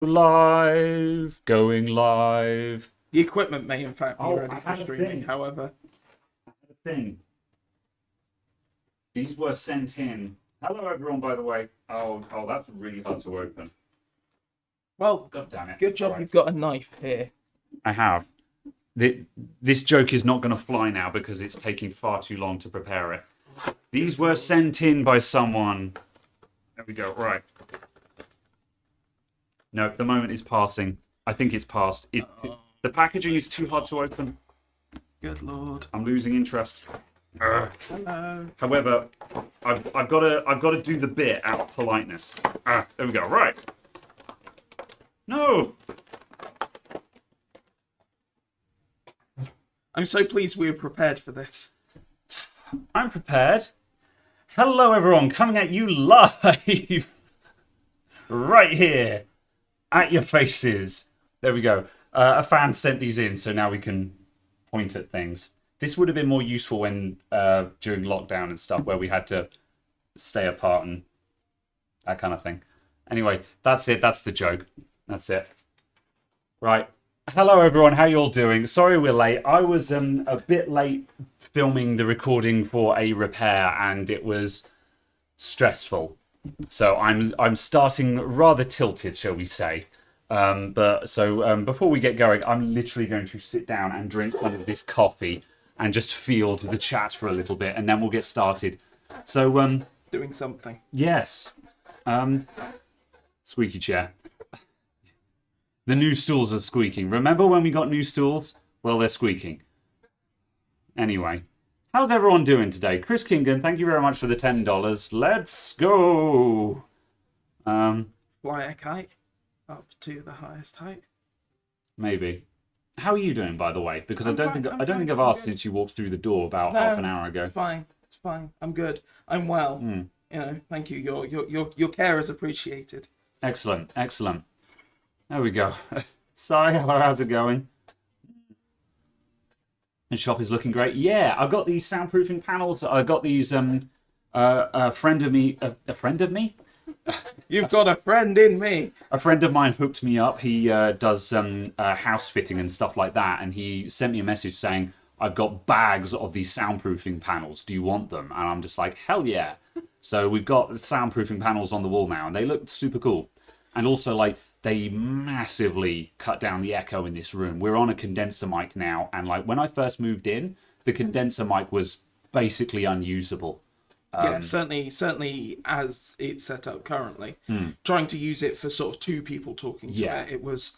Live, going live. The equipment may in fact be ready I for had a streaming, thing. however. The thing. These were sent in. Hello, everyone. By the way. Oh, that's really hard to open. Well, God damn it. good job Right. you've got a knife here. I have. This joke is not going to fly now because it's taking far too long to prepare it. These were sent in by someone. There we go. Right. No, the moment is passing. I think it's passed. The packaging is too hard to open. Good lord. I'm losing interest. Hello. However, I've got to do the bit out of politeness. There we go. Right. No. I'm so pleased we were prepared for this. I'm prepared. Hello, everyone. Coming at you live. Right here. At your faces. There we go. A fan sent these in, so now we can point at things. This would have been more useful when during lockdown and stuff, where we had to stay apart and that kind of thing. Anyway, that's it. That's the joke. That's it. Right. Hello, everyone. How you all doing? Sorry we're late. I was a bit late filming the recording for a repair, and it was stressful. So I'm starting rather tilted, shall we say. Before we get going, I'm literally going to sit down and drink some of this coffee and just field the chat for a little bit, and then we'll get started. So, Doing something. yes. Squeaky chair. The new stools are squeaking. Remember when we got new stools? Well, they're squeaking. Anyway. How's everyone doing today? Chris Kingan, thank you very much for the $10. Let's go! Fly a kite up to the highest height. Maybe. How are you doing, by the way? Because I don't think I've I'm asked good. since you walked through the door about half an hour ago. It's fine. It's fine. I'm good. I'm well. You know, thank you. Your care is appreciated. Excellent, excellent. There we go. Sorry, how's it going? The shop is looking great. Yeah, I've got these soundproofing panels. I got these. A friend of me. A friend of me. You've got a friend in me. A friend of mine hooked me up. He does house fitting and stuff like that, and he sent me a message saying, "I've got bags of these soundproofing panels. Do you want them?" And I'm just like, "Hell yeah!" So we've got the soundproofing panels on the wall now, and they look super cool. And also, like, they massively cut down the echo in this room. We're on a condenser mic now, and like when I first moved in, the condenser mic was basically unusable. Yeah, certainly as it's set up currently. Trying to use it for sort of two people talking to it was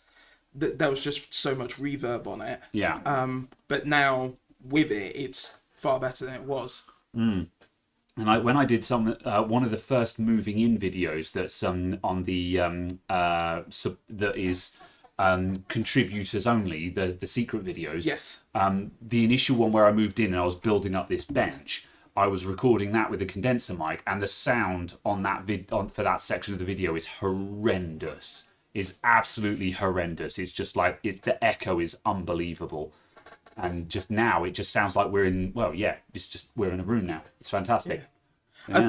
there was just so much reverb on it. Yeah. But now with it, it's far better than it was. And when I did one of the first moving in videos that's on the that is contributors only, the secret videos. Yes. The initial one where I moved in and I was building up this bench, I was recording that with a condenser mic, and the sound on that for that section of the video is horrendous. It's absolutely horrendous. It's just like the echo is unbelievable. And just now, it just sounds like we're in. Well, yeah, it's just we're in a room now. It's fantastic. Yeah.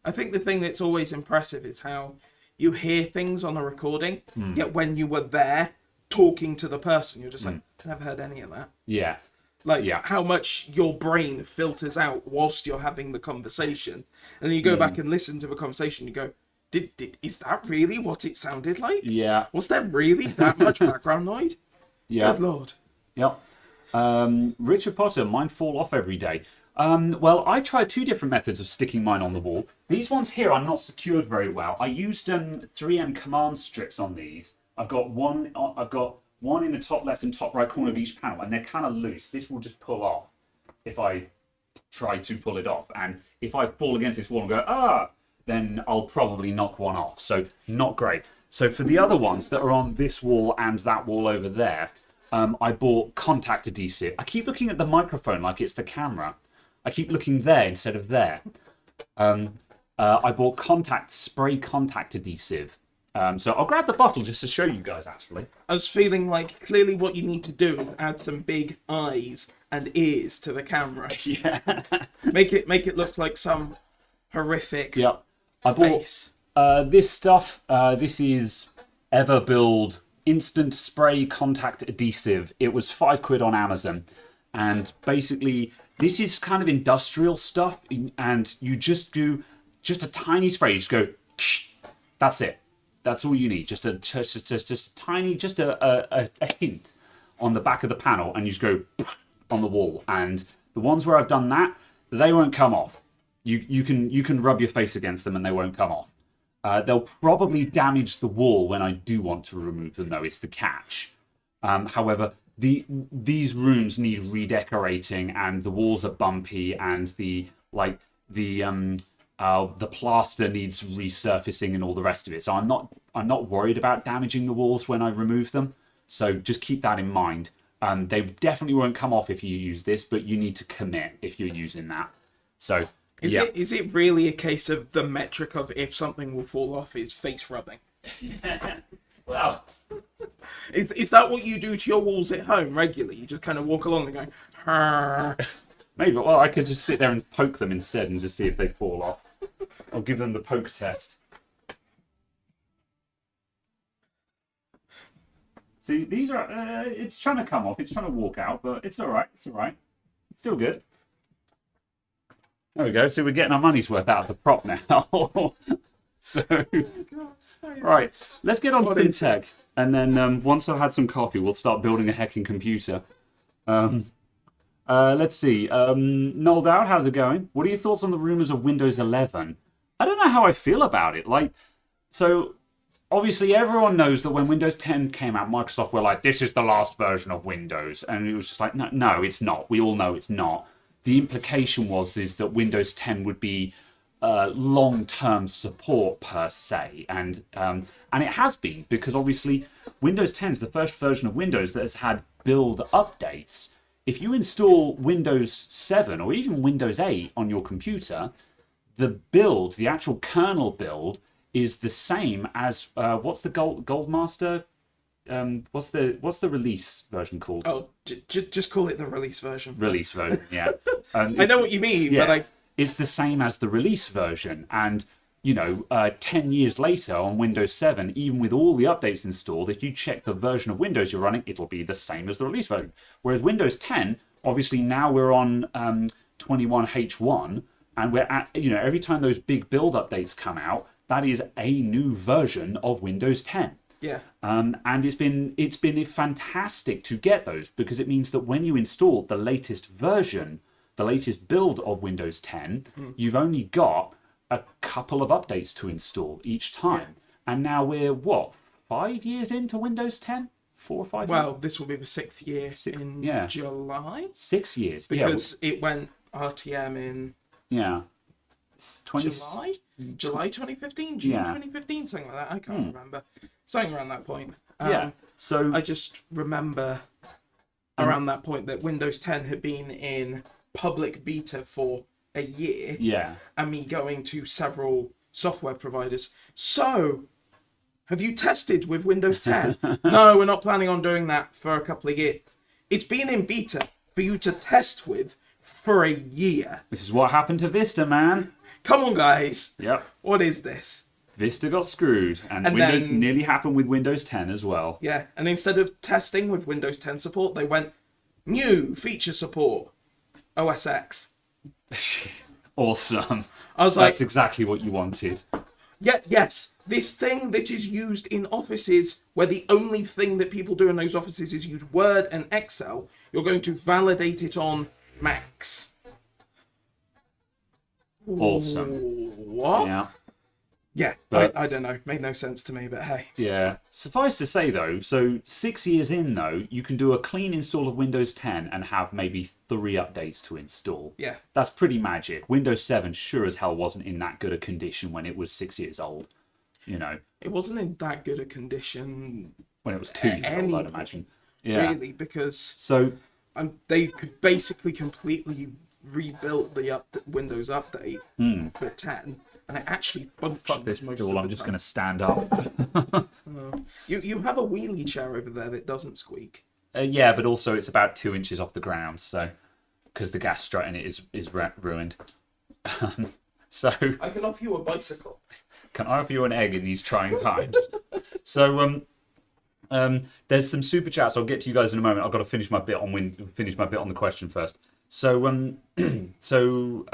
I think the thing that's always impressive is how you hear things on a recording, yet when you were there talking to the person, you're just like, I never heard any of that. Yeah. Like how much your brain filters out whilst you're having the conversation, and then you go back and listen to the conversation. You go, is that really what it sounded like? Yeah. Was there really that much background noise? Yeah. Good lord. Yep. Richard Potter, mine fall off every day. Well, I tried two different methods of sticking mine on the wall. These ones here are not secured very well. I used 3M command strips on these. I've got one in the top left and top right corner of each panel, and they're kind of loose. This will just pull off if I try to pull it off. And if I fall against this wall and go, then I'll probably knock one off. So not great. So for the other ones that are on this wall and that wall over there, I bought contact adhesive. I keep looking at the microphone like it's the camera. I keep looking there instead of there. I bought spray contact adhesive. So I'll grab the bottle just to show you guys, actually. I was feeling like clearly what you need to do is add some big eyes and ears to the camera. Yeah. Make it look like some horrific Yep. I bought face. this stuff. This is Everbuild instant spray contact adhesive. It was £5 on Amazon. And basically, this is kind of industrial stuff. And you just do just a tiny spray. You just go, that's it. That's all you need. Just a tiny, just a hint on the back of the panel. And you just go on the wall. And the ones where I've done that, they won't come off. You can rub your face against them and they won't come off. They'll probably damage the wall when I do want to remove them, though. It's the catch. However, these rooms need redecorating, and the walls are bumpy, and the plaster needs resurfacing and all the rest of it. So I'm not worried about damaging the walls when I remove them. So just keep that in mind. They definitely won't come off if you use this, but you need to commit if you're using that. So. Is it really a case of the metric of if something will fall off is face rubbing? Well, is that what you do to your walls at home regularly? You just kind of walk along and go, "Arr." maybe. Well, I could just sit there and poke them instead and just see if they fall off. I'll give them the poke test. See, these are. It's trying to come off. It's trying to walk out, but it's all right. It's all right. It's still good. There we go. So we're getting our money's worth out of the prop now. So, right, let's get on to the tech. And then once I've had some coffee, we'll start building a hacking computer. Let's see. Noel Dowd, how's it going? What are your thoughts on the rumors of Windows 11? I don't know how I feel about it. So obviously everyone knows that when Windows 10 came out, Microsoft were like, this is the last version of Windows. And it was just like, no, it's not. We all know it's not. The implication is that Windows 10 would be long-term support per se, and it has been, because obviously Windows 10 is the first version of Windows that has had build updates. If you install Windows 7 or even Windows 8 on your computer, the actual kernel build is the same as what's the Goldmaster? What's the release version called? Oh, just call it the release version. Release version, yeah. I know what you mean, yeah, but it's the same as the release version. And, 10 years later on Windows 7, even with all the updates installed, if you check the version of Windows you're running, it'll be the same as the release version. Whereas Windows 10, obviously now we're on 21H1, and we're at, every time those big build updates come out, that is a new version of Windows 10. Yeah. And it's been fantastic to get those, because it means that when you install the latest version, the latest build of Windows 10, you've only got a couple of updates to install each time. Yeah. And now we're, 5 years into Windows 10? 4 or 5 Well, years? This will be the 6th year in July. 6 years. Because it went RTM in July 2015, June 2015, something like that. I can't remember. Something around that point. So I just remember around that point that Windows 10 had been in public beta for a year. Yeah. And me going to several software providers. So, have you tested with Windows 10? No, we're not planning on doing that for a couple of years. It's been in beta for you to test with for a year. This is what happened to Vista, man. Come on, guys. Yep. What is this? Vista got screwed, and Windows nearly happened with Windows 10 as well. Yeah, and instead of testing with Windows 10 support, they went, new feature support, OS X. Awesome. I was like, that's exactly what you wanted. Yeah, yes. This thing that is used in offices where the only thing that people do in those offices is use Word and Excel, you're going to validate it on Macs. Awesome. What? Yeah. Yeah, But, I don't know. Made no sense to me, but hey. Yeah. Suffice to say, though, so 6 years in, though, you can do a clean install of Windows 10 and have maybe 3 updates to install. Yeah. That's pretty magic. Windows 7 sure as hell wasn't in that good a condition when it was 6 years old. It wasn't in that good a condition when it was 2 years old, I'd imagine. Yeah. Really, because so they could basically completely rebuilt the Windows update for 10, and it actually functions. Fuck this tool, I'm just going to stand up. You have a wheelie chair over there that doesn't squeak. Yeah, but also it's about 2 inches off the ground, so because the gas strut in it is ruined. So I can offer you a bicycle. Can I offer you an egg in these trying times? So there's some super chats. I'll get to you guys in a moment. I've got to finish my bit on the question first. So so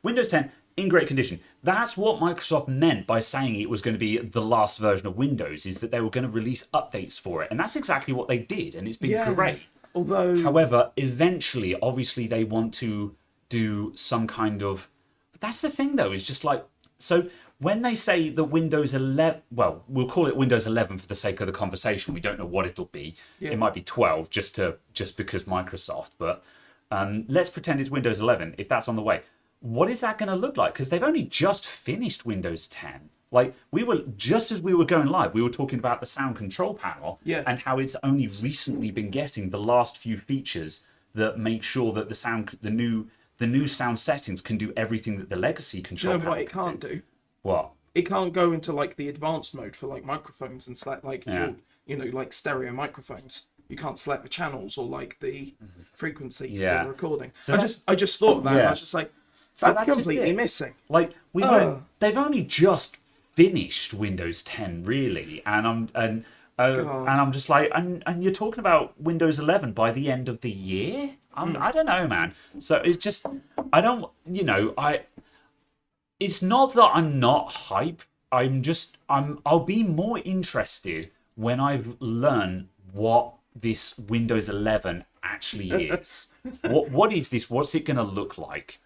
Windows 10 in great condition. That's what Microsoft meant by saying it was going to be the last version of Windows, is that they were going to release updates for it, and that's exactly what they did, and it's been great. Although, however, eventually, obviously, they want to do some kind of. But that's the thing, though, is just like so. When they say that Windows 11, well, we'll call it Windows 11 for the sake of the conversation. We don't know what it'll be. Yeah. It might be 12, just because Microsoft. But let's pretend it's Windows 11 if that's on the way. What is that going to look like? Because they've only just finished Windows 10. Like, we were just as we were going live, we were talking about the sound control panel and how it's only recently been getting the last few features that make sure that the new sound settings can do everything that the legacy control panel what it can't do? What? It can't go into like the advanced mode for like microphones and select like like stereo microphones. You can't select the channels or like the frequency for the recording. So I just thought of that. And I was just like, that's completely missing. Like they've only just finished Windows 10 really, and I'm just like, and you're talking about Windows 11 by the end of the year. I don't know, man. So it's just It's not that I'm not hype. I'll be more interested when I've learned what this Windows 11 actually is. What is this? What's it going to look like?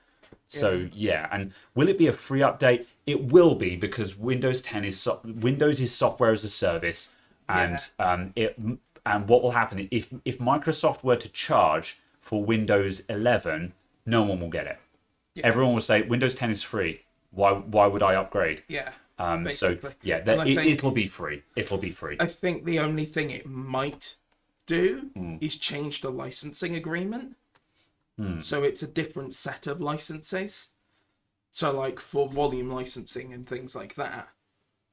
So and will it be a free update? It will be, because Windows 10 is Windows is software as a service, and and what will happen if Microsoft were to charge for Windows 11, no one will get it. Everyone will say Windows 10 is free. Why would I upgrade? Basically. So it'll be free. It'll be free. I think the only thing it might do is change the licensing agreement. So it's a different set of licenses. So like for volume licensing and things like that,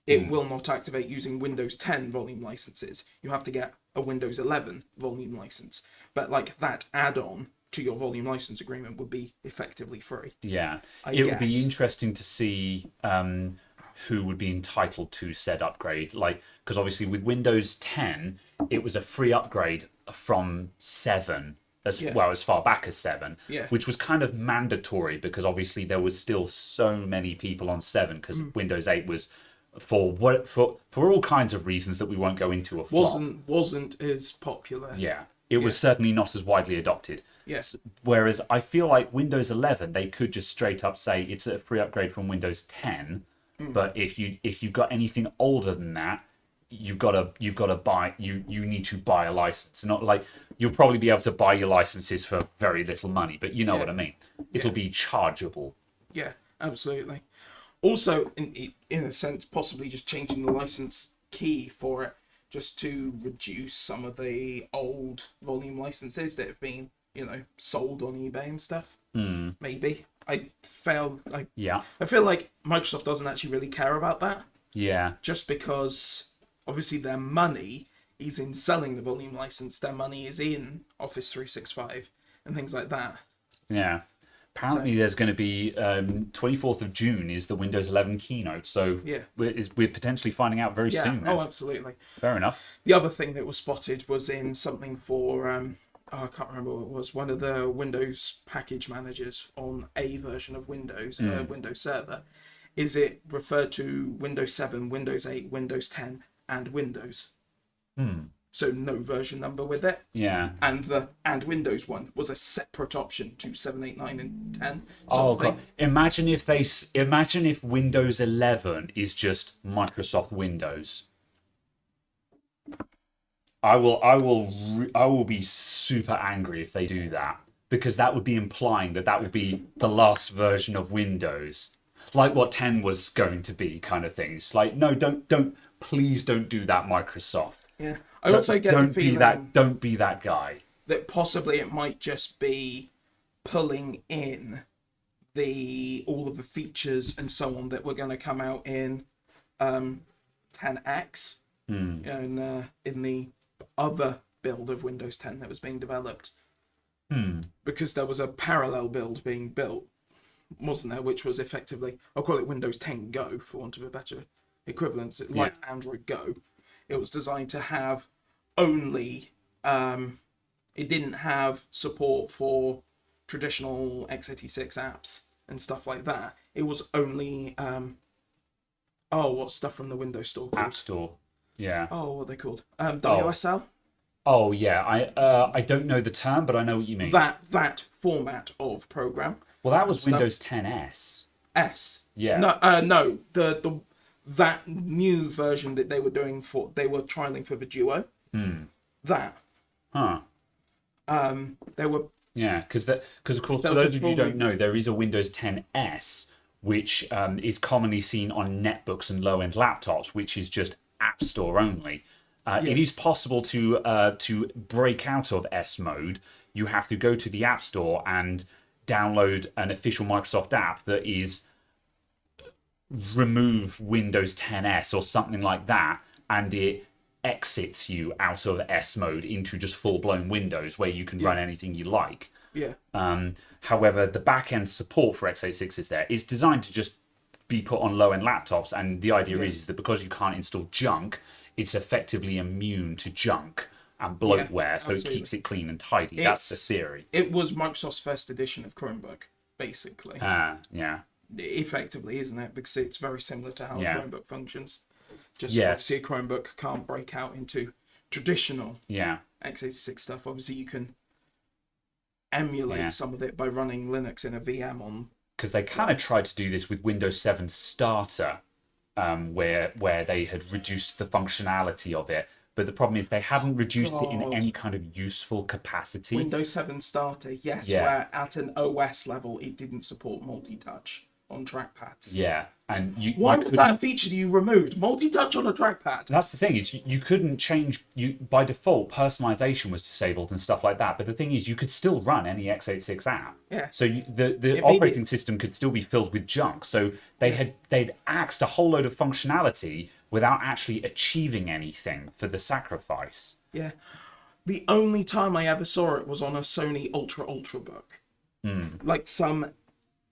it will not activate using Windows 10 volume licenses. You have to get a Windows 11 volume license. But like that add-on to your volume license agreement would be effectively free. Yeah, it would be interesting to see who would be entitled to said upgrade. Like, because obviously with Windows 10, it was a free upgrade from 7 as far back as 7, which was kind of mandatory because obviously there was still so many people on 7 because Windows 8 was for all kinds of reasons that we won't go into a flop. Wasn't as popular. Yeah. It was certainly not as widely adopted. Yes. Whereas I feel like Windows 11, they could just straight up say it's a free upgrade from Windows 10. But if you've got anything older than that, you've got to buy. You need to buy a license. Not like you'll probably be able to buy your licenses for very little money, but you know what I mean. It'll be chargeable. Yeah, absolutely. Also, in a sense, possibly just changing the license key for it, just to reduce some of the old volume licenses that have been, sold on eBay and stuff. Maybe. I feel like Microsoft doesn't actually really care about that. Yeah. Just because obviously their money is in selling the volume license, their money is in Office 365 and things like that. Yeah. Apparently there's going to be 24th of June is the Windows 11 keynote, so we're potentially finding out very soon. Oh, absolutely. Fair enough. The other thing that was spotted was in something for, I can't remember what it was, one of the Windows package managers on a version of Windows, Windows Server. Is it referred to Windows 7, Windows 8, Windows 10, and Windows? So no version number with it. Yeah. And the Windows one was a separate option to 7, 8, 9, and 10. Oh god! Imagine if Windows 11 is just Microsoft Windows. I will be super angry if they do that, because that would be implying that would be the last version of Windows, like what 10 was going to be, kind of thing. It's like, no, please don't do that, Microsoft. Yeah. I also get the feeling don't be that guy. That possibly it might just be pulling in all of the features and so on that were going to come out in 10X and in the other build of Windows 10 that was being developed. Because there was a parallel build being built, wasn't there, which was effectively, I'll call it Windows 10 Go for want of a better equivalence, like Android Go. it was designed to have only, it didn't have support for traditional x86 apps and stuff like that. It was only, what's stuff from the Windows Store called? App Store. Yeah. Oh, what are they called? WSL? Oh, yeah. I don't know the term, but I know what you mean. That format of program. Well, that was Windows 10s. S. Yeah. No. That new version that they were trialing for the Duo. That. Huh. They were. Yeah, because of course, for those of you who don't know, there is a Windows 10s, which is commonly seen on netbooks and low-end laptops, which is just App Store only. It is possible to break out of S mode. You have to go to the App Store and download an official Microsoft app that is remove Windows 10s or something like that, and it exits you out of S mode into just full-blown Windows where you can run anything you like. Yeah. However, the back-end support for x86 is there. It's designed to just be put on low-end laptops, and the idea is that because you can't install junk, it's effectively immune to junk and bloatware, so it keeps it clean and tidy. That's the theory. It was Microsoft's first edition of Chromebook, basically. Yeah. Effectively, isn't it? Because it's very similar to how a Chromebook functions. Just Yes. obviously a Chromebook can't break out into traditional Yeah. x86 stuff. Obviously, you can emulate some of it by running Linux in a VM on. Because they kind of tried to do this with Windows 7 Starter, where they had reduced the functionality of it. But the problem is they hadn't reduced it in any kind of useful capacity. Windows 7 Starter, yes, where at an OS level it didn't support multi-touch on trackpads. Yeah, and why was that a feature that you removed? Multi-touch on a trackpad. That's the thing, is you couldn't change. By default, personalization was disabled and stuff like that. But the thing is, you could still run any x86 app. Yeah. So the operating system could still be filled with junk. So they'd axed a whole load of functionality without actually achieving anything for the sacrifice. Yeah. The only time I ever saw it was on a Sony Ultrabook. Like some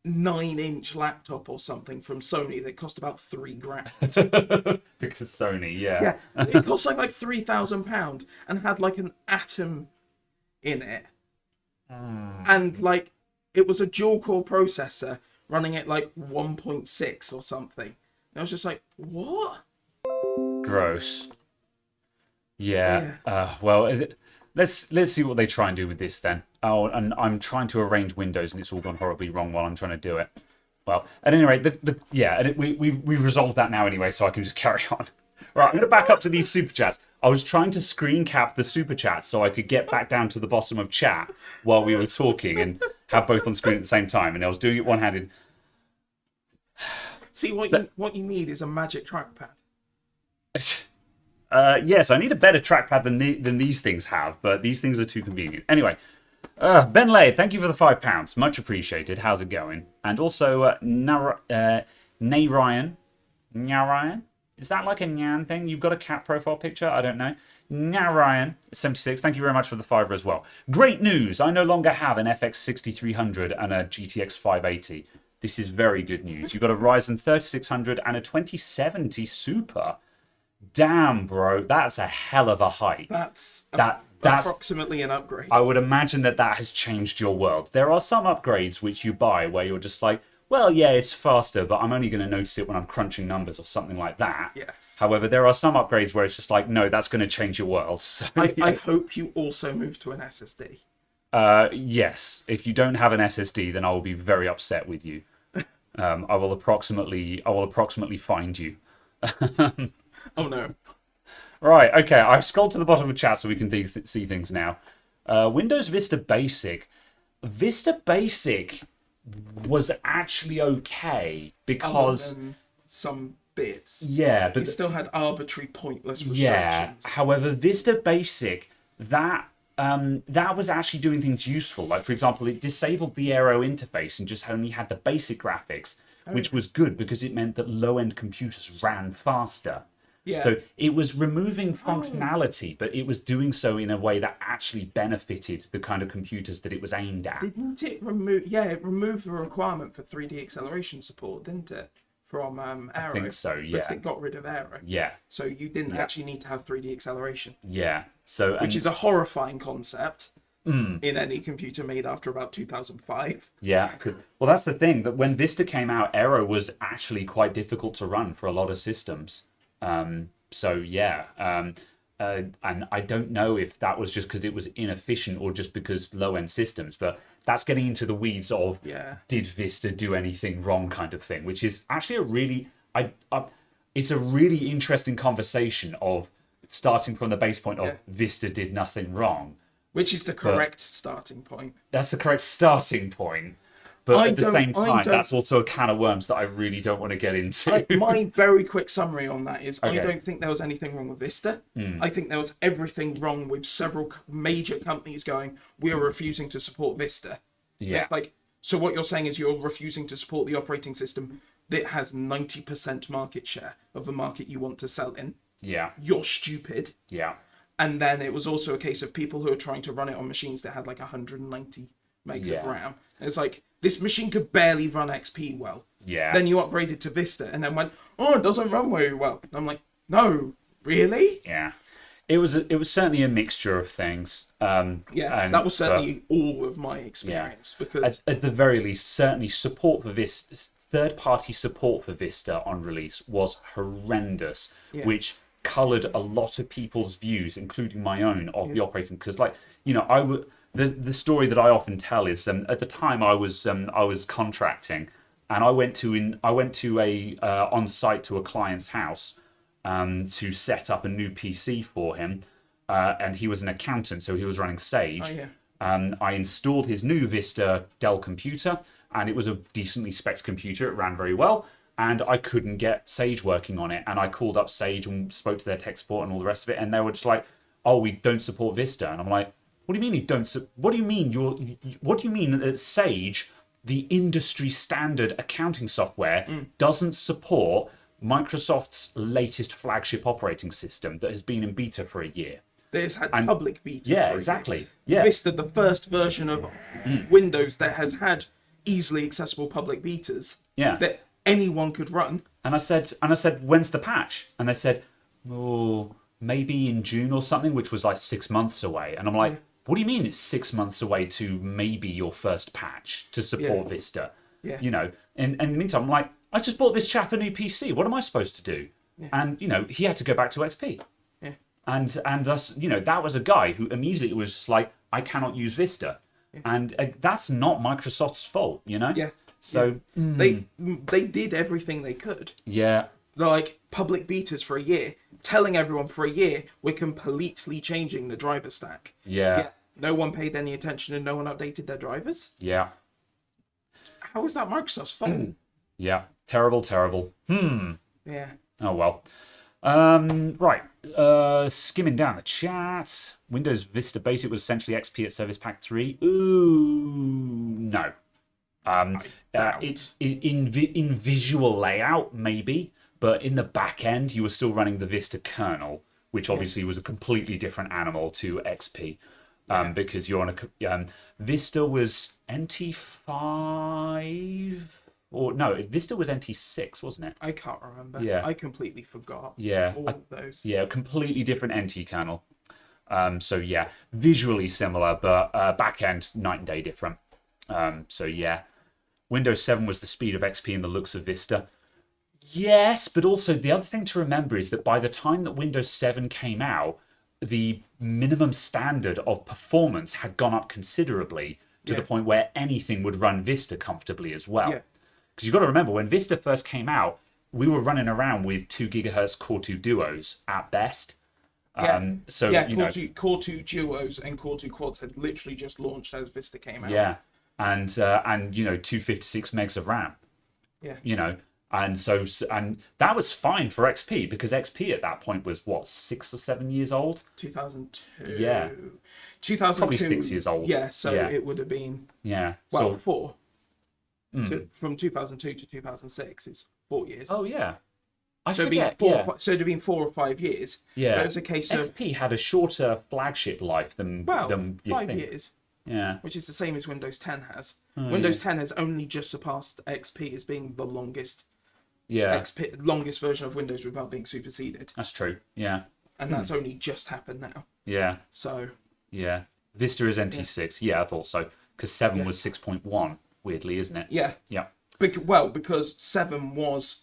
9-inch laptop or something from Sony that cost about $3,000. Because Sony, yeah. It cost like £3,000 and had like an Atom in it. And like it was a dual core processor running at like 1.6 or something. And I was just like, what? Gross. Yeah. Well, let's see what they try and do with this then. Oh, and I'm trying to arrange Windows, and it's all gone horribly wrong while I'm trying to do it. Well, at any rate, we resolved that now anyway, so I can just carry on. Right, I'm going to back up to these super chats. I was trying to screen cap the super chats so I could get back down to the bottom of chat while we were talking and have both on screen at the same time, and I was doing it one-handed. See, what you need is a magic trackpad. Yes, I need a better trackpad than these things have, but these things are too convenient. Anyway, Ben Lay, thank you for the £5. Much appreciated. How's it going? And also, Narayan. Is that like a Nyan thing? You've got a cat profile picture? I don't know. Narayan, 76, thank you very much for the fiver as well. Great news! I no longer have an FX 6300 and a GTX 580. This is very good news. You've got a Ryzen 3600 and a 2070 Super. Damn, bro, that's a hell of a hike. That's That's approximately an upgrade. I would imagine that has changed your world. There are some upgrades which you buy where you're just like, well, yeah, it's faster, but I'm only going to notice it when I'm crunching numbers or something like that. Yes. However, there are some upgrades where it's just like, no, that's going to change your world. So, I hope you also move to an SSD. Yes. If you don't have an SSD, then I will be very upset with you. I will approximately find you. Oh no. Right, okay, I've scrolled to the bottom of chat so we can see things now. Windows Vista Basic. Vista Basic was actually okay because... some bits. Yeah, but... It still had arbitrary, pointless restrictions. Yeah, however, Vista Basic, that was actually doing things useful. Like, for example, it disabled the Aero interface and just only had the basic graphics, which was good because it meant that low-end computers ran faster. Yeah. So it was removing functionality, but it was doing so in a way that actually benefited the kind of computers that it was aimed at. Didn't it remove... Yeah, it removed the requirement for 3D acceleration support, didn't it? from Aero. I think so, Because yeah. it got rid of Aero. Yeah. So you didn't actually need to have 3D acceleration. Yeah. So, Which is a horrifying concept in any computer made after about 2005. yeah. Well, that's the thing, that when Vista came out, Aero was actually quite difficult to run for a lot of systems. So, yeah. And I don't know if that was just because it was inefficient or just because low-end systems, but that's getting into the weeds of did Vista do anything wrong kind of thing, which is actually a really it's a really interesting conversation of starting from the base point of Vista did nothing wrong. Which is the correct starting point. That's the correct starting point. But at the same time, that's also a can of worms that I really don't want to get into. My very quick summary on that is Okay. I don't think there was anything wrong with Vista. I think there was everything wrong with several major companies going, we are refusing to support Vista. Yeah. It's like, so what you're saying is you're refusing to support the operating system that has 90% market share of the market you want to sell in. Yeah. You're stupid. Yeah. And then it was also a case of people who are trying to run it on machines that had like 190 megs of RAM. And it's like, this machine could barely run XP well. Yeah. Then you upgraded to Vista and then went, oh, it doesn't run very well. And I'm like, no, really? Yeah. It was certainly a mixture of things. That was certainly all of my experience. Because at the very least, certainly support for Vista, third-party support for Vista on release was horrendous, which coloured a lot of people's views, including my own, of the operating. Because, like, you know, the story that I often tell is at the time I was contracting, and I went to a on site to a client's house to set up a new PC for him, and he was an accountant, so he was running Sage. I installed his new Vista Dell computer, and it was a decently spec'd computer. It ran very well, and I couldn't get Sage working on it. And I called up Sage and spoke to their tech support and all the rest of it, and they were just like, "Oh, we don't support Vista." And I'm like, "What do you mean you don't? What do you mean what do you mean that Sage, the industry standard accounting software, doesn't support Microsoft's latest flagship operating system that has been in beta for a year?" There's had public beta. Yeah, for a exactly. year. Yeah. Vista, the first version of Windows that has had easily accessible public betas that anyone could run. And I said, when's the patch? And they said, oh, maybe in June or something, which was like 6 months away. And I'm like, what do you mean it's 6 months away to maybe your first patch to support Vista? You know, and in the meantime, I'm like, I just bought this chap a new PC. What am I supposed to do? And, you know, he had to go back to XP. And us, you know, that was a guy who immediately was just like, I cannot use Vista. And that's not Microsoft's fault, you know? So they did everything they could. Yeah. Like public betas for a year, telling everyone for a year we're completely changing the driver stack. No one paid any attention and no one updated their drivers. How is that Microsoft's fault? Terrible. Yeah. Oh well. Right. Skimming down the chat. Windows Vista Basic was essentially XP at Service Pack 3. Ooh, no. It's in visual layout maybe, but in the back end you were still running the Vista kernel, which obviously was a completely different animal to XP, because you're on a Vista was NT5. Or no, Vista was NT6, wasn't it? I can't remember. I completely forgot. All of those. Completely different NT kernel. So yeah, visually similar, but back end night and day different. So yeah, Windows 7 was the speed of XP and the looks of Vista. Yes, but also the other thing to remember is that by the time that Windows 7 came out, the minimum standard of performance had gone up considerably to the point where anything would run Vista comfortably as well. Because you've got to remember, when Vista first came out, we were running around with 2 gigahertz Core 2 Duos at best. Core 2 Duos and Core 2 Quads had literally just launched as Vista came out. And you know, 256 megs of RAM. You know, and that was fine for XP because XP at that point was what, 6 or 7 years old? 2002. 2002. Probably 6 years old. It would have been 4. From 2002 to 2006 is 4 years. Oh yeah. So it'd have been 4 or 5 years. Yeah. But it was a case of XP had a shorter flagship life than 5 think. years. Yeah. Which is the same as Windows 10 has. Windows 10 has only just surpassed XP as being the longest Yeah. XP, longest version of Windows without being superseded. That's true. Yeah. And that's only just happened now. Yeah. So. Yeah. Vista is NT6. Yeah, I thought so. Because 7 was 6.1, weirdly, isn't it? Yeah. Yeah. Because 7 was...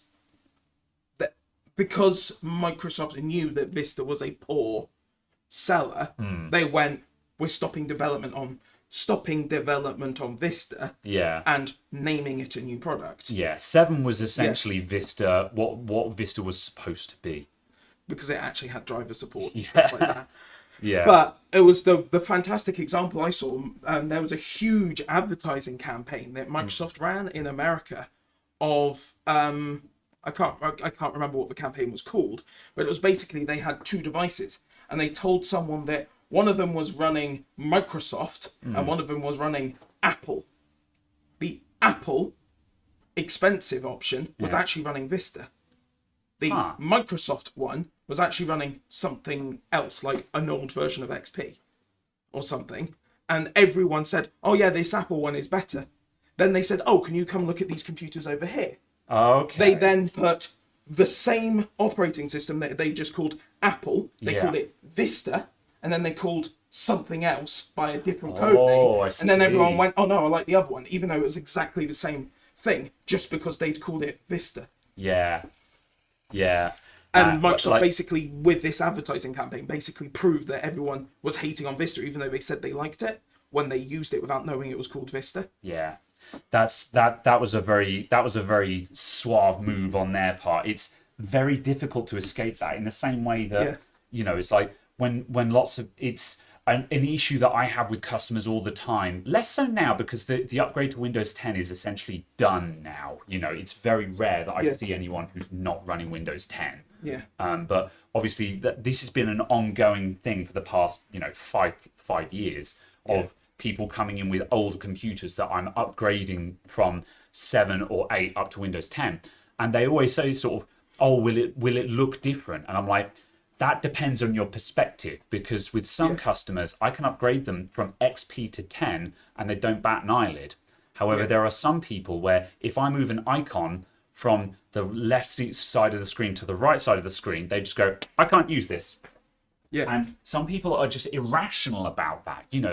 Because Microsoft knew that Vista was a poor seller, they went, we're stopping development on Vista, and naming it a new product. Yeah, 7 was essentially Vista, what Vista was supposed to be. Because it actually had driver support and stuff like that. Yeah. But it was the fantastic example I saw. There was a huge advertising campaign that Microsoft ran in America of... I can't remember what the campaign was called, but it was basically they had two devices and they told someone that one of them was running Microsoft and one of them was running Apple. The Apple expensive option was actually running Vista. The Microsoft one was actually running something else, like an old version of XP or something. And everyone said, oh yeah, this Apple one is better. Then they said, oh, can you come look at these computers over here? Okay. They then put the same operating system that they just called Apple. They called it Vista, and then they called something else by a different code name. I see. And then everyone went, oh no, I like the other one, even though it was exactly the same thing, just because they'd called it Vista. Yeah. Yeah. And Microsoft basically, with this advertising campaign, basically proved that everyone was hating on Vista, even though they said they liked it, when they used it without knowing it was called Vista. Yeah. That was a very suave move on their part. It's very difficult to escape that, in the same way that it's like when lots of it's an issue that I have with customers all the time. Less so now, because the upgrade to Windows 10 is essentially done now. It's very rare that I see anyone who's not running Windows 10. Yeah. But obviously this has been an ongoing thing for the past 5 years of people coming in with older computers that I'm upgrading from 7 or 8 up to Windows 10, and they always say sort of, oh, will it look different? And I'm like, that depends on your perspective, because with some customers I can upgrade them from XP to 10 and they don't bat an eyelid. However, there are some people where if I move an icon from the left side of the screen to the right side of the screen, they just go, I can't use this. Yeah. And some people are just irrational about that, and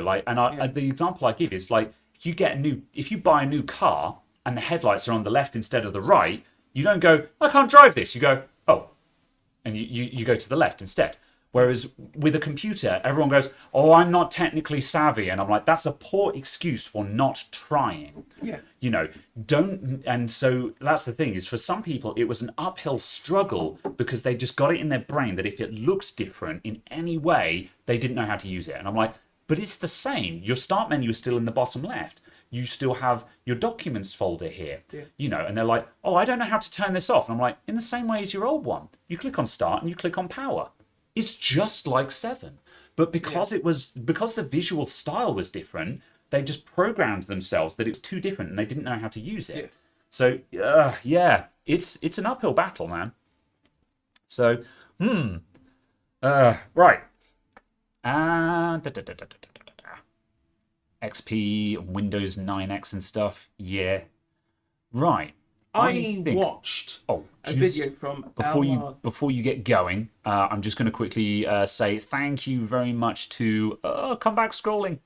the example I give is like, if you buy a new car and the headlights are on the left instead of the right, you don't go, I can't drive this. You go, oh, and you go to the left instead. Whereas with a computer, everyone goes, oh, I'm not technically savvy. And I'm like, that's a poor excuse for not trying. Yeah. And so that's the thing, is for some people, it was an uphill struggle because they just got it in their brain that if it looks different in any way, they didn't know how to use it. And I'm like, but it's the same. Your start menu is still in the bottom left. You still have your documents folder here, and they're like, oh, I don't know how to turn this off. And I'm like, in the same way as your old one, you click on start and you click on power. It's just like 7, but because because the visual style was different, they just programmed themselves that it was too different and they didn't know how to use it. So it's an uphill battle, man. So right. XP, Windows 9X and stuff. Yeah. Right. I watched a video from before you get going. I'm just going to quickly say thank you very much to come back scrolling.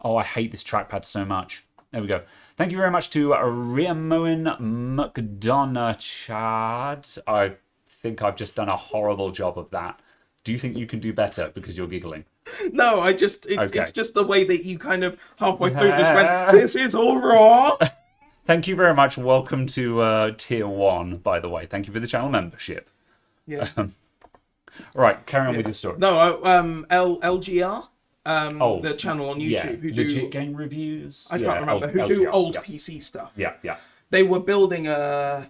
Oh, I hate this trackpad so much. There we go. Thank you very much to Riamoen McDonough Chad. I think I've just done a horrible job of that. Do you think you can do better because you're giggling? No, it's just the way that you kind of halfway through just went, this is all raw. Thank you very much. Welcome to Tier 1, by the way. Thank you for the channel membership. Yeah. Right, carry on with your story. No, LGR, the channel on YouTube who do legit game reviews. I can't remember who do old PC stuff. Yeah. They were building a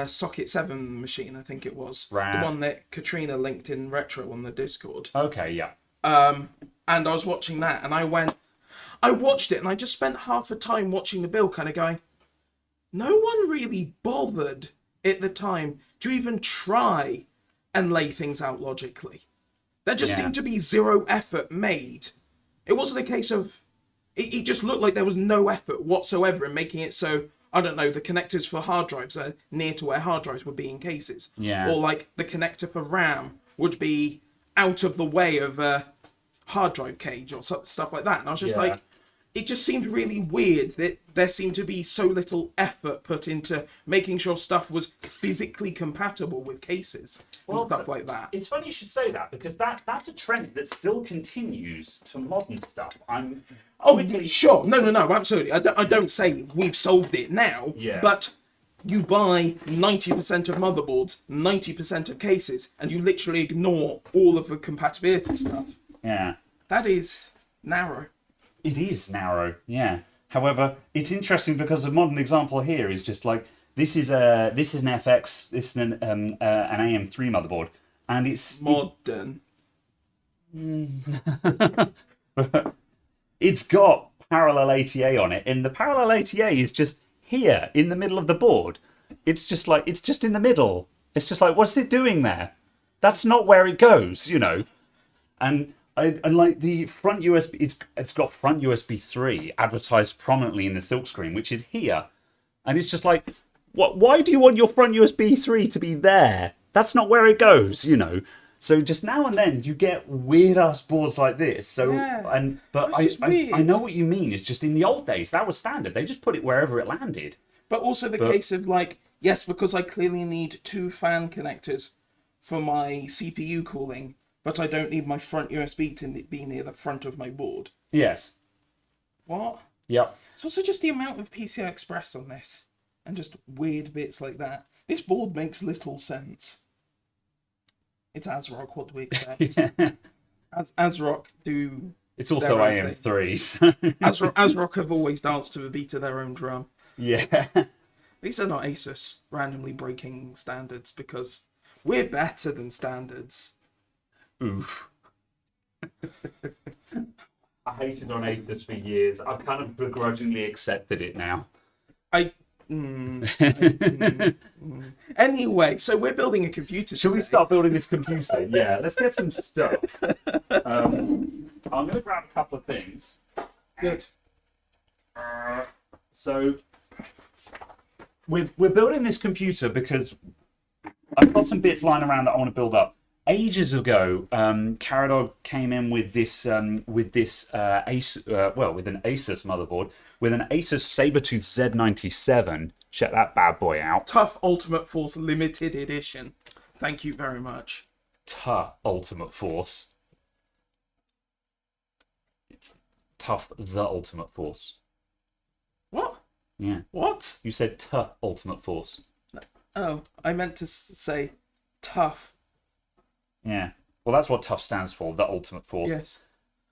Socket 7 machine, I think it was. Rad. The one that Katrina linked in Retro on the Discord. Okay, yeah. And I was watching that, and I watched it, and I just spent half the time watching the build, kind of going, no one really bothered at the time to even try and lay things out logically. There just seemed to be zero effort made. It wasn't a case of... It just looked like there was no effort whatsoever in making it so, I don't know, the connectors for hard drives are near to where hard drives would be in cases. Yeah. Or like the connector for RAM would be out of the way of a hard drive cage or stuff like that. And I was just Yeah. like, it just seemed really weird that there seemed to be so little effort put into making sure stuff was physically compatible with cases and stuff like that. It's funny you should say that, because that's a trend that still continues to modern stuff. Sure. No, absolutely. I don't say we've solved it now, Yeah. but you buy 90% of motherboards, 90% of cases, and you literally ignore all of the compatibility stuff. Yeah. That is narrow. It is narrow, yeah. However, it's interesting because a modern example here is just like this is an FX, this is an AM3 motherboard, and it's Modern. it's got parallel ATA on it, and the parallel ATA is just here in the middle of the board. It's just in the middle. It's just like, what's it doing there? That's not where it goes, you know. And I like the front USB. It's got front USB 3 advertised prominently in the silkscreen, which is here, and it's just like, what? Why do you want your front USB 3 to be there? That's not where it goes, you know. So just now and then you get weird ass boards like this. So Yeah, but I know what you mean. It's just in the old days that was standard. They just put it wherever it landed. But also the case of like, yes, because I clearly need 2 fan connectors for my CPU cooling, but I don't need my front USB to be near the front of my board. Yes. What? Yep. It's also just the amount of PCI Express on this, and just weird bits like that. This board makes little sense. It's ASRock, what do we expect? As ASRock do. It's also their own thing. AM3s. ASRock have always danced to the beat of their own drum. Yeah. These are not Asus randomly breaking standards, because we're better than standards. Oof. I hated on Asus for years. I've kind of begrudgingly accepted it now. Anyway, so we're building a computer. Should we start building this computer? Yeah, let's get some stuff. I'm going to grab a couple of things. Good. So we're building this computer because I've got some bits lying around that I want to build up. Ages ago, Caradog came in with this with an Asus motherboard with an Asus Sabertooth Z97. Check that bad boy out. Tough Ultimate Force Limited Edition. Thank you very much. Tough Ultimate Force. It's tough the Ultimate Force. What? Yeah. What? You said tough Ultimate Force. Oh, I meant to say tough. Yeah. Well, that's what tough stands for, the Ultimate Force. Yes.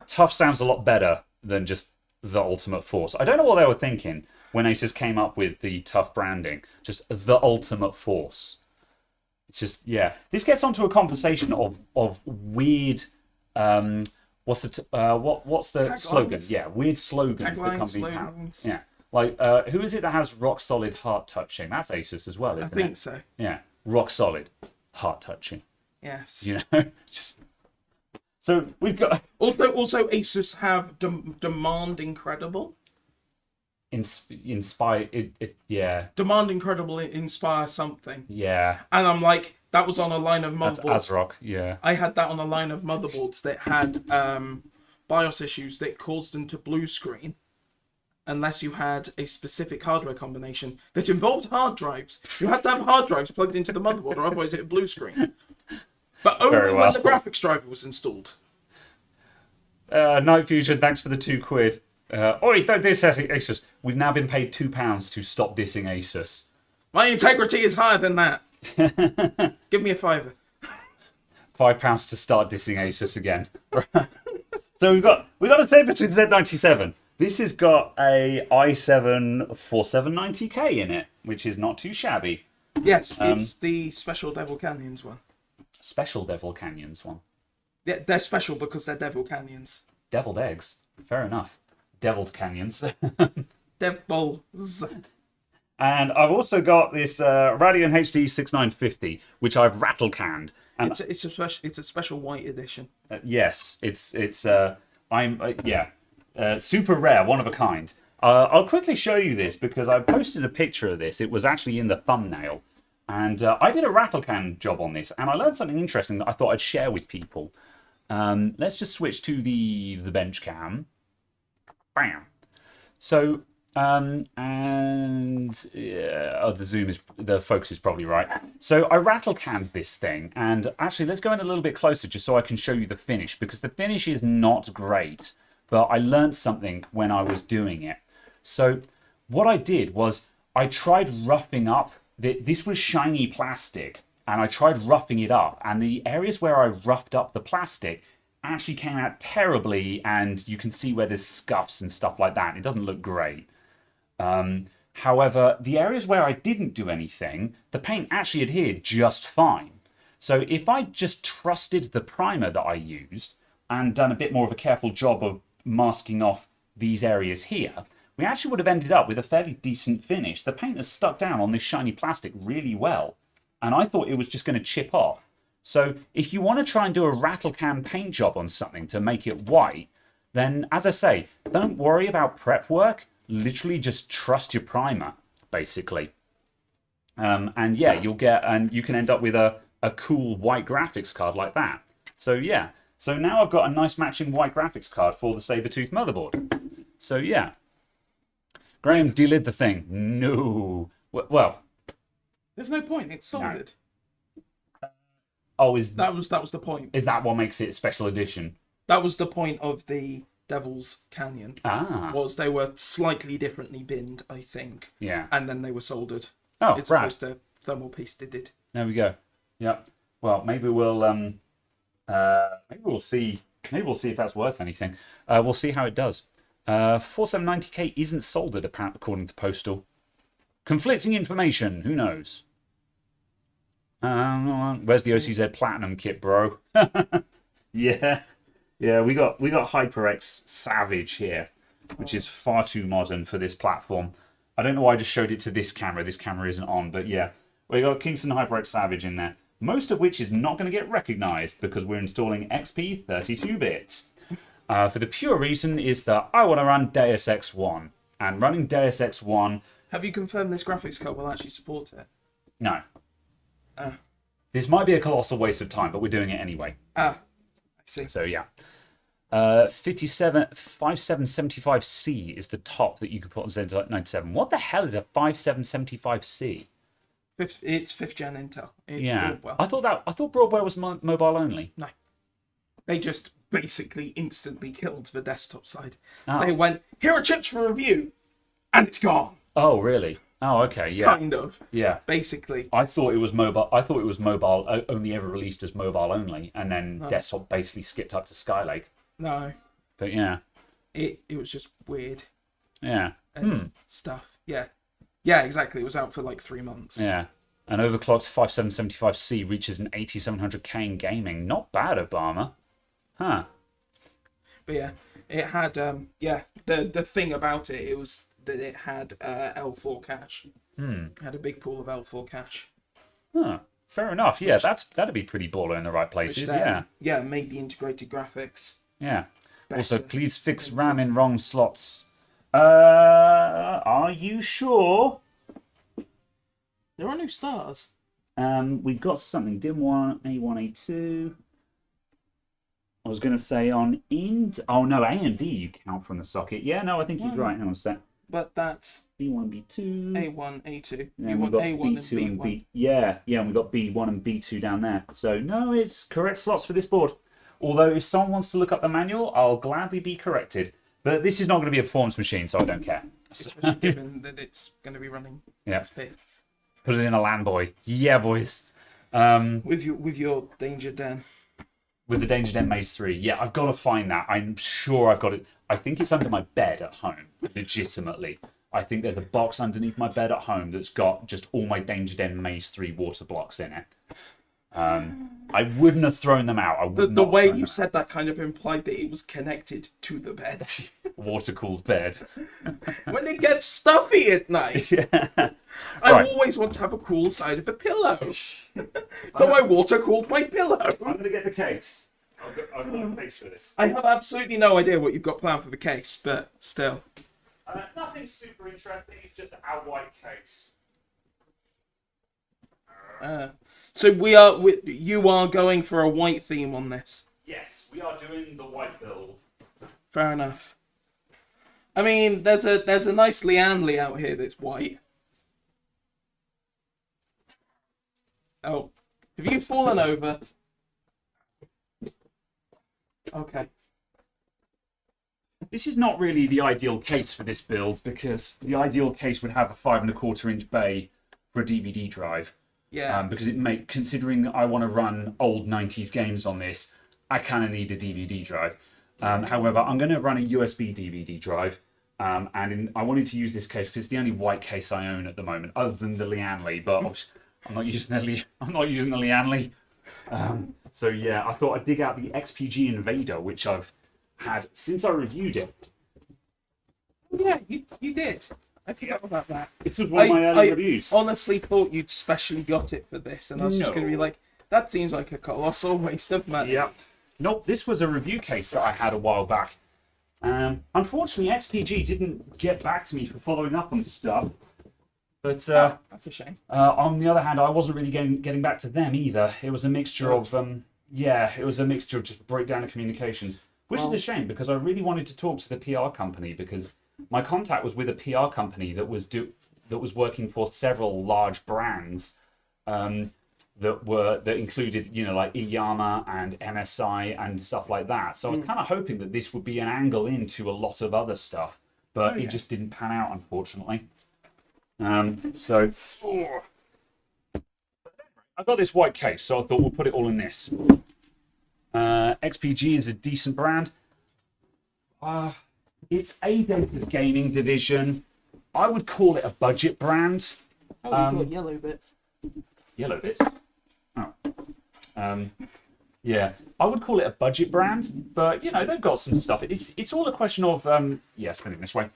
Tough sounds a lot better than just the Ultimate Force. I don't know what they were thinking when Asus came up with the tough branding. Just the Ultimate Force. It's just, yeah. This gets onto a conversation of weird. What's the Taglines. slogan? Yeah, weird slogans that companies have. Slogans. Yeah, like who is it that has rock solid, heart touching? That's Asus as well, isn't it? I think so. Yeah, rock solid, heart touching. Yes. You know, just so we've got Also, Asus have Demand Incredible. Inspire it. Yeah, Demand Incredible Inspire something. yeah. And I'm like, that was on a line of That's motherboards. ASRock. Yeah. I had that on a line of motherboards that had BIOS issues that caused them to blue screen unless you had a specific hardware combination that involved hard drives. You had to have hard drives plugged into the motherboard, or otherwise it would blue screen. But only when the graphics driver was installed. Night Fusion, thanks for the £2. Oi, don't diss Asus. We've now been paid £2 to stop dissing Asus. My integrity is higher than that. Give me a fiver. £5 to start dissing Asus again. So we've got a Sabertooth Z97. This has got a i7 4790K in it, which is not too shabby. Yes, it's the special Devil Canyons one. Special Devil Canyons one. Yeah, they're special because they're Devil Canyons. Deviled eggs. Fair enough. Deviled Canyons. Devils. And I've also got this Radeon HD 6950, which I've rattle canned. And It's a special white edition. yes, it's super rare, one of a kind. I'll quickly show you this because I posted a picture of this. It was actually in the thumbnail. And I did a rattle can job on this, and I learned something interesting that I thought I'd share with people. Let's just switch to the bench cam. Bam. So, the focus is probably right. So I rattle canned this thing, and actually let's go in a little bit closer just so I can show you the finish, because the finish is not great, but I learned something when I was doing it. So what I did was I tried roughing up. This was shiny plastic, and I tried roughing it up, and the areas where I roughed up the plastic actually came out terribly, and you can see where there's scuffs and stuff like that. It doesn't look great. However, the areas where I didn't do anything, the paint actually adhered just fine. So if I just trusted the primer that I used and done a bit more of a careful job of masking off these areas here, we actually would have ended up with a fairly decent finish. The paint has stuck down on this shiny plastic really well, and I thought it was just going to chip off. So if you want to try and do a rattle can paint job on something to make it white, then as I say, don't worry about prep work. Literally just trust your primer, basically. And yeah, you can end up with a cool white graphics card like that. So yeah, so now I've got a nice matching white graphics card for the Sabertooth motherboard. So yeah. Graham, delid the thing. No. Well, there's no point. It's soldered. No. Oh, that was the point? Is that what makes it a special edition? That was the point of the Devil's Canyon. Was they were slightly differently binned, I think. Yeah. And then they were soldered. Oh, it's supposed to thermal pasted it. There we go. Yeah. Well, maybe we'll see. Maybe we'll see if that's worth anything. We'll see how it does. 4790K isn't soldered, according to Postal. Conflicting information. Who knows? Where's the OCZ Platinum kit, bro? Yeah, we got HyperX Savage here, which is far too modern for this platform. I don't know why I just showed it to this camera. This camera isn't on, but yeah, we got Kingston HyperX Savage in there. Most of which is not going to get recognised because we're installing XP 32-bit. For the pure reason is that I want to run Deus Ex 1. And running Deus Ex 1... Have you confirmed this graphics card will actually support it? No. This might be a colossal waste of time, but we're doing it anyway. I see. So yeah. 5775C is the top that you could put on Z97. What the hell is a 5775C? It's 5th gen Intel. It's Broadwell. I thought Broadwell was mobile only. No. They just basically instantly killed the desktop side. Oh. They went, here are chips for review, and it's gone. Oh, really? Oh, okay, yeah. Kind of. Yeah. Basically. I thought it was mobile. I thought it was mobile only ever released as mobile only, and then desktop basically skipped up to Skylake. No. But yeah. It was just weird. Yeah. And stuff. Yeah. Yeah, exactly. It was out for like 3 months. Yeah. And overclocked 5775C reaches an 8700K in gaming. Not bad, Obama. Huh. But yeah, it had the thing about it was that it had L4 cache. It had a big pool of L4 cache. Huh. Fair enough. Yeah, that'd be pretty baller in the right places. Yeah. Yeah, made the integrated graphics. Yeah. Better. Also, please fix RAM in wrong slots. Are you sure? There are no stars. We've got something. DIM1, A1, A2. I was going to say on Int. Oh no, A and D you count from the socket. Yeah, no, I think he's right. Hang on a sec. But that's B1, B2. A1, A2. Yeah, you we've want got A1 B2 and B1. Yeah, and we've got B1 and B2 down there. So no, it's correct slots for this board. Although if someone wants to look up the manual, I'll gladly be corrected. But this is not going to be a performance machine, so I don't care. Especially given that it's going to be running XP. Put it in a LAN boy. Yeah, boys. With your Danger Den. With the Danger Den Maze 3. Yeah, I've got to find that. I'm sure I've got it. I think it's under my bed at home, legitimately. I think there's a box underneath my bed at home that's got just all my Danger Den Maze 3 water blocks in it. I wouldn't have thrown them out. The way you said that kind of implied that it was connected to the bed. Water-cooled bed. When it gets stuffy at night. Yeah. I always want to have a cool side of a pillow. So I water-cooled my pillow. I'm going to get the case. I've got a case for this. I have absolutely no idea what you've got planned for the case, but still. Nothing nothing super interesting. It's just our white case. So you are going for a white theme on this. Yes, we are doing the white build. Fair enough. I mean, there's a nice Leanne layout here that's white. Oh, have you fallen over? Okay. This is not really the ideal case for this build because the ideal case would have a 5¼ inch bay for a DVD drive. Yeah. Because considering that I want to run old 90s games on this, I kind of need a DVD drive. However, I'm going to run a USB DVD drive, I wanted to use this case because it's the only white case I own at the moment, other than the Lianli. But I'm not using the Lianli. So yeah, I thought I'd dig out the XPG Invader, which I've had since I reviewed it. Yeah, you did. I forgot about that. This was one of my early reviews. I honestly thought you'd specially got it for this, and I was just going to be like, that seems like a colossal waste of money. Yeah. Nope, this was a review case that I had a while back. Unfortunately, XPG didn't get back to me for following up on stuff. But that's a shame. On the other hand, I wasn't really getting back to them either. It was a mixture of it was a mixture of just breakdown of communications, which is a shame because I really wanted to talk to the PR company because my contact was with a PR company that was working for several large brands that included, like Iyama and MSI and stuff like that. So I was kind of hoping that this would be an angle into a lot of other stuff, but it just didn't pan out, unfortunately. I got this white case, so I thought we'll put it all in this. XPG is a decent brand. It's Adater's gaming division. I would call it a budget brand. Oh, you've got yellow bits. Yellow bits? Oh. Yeah, I would call it a budget brand, but, they've got some stuff. It's all a question of, spinning this way.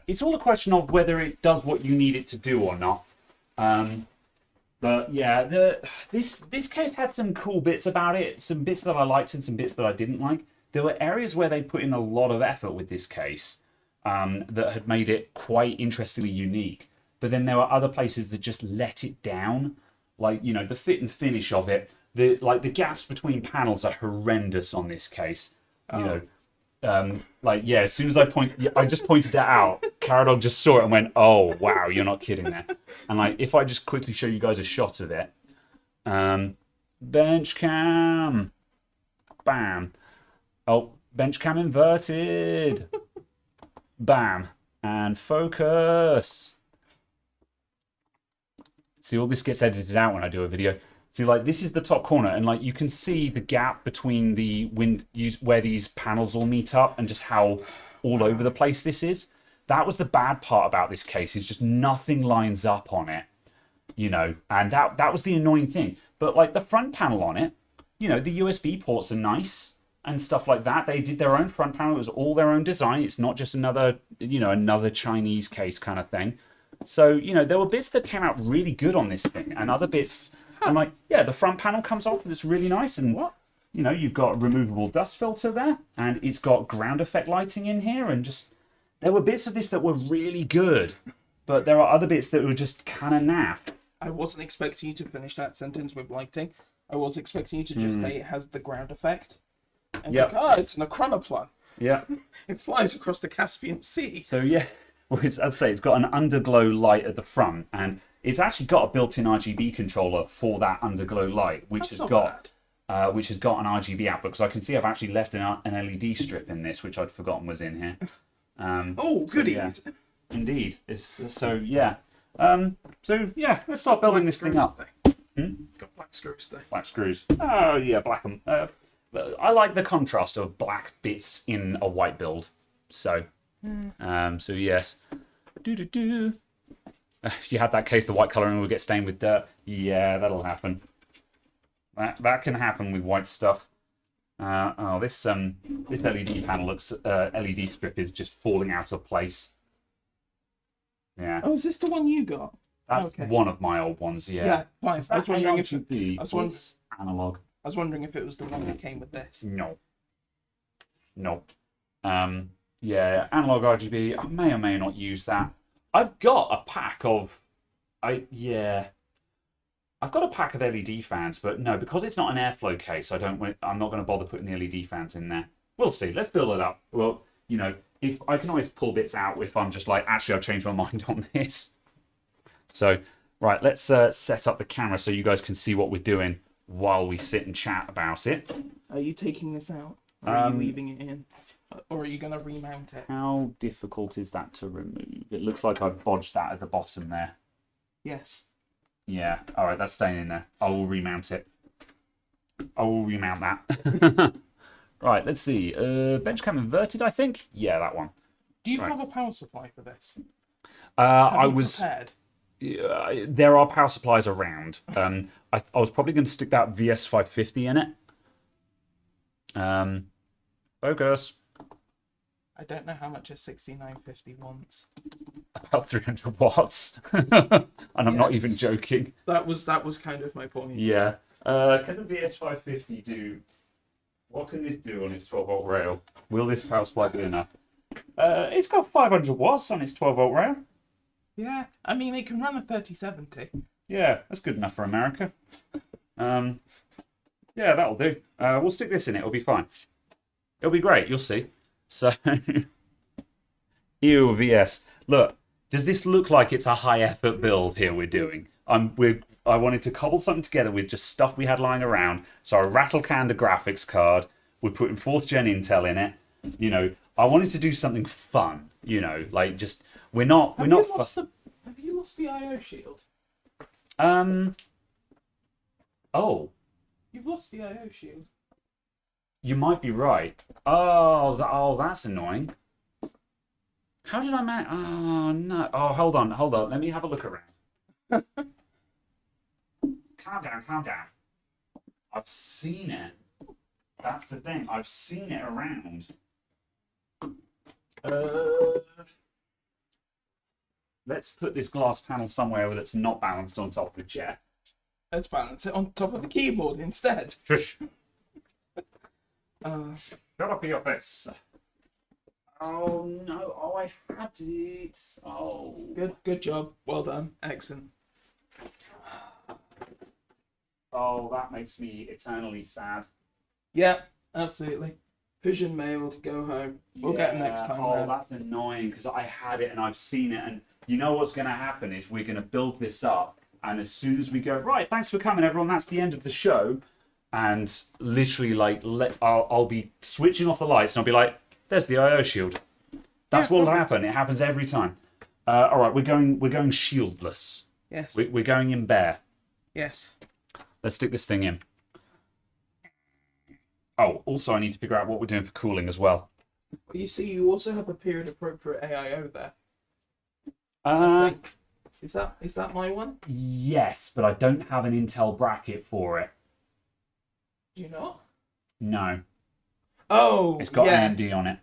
It's all a question of whether it does what you need it to do or not. But yeah, this case had some cool bits about it, some bits that I liked and some bits that I didn't like. There were areas where they put in a lot of effort with this case that had made it quite interestingly unique. But then there were other places that just let it down. Like, the fit and finish of it. The gaps between panels are horrendous on this case. As soon as I just pointed it out, Caradog just saw it and went, "Oh wow, you're not kidding there." And if I just quickly show you guys a shot of it, bench cam, bam, bench cam inverted, bam, and focus. See, all this gets edited out when I do a video. See, this is the top corner, and you can see the gap between the where these panels all meet up, and just how all over the place this is. That was the bad part about this case, is just nothing lines up on it, and that was the annoying thing. But the front panel on it, the USB ports are nice and stuff like that. They did their own front panel. It was all their own design. It's not just another Chinese case kind of thing. So, there were bits that came out really good on this thing, and other bits. I'm the front panel comes off and it's really nice, and you've got a removable dust filter there, and it's got ground effect lighting in here, and just there were bits of this that were really good, but there are other bits that were just kind of naff. I wasn't expecting you to finish that sentence with lighting. I was expecting you to just say it has the ground effect, and it's an achronoplon. Yeah, it flies across the Caspian Sea. So as I say, it's got an underglow light at the front, and it's actually got a built-in RGB controller for that underglow light, which has got an RGB output. Because I can see I've actually left an LED strip in this, which I'd forgotten was in here. Goodies! So, indeed. Let's start building this thing up. It's got black screws though. Black screws. Oh yeah, black them. I like the contrast of black bits in a white build. So, yes. If you had that case, the white colouring would get stained with dirt. Yeah, that'll happen. That can happen with white stuff. This LED panel looks LED strip is just falling out of place. Yeah. Oh, is this the one you got? That's one of my old ones. Yeah. Yeah, fine. I was wondering if analog. I was wondering if it was the one that came with this. No. Yeah, analog RGB. I may or may not use that. I've got a pack of, I've got a pack of LED fans, but no, because it's not an airflow case, I'm not going to bother putting the LED fans in there. We'll see. Let's build it up. Well, if I can always pull bits out if I'm just like, actually, I've changed my mind on this. So, right, let's set up the camera so you guys can see what we're doing while we sit and chat about it. Are you taking this out? Or are you leaving it in? Or are you going to remount it? How difficult is that to remove? It looks like I've bodged that at the bottom there. Yes. Yeah, all right, that's staying in there. I will remount it. I will remount that. Right, let's see. Bench cam inverted, I think. Yeah, that one. Do you have a power supply for this? Prepared? There are power supplies around. I was probably going to stick that VS550 in it. Focus. I don't know how much a 6950 wants. About 300 watts. And I'm not even joking. That was kind of my point. Yeah. Can the VS550 do... What can this do on its 12-volt rail? Will this power supply be enough? It's got 500 watts on its 12-volt rail. Yeah, I mean, it can run a 3070. Yeah, that's good enough for America. Yeah, that'll do. We'll stick this in it. It'll be fine. It'll be great. You'll see. So, ew, VS. Look, does this look like it's a high-effort build here we're doing? I wanted to cobble something together with just stuff we had lying around. So I rattle-canned a graphics card. We're putting 4th gen Intel in it. I wanted to do something fun. Like just we're not. Have you lost the IO shield? Oh. You've lost the IO shield. You might be right. Oh, that's annoying. How did I manage? Oh no. Oh, hold on. Let me have a look around. Calm down. I've seen it. That's the thing. I've seen it around. Let's put this glass panel somewhere that's not balanced on top of the chair. Let's balance it on top of the keyboard instead. Shush. Uh, Shut up in your face. Oh no. Oh, I had it. Oh. Good job. Well done. Excellent. Oh, that makes me eternally sad. Yeah, absolutely. Vision mailed, go home. We'll get them next time. Oh, that's annoying because I had it and I've seen it. And you know what's going to happen is we're going to build this up. And as soon as we go, right, thanks for coming, everyone. That's the end of the show. And literally, I'll be switching off the lights and I'll be like, there's the IO shield. That's what will happen. It happens every time. All right, we're going shieldless. Yes. We're going in bare. Yes. Let's stick this thing in. Oh, also I need to figure out what we're doing for cooling as well. You see, you also have a period appropriate AIO there. Is that my one? Yes, but I don't have an Intel bracket for it. Do you not? No. Oh, it's got AMD on it.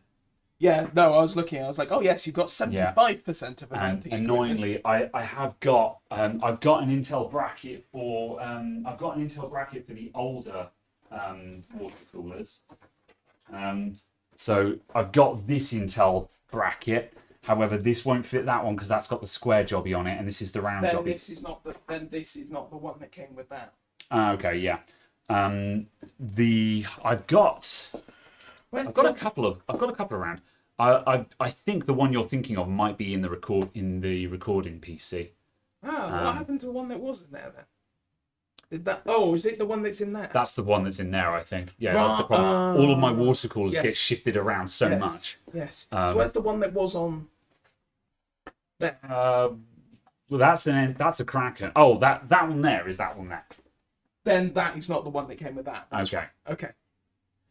Yeah, no, I was looking. I was like, oh yes, you've got 75% of it. And annoyingly, I have got I've got an Intel bracket for the older water coolers. So I've got this Intel bracket. However, this won't fit that one because that's got the square jobby on it, and this is the round jobby. This is not the one that came with that. Okay, yeah. I've got a couple around. I think the one you're thinking of might be in the recording PC. What happened to the one that wasn't there then? Is it the one that's in there? That's the one that's in there, I think. Yeah, that's the problem. All of my water coolers get shifted around so much. Yes. So where's the one that was on there? Well, that's a Kraken. Oh, that one there is that one there. Then that is not the one that came with that. That's okay. Right. Okay.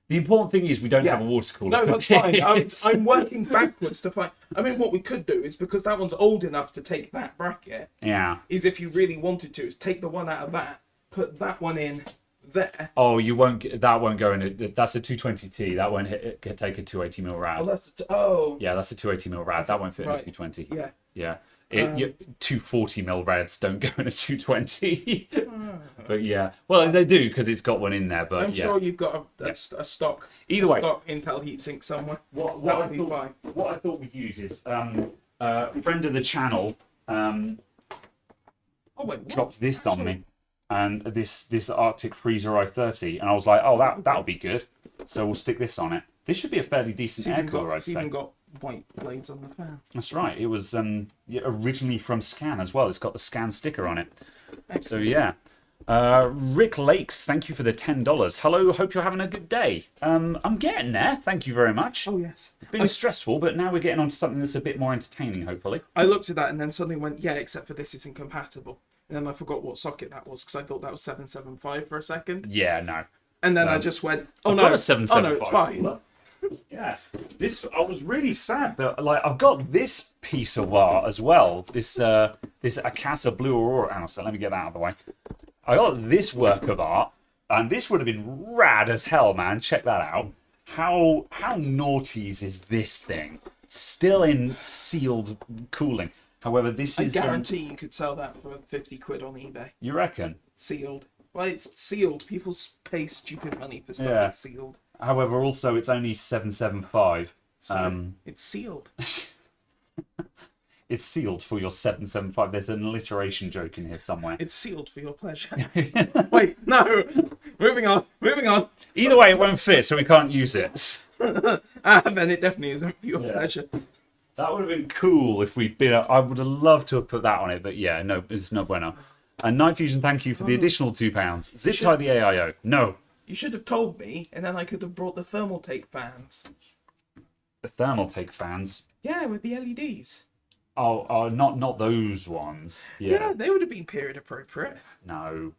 The important thing is we don't have a water cooler. No, that's fine. I'm working backwards to find. I mean, what we could do is, because that one's old enough to take that bracket. Yeah. Is if you really wanted to, is take the one out of that, put that one in there. Oh, you won't. That won't go in. That's a 220T. That won't take a 280mm rad. Oh, yeah, Yeah, that's a 280mm rad. That won't fit in a 220. Yeah. Yeah. Two 40mm reds don't go in a 220. But yeah, well, they do because it's got one in there. But I'm sure you've got a stock. Either way, stock Intel heatsink somewhere. What I thought we'd use is friend of the channel dropped this on me, and this Arctic Freezer I30, and I was like, oh, that'll be good. So we'll stick this on it. This should be a fairly decent air cooler, I'd say. It's even got white blades on the fan. That's right. It was originally from Scan as well. It's got the Scan sticker on it. Excellent. So yeah. Rick Lakes, thank you for the $10. Hello, hope you're having a good day. I'm getting there. Thank you very much. Oh yes. Been stressful, but now we're getting on to something that's a bit more entertaining, hopefully. I looked at that and then suddenly went, yeah, except for this isn't compatible. And then I forgot what socket that was because I thought that was 775 for a second. Yeah, no. And then I just went, I've got a 775. it's fine. Yeah, I was really sad that I've got this piece of art as well. This Akasa Blue Aurora. Hang on, so let me get that out of the way. I got this work of art, and this would have been rad as hell, man. Check that out. How naughties is this thing? Still in sealed cooling. However, this is. I guarantee you could sell that for 50 quid on eBay. You reckon? Sealed. Well, it's sealed. People pay stupid money for stuff that's sealed. However, also it's only 775. So it's sealed. It's sealed for your 775. There's an alliteration joke in here somewhere. It's sealed for your pleasure. Wait, no. Moving on. Either way, it won't fit, so we can't use it. Then it definitely isn't for your pleasure. That would have been cool if we'd been. I would have loved to have put that on it, but yeah, no, it's no bueno. And Night Fusion, thank you for the additional £2. Zip tie the AIO. No. You should have told me, and then I could have brought the thermal take fans. The thermal take fans? Yeah, with the LEDs. Oh, not those ones. Yeah, they would have been period appropriate. No.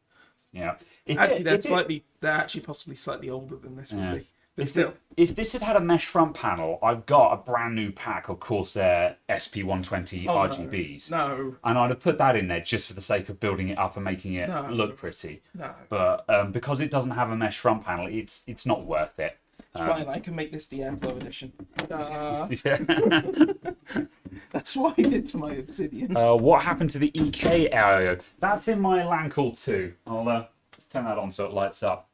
Yeah. They're actually possibly slightly older than this would be. But still. If this had a mesh front panel, I've got a brand new pack of Corsair SP120 RGBs. No. And I'd have put that in there just for the sake of building it up and making it look pretty. No. But because it doesn't have a mesh front panel, it's not worth it. It's fine, I can make this the Airflow edition. That's what I did for my Obsidian. What happened to the EK AIO? That's in my LAN call too. I'll let's turn that on so it lights up.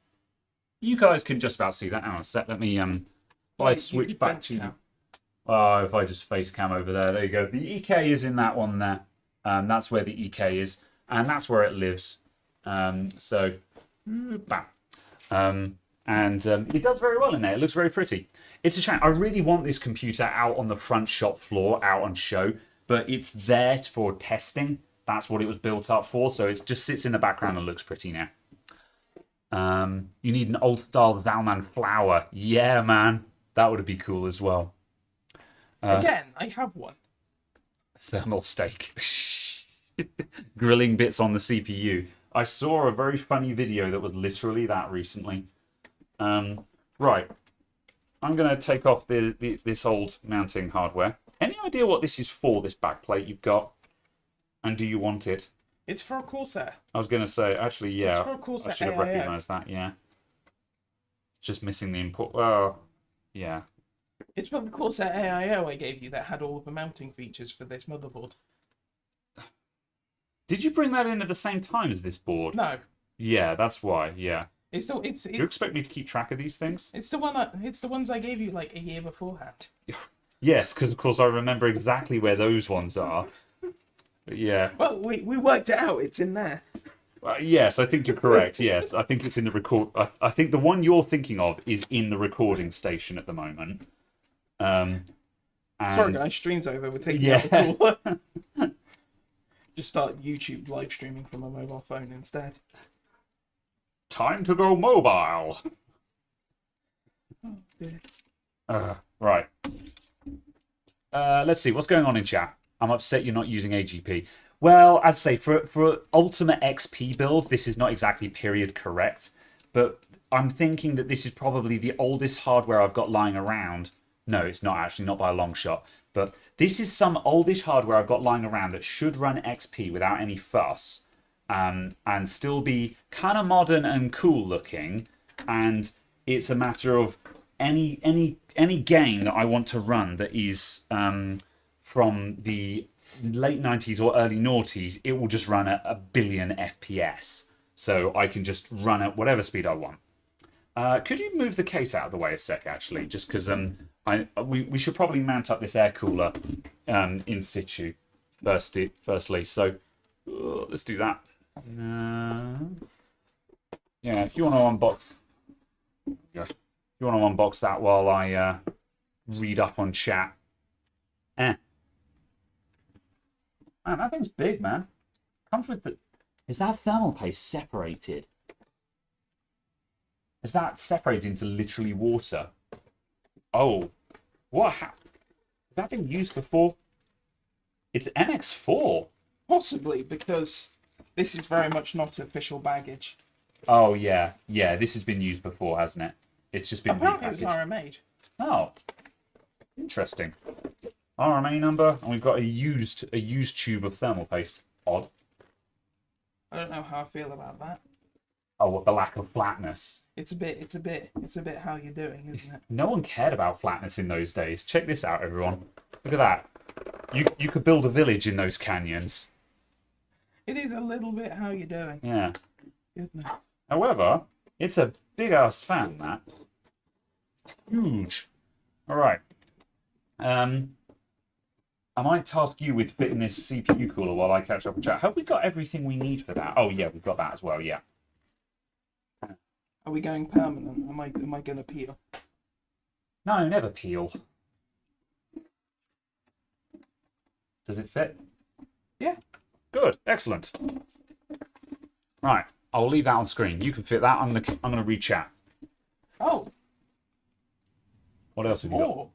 You guys can just about see that. Hang on a sec. Let me I switch back to. Oh, if I just face cam over there, you go. The EK is in that one there. That's where the EK is, and that's where it lives. So, bam. And it does very well in there. It looks very pretty. It's a shame. I really want this computer out on the front shop floor, out on show, but it's there for testing. That's what it was built up for. So it just sits in the background and looks pretty now. You need an old style Zalman flower. Yeah, man. That would be cool as well. Again, I have one. Thermal steak. Grilling bits on the CPU. I saw a very funny video that was literally that recently. Right. I'm going to take off this old mounting hardware. Any idea what this is for, this backplate you've got? And do you want it? It's for a Corsair. I was going to say, actually, yeah. It's for a Corsair I should have AIO. recognised that, yeah. Just missing the input. Oh, yeah. It's for the Corsair AIO I gave you that had all of the mounting features for this motherboard. Did you bring that in at the same time as this board? No. Yeah, that's why, yeah. It's you expect me to keep track of these things? It's the ones I gave you like a year beforehand. Yes, because of course I remember exactly where those ones are. But yeah. Well, we worked it out. It's in there. Yes, I think you're correct. Yes, I think it's in the record. I think the one you're thinking of is in the recording station at the moment. Sorry, guys. Stream's over. We're taking out the call. Just start YouTube live streaming from a mobile phone instead. Time to go mobile. Oh, dear. Right. Let's see what's going on in chat. I'm upset you're not using AGP. Well, as I say, for Ultimate XP builds, this is not exactly period correct, but I'm thinking that this is probably the oldest hardware I've got lying around. No, it's not actually, not by a long shot. But this is some oldish hardware I've got lying around that should run XP without any fuss, and still be kind of modern and cool looking. And it's a matter of any game that I want to run that is from the late 90s or early noughties, it will just run at a billion FPS. So I can just run at whatever speed I want. Could you move the case out of the way a sec, actually? Just because we should probably mount up this air cooler in situ firstly. So let's do that. Yeah, if you want to unbox... Yeah. If you want to unbox that while I read up on chat. Man, that thing's big, man. Comes with the... Is that thermal paste separated? Is that separated into literally water? Oh, what? Has that been used before? It's MX4. Possibly, because this is very much not official baggage. Oh, yeah. Yeah, this has been used before, hasn't it? It's just been Apparently it was repackaged. RMA'd. Oh, interesting. RMA number, and we've got a used tube of thermal paste. Odd. I don't know how I feel about that. Oh, what, the lack of flatness. It's a bit how you're doing, isn't it? No one cared about flatness in those days. Check this out, everyone. Look at that. You could build a village in those canyons. It is a little bit how you're doing. Yeah. Goodness. However, it's a big ass fan, that. Huge. All right. I might task you with fitting this CPU cooler while I catch up with chat. Have we got everything we need for that? Oh yeah, we've got that as well. Yeah. Are we going permanent? Am I gonna peel? No, never peel. Does it fit? Yeah. Good. Excellent. Right. I'll leave that on screen. You can fit that. I'm gonna read chat. Oh. What else have you got? More.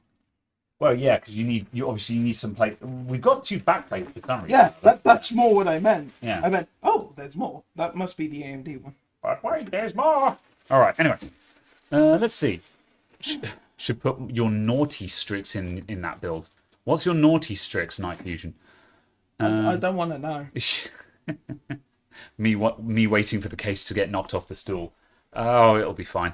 Well, yeah, because you obviously need some plate. We've got 2 back plates for some reason. Yeah, that's more what I meant. Yeah. I meant, oh, there's more. That must be the AMD one. But wait, there's more. All right. Anyway, let's see. Should put your naughty Strix in that build. What's your naughty Strix, Night Fusion? I don't want to know. me waiting for the case to get knocked off the stool. Oh, it'll be fine.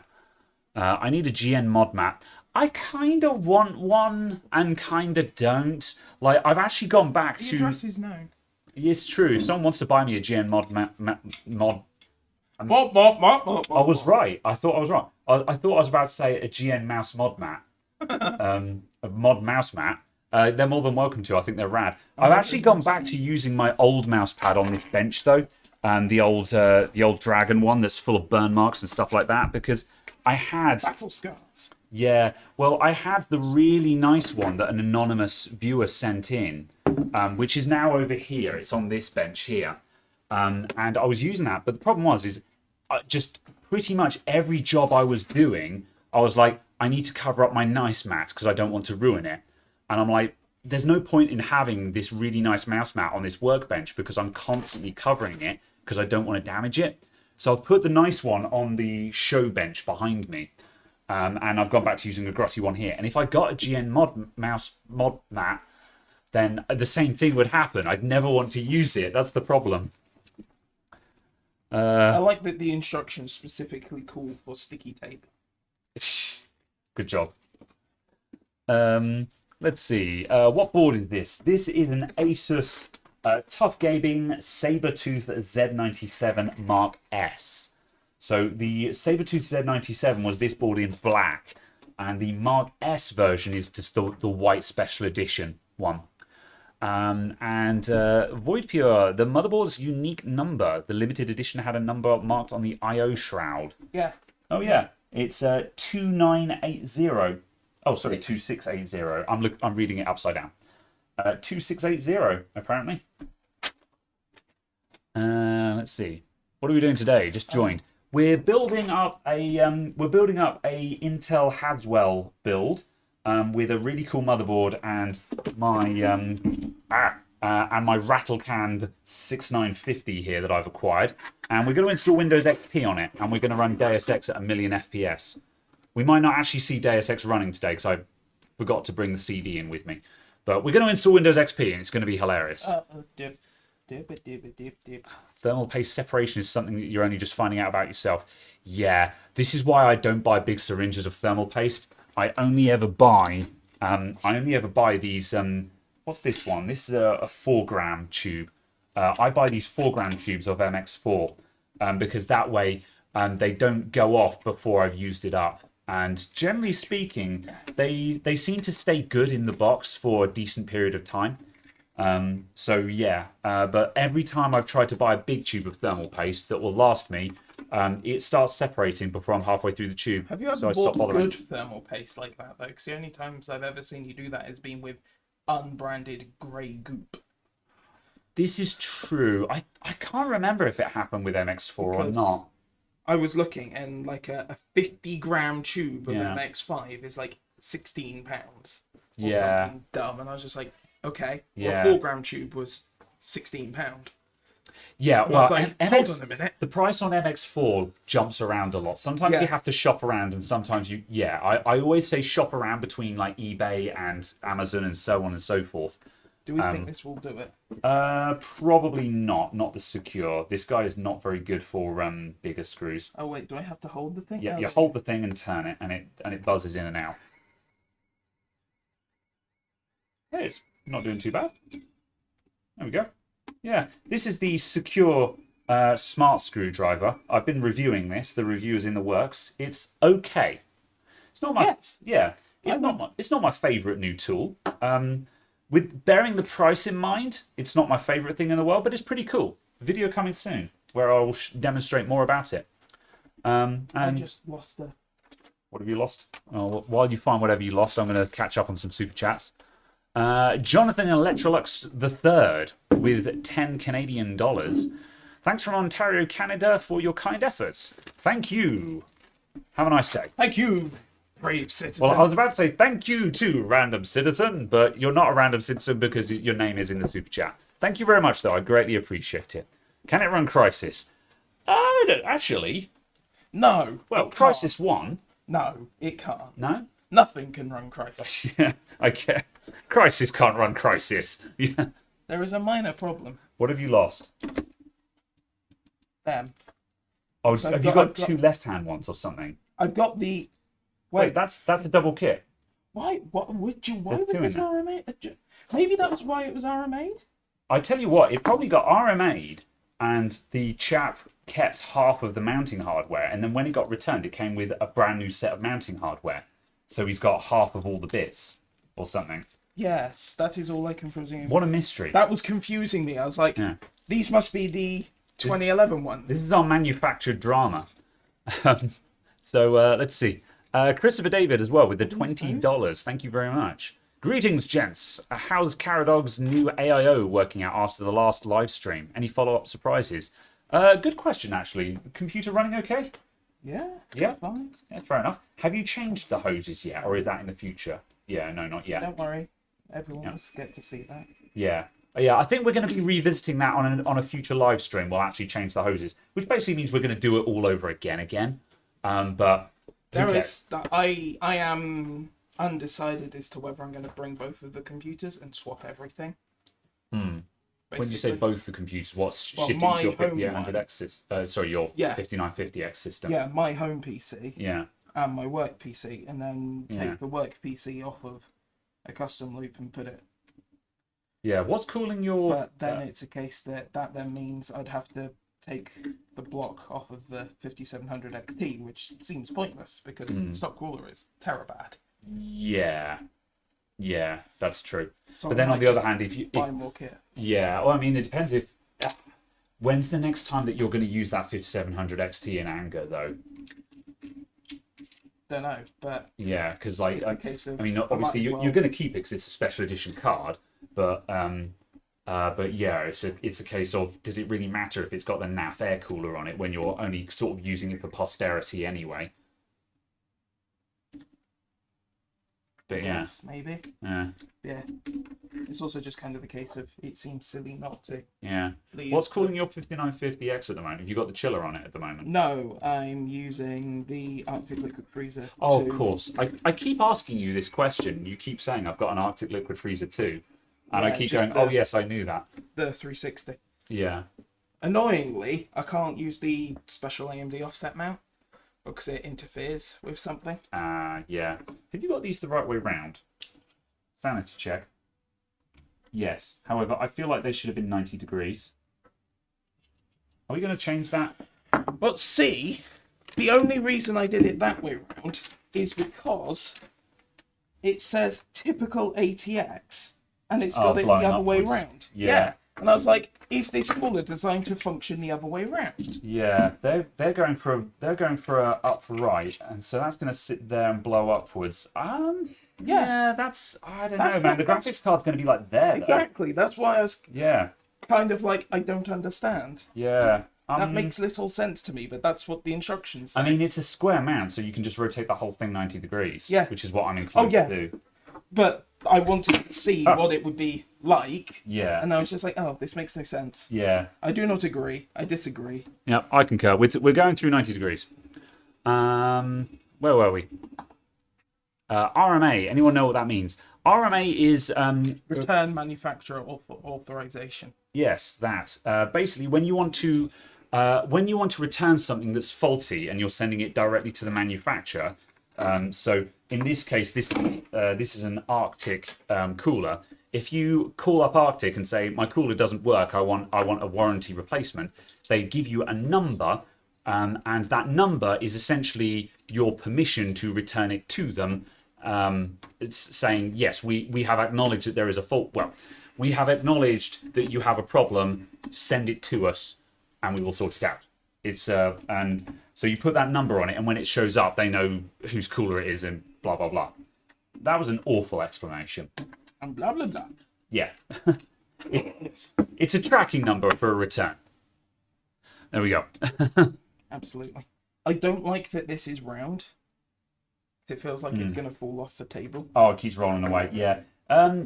I need a GN mod map. I kind of want one and kind of don't. Like, I've actually gone back The to... address is known. It's true. If someone wants to buy me a GN mod... I was right. I thought I was right. I thought I was about to say a GN mouse mod mat. A mod mouse mat. They're more than welcome to. I think they're rad. I've actually gone back to using my old mouse pad on this bench, though. The old Dragon one that's full of burn marks and stuff like that, because I had... Battle scars. Yeah, well, I had the really nice one that an anonymous viewer sent in, which is now over here. It's on this bench here. And I was using that, but the problem was just pretty much every job I was doing, I was like, I need to cover up my nice mat because I don't want to ruin it. And I'm like, there's no point in having this really nice mouse mat on this workbench because I'm constantly covering it because I don't want to damage it. So I've put the nice one on the show bench behind me. And I've gone back to using a grotty one here. And if I got a GN mod mat, then the same thing would happen. I'd never want to use it. That's the problem. I like that the instructions specifically call for sticky tape. Good job. Let's see. What board is this? This is an Asus Tough Gaming Sabertooth Z97 Mark S. So the Sabertooth Z97 was this board in black, and the Mark S version is just the white special edition one. Void Pure, the motherboard's unique number. The limited edition had a number marked on the I/O shroud. Yeah. Oh yeah, it's 2980. Oh, sorry, 2680. I'm reading it upside down. 2680 apparently. Let's see. What are we doing today? Just joined. We're building up a Intel Haswell build with a really cool motherboard and my rattle-canned 6950 here that I've acquired, and we're going to install Windows XP on it, and we're going to run Deus Ex at 1,000,000 FPS. We might not actually see Deus Ex running today because I forgot to bring the CD in with me, but we're going to install Windows XP and it's going to be hilarious. Dip. Thermal paste separation is something that you're only just finding out about yourself. Yeah, this is why I don't buy big syringes of thermal paste. I only ever buy these what's this one? This is a 4-gram tube. I buy these 4-gram tubes of MX4 because that way they don't go off before I've used it up. And generally speaking, they seem to stay good in the box for a decent period of time. So yeah, but every time I've tried to buy a big tube of thermal paste that will last me, it starts separating before I'm halfway through the tube. Have you ever so I stop bought bothering. good thermal paste like that though? Because the only times I've ever seen you do that has been with unbranded grey goop. This is true. I can't remember if it happened with MX4 or not. I was looking, and like a 50-gram tube of Yeah. MX5 is like £16 or Yeah. something dumb, and I was just like, okay. Yeah. Well, a 4-gram tube was £16. Yeah, And I well, was like, hold on a minute. the price on MX4 jumps around a lot. Sometimes Yeah. you have to shop around, and sometimes you, I always say shop around between like eBay and Amazon and so on and so forth. Do we think this will do it? Probably not. Not the secure. This guy is not very good for bigger screws. Oh wait, do I have to hold the thing? Yeah, Oh, you hold the thing and turn it, and it buzzes in and out. Yeah, it's not doing too bad. There we go. Yeah, this is the secure smart screwdriver. I've been reviewing this. The review is in the works. It's okay. It's not my it's not my favorite new tool. With bearing the price in mind, it's not my favorite thing in the world, but it's pretty cool. Video coming soon where I will demonstrate more about it. And I just lost the... What have you lost? Oh, while you find whatever you lost, I'm going to catch up on some super chats. Jonathan Electrolux III with 10 Canadian dollars. Thanks from Ontario, Canada for your kind efforts. Thank you. Have a nice day. Thank you, brave citizen. Well, I was about to say thank you to random citizen, but you're not a random citizen because your name is in the super chat. Thank you very much, though. I greatly appreciate it. Can it run Crysis? I don't actually. No. Well, it can't. Crysis 1. No, it can't. No? Nothing can run Crysis. Yeah, I get. Crysis can't run Crysis. Yeah. There is a minor problem. What have you lost? Them. Oh, So have you got two left-hand ones or something? I've got the... Wait, that's a double kit. Why? What would you? Why There's was two in this there. RMA? Maybe that was why it was RMA'd. I tell you what, it probably got RMA'd, and the chap kept half of the mounting hardware, and then when it got returned, it came with a brand new set of mounting hardware. So he's got half of all the bits, or something. Yes, that is all I can presume. What a mystery. That was confusing me. I was like, Yeah. these must be the 2011 ones. This is our manufactured drama. So let's see. Christopher David as well with the $20. Thank you very much. Greetings, gents. How's Caradog's new AIO working out after the last live stream? Any follow-up surprises? Good question, actually. Computer running okay? Yeah. Yeah. Fine. Yeah, fair enough. Have you changed the hoses yet, or is that in the future? Yeah, no, not yet. Don't worry. Everyone will get to see that. Yeah. Yeah, I think we're going to be revisiting that on a future live stream. We'll actually change the hoses, which basically means we're going to do it all over again. But there is that I am undecided as to whether I'm going to bring both of the computers and swap everything. When you say both the computers, what's shifting my to your home 5800X system? Sorry, your 5950X system. Yeah, my home PC. Yeah. And my work PC, and then Yeah. take the work PC off of a custom loop and put it. Yeah. What's cooling your? But then it's a case that then means I'd have to take the block off of the 5700 XT, which seems pointless because the stock cooler is terabad. Yeah. Yeah, that's true. So But I then on might the other just hand, if you buy more kit. yeah, well, I mean, it depends if. When's the next time that you're going to use that 5700 XT in anger, though? Don't know, but Yeah, because like, it's a case of I mean, I might obviously as you're well- going to keep it because it's a special edition card, but yeah, it's a case of does it really matter if it's got the NAF air cooler on it when you're only sort of using it for posterity anyway? But yeah, Yes, maybe. yeah, Yeah. It's also just kind of a case of it seems silly not to yeah. leave. What's cooling your 5950X at the moment? Have you got the chiller on it at the moment? No, I'm using the Arctic Liquid Freezer. Oh, to- of course. I keep asking you this question. You keep saying I've got an Arctic Liquid Freezer too. And I Yeah, keep just going, oh the- yes, I knew that. The 360. Yeah. Annoyingly, I can't use the special AMD offset mount because it interferes with something. Yeah. Have you got these the right way round? Sanity check. Yes. However, I feel like they should have been 90 degrees. Are we going to change that? But see, the only reason I did it that way round is because it says typical ATX, and it's got it the blowing other way upwards. round. Yeah. And I was like, is this cooler designed to function the other way round? Yeah, they're going for a upright, and so that's going to sit there and blow upwards. Yeah, that's I don't know, man. The graphics card's going to be like there. Exactly. That's why I was Yeah. kind of like, I don't understand. Yeah. That makes little sense to me, but that's what the instructions say. I mean, it's a square mount, so you can just rotate the whole thing 90 degrees. Yeah. Which is what I'm inclined to do. But I wanted to see what it would be like. Yeah. And I was just like, oh, this makes no sense. Yeah. I do not agree. I disagree. Yeah, I concur. We're going through 90 degrees. Where were we? RMA. Anyone know what that means? RMA is Return manufacturer authorization. yes, that. Basically, when you want to return something that's faulty and you're sending it directly to the manufacturer. So in this case, this is an Arctic cooler. If you call up Arctic and say my cooler doesn't work, I want a warranty replacement, they give you a number, and that number is essentially your permission to return it to them. It's saying yes, we have acknowledged that there is a fault. Well, we have acknowledged that you have a problem. Send it to us, and we will sort it out. It's and so you put that number on it, and when it shows up, they know whose cooler it is, and blah blah blah. That was an awful explanation. And blah blah blah. Yeah, it's a tracking number for a return. There we go. Absolutely. I don't like that this is round. It feels like it's going to fall off the table. Oh, it keeps rolling away. Yeah.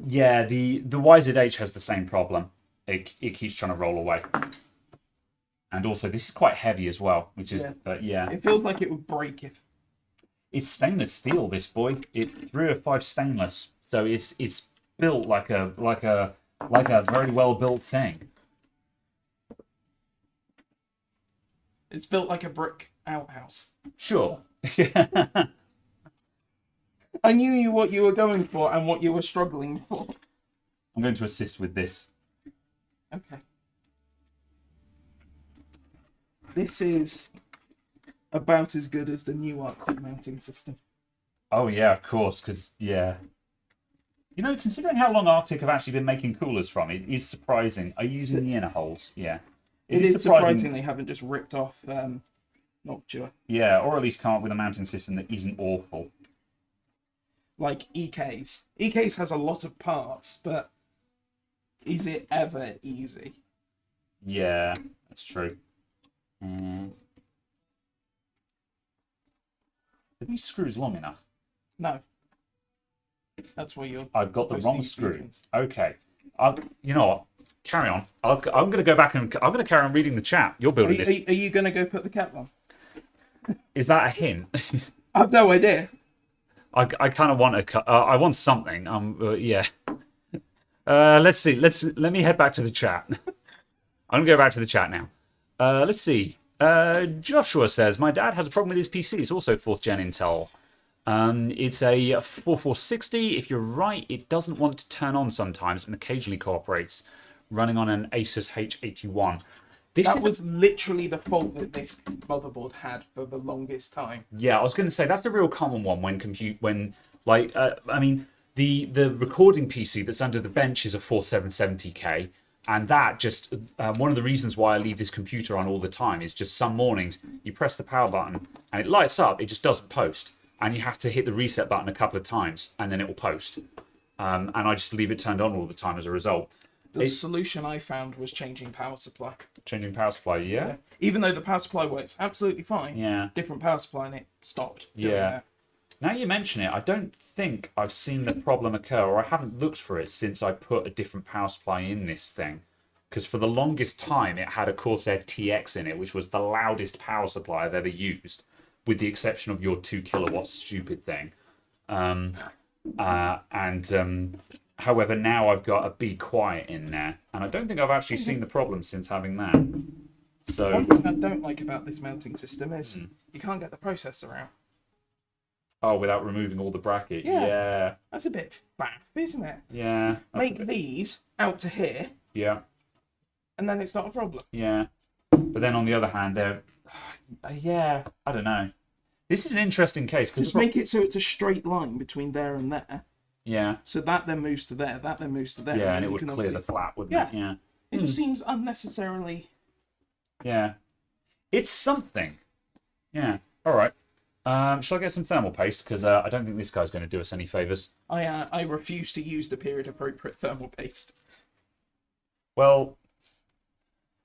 Yeah. The YZH has the same problem. It keeps trying to roll away. And also, this is quite heavy as well, which is yeah. It feels like it would break it. It's stainless steel. This boy. It's 305 stainless, so it's built like a very well built thing. It's built like a brick outhouse. Sure. I knew what you were going for and what you were struggling for. I'm going to assist with this. Okay. This is about as good as the new Arctic mounting system. Oh yeah, of course, because yeah. You know, considering how long Arctic have actually been making coolers from, it is surprising. Are you using the inner holes? Yeah. It is surprising they haven't just ripped off Noctua. Yeah, or at least come up with a mounting system that isn't awful. Like EK's. EK's has a lot of parts, but is it ever easy? Yeah, that's true. Are these screws long enough? No. That's where you're. I've got the wrong screw. Okay. You know what? Carry on. I'm going to go back and I'm going to carry on reading the chat. You're building this. Are you going to go put the cap on? Is that a hint? I have no idea. I kind of want I want something. Yeah. Let's see. Let me head back to the chat. I'm gonna go back to the chat now. Let's see. Joshua says my dad has a problem with his PC. It's also 4th gen Intel. It's a 4460. If you're right, it doesn't want to turn on sometimes and occasionally cooperates. Running on an Asus H81. That was literally the fault that this motherboard had for the longest time. Yeah, I was going to say that's the real common one when I mean the recording PC that's under the bench is a 4770K, and that just one of the reasons why I leave this computer on all the time is just some mornings you press the power button and it lights up, it just doesn't post, and you have to hit the reset button a couple of times and then it will post, and I just leave it turned on all the time as a result. The solution I found was changing power supply. Changing power supply, yeah. Even though the power supply works absolutely fine. Yeah. Different power supply and it stopped doing that. Now you mention it, I don't think I've seen the problem occur, or I haven't looked for it since I put a different power supply in this thing. Because for the longest time, it had a Corsair TX in it, which was the loudest power supply I've ever used, with the exception of your 2 kilowatt stupid thing. However, now I've got a Be Quiet in there, and I don't think I've actually seen the problem since having that. So one thing I don't like about this mounting system is you can't get the processor out. Oh, without removing all the bracket. Yeah. Yeah. That's a bit faff, isn't it? Yeah. Make these out to here, Yeah. and then it's not a problem. Yeah. But then on the other hand, they're... yeah, I don't know. This is an interesting case. Just make it so it's a straight line between there and there. Yeah. So that then moves to there, that then moves to there. Yeah, and it you would can clear the obviously- flat, wouldn't Yeah. it? Yeah. It just seems unnecessarily... Yeah. It's something. Yeah. All right. Shall I get some thermal paste? Because I don't think this guy's going to do us any favours. I refuse to use the period-appropriate thermal paste. Well...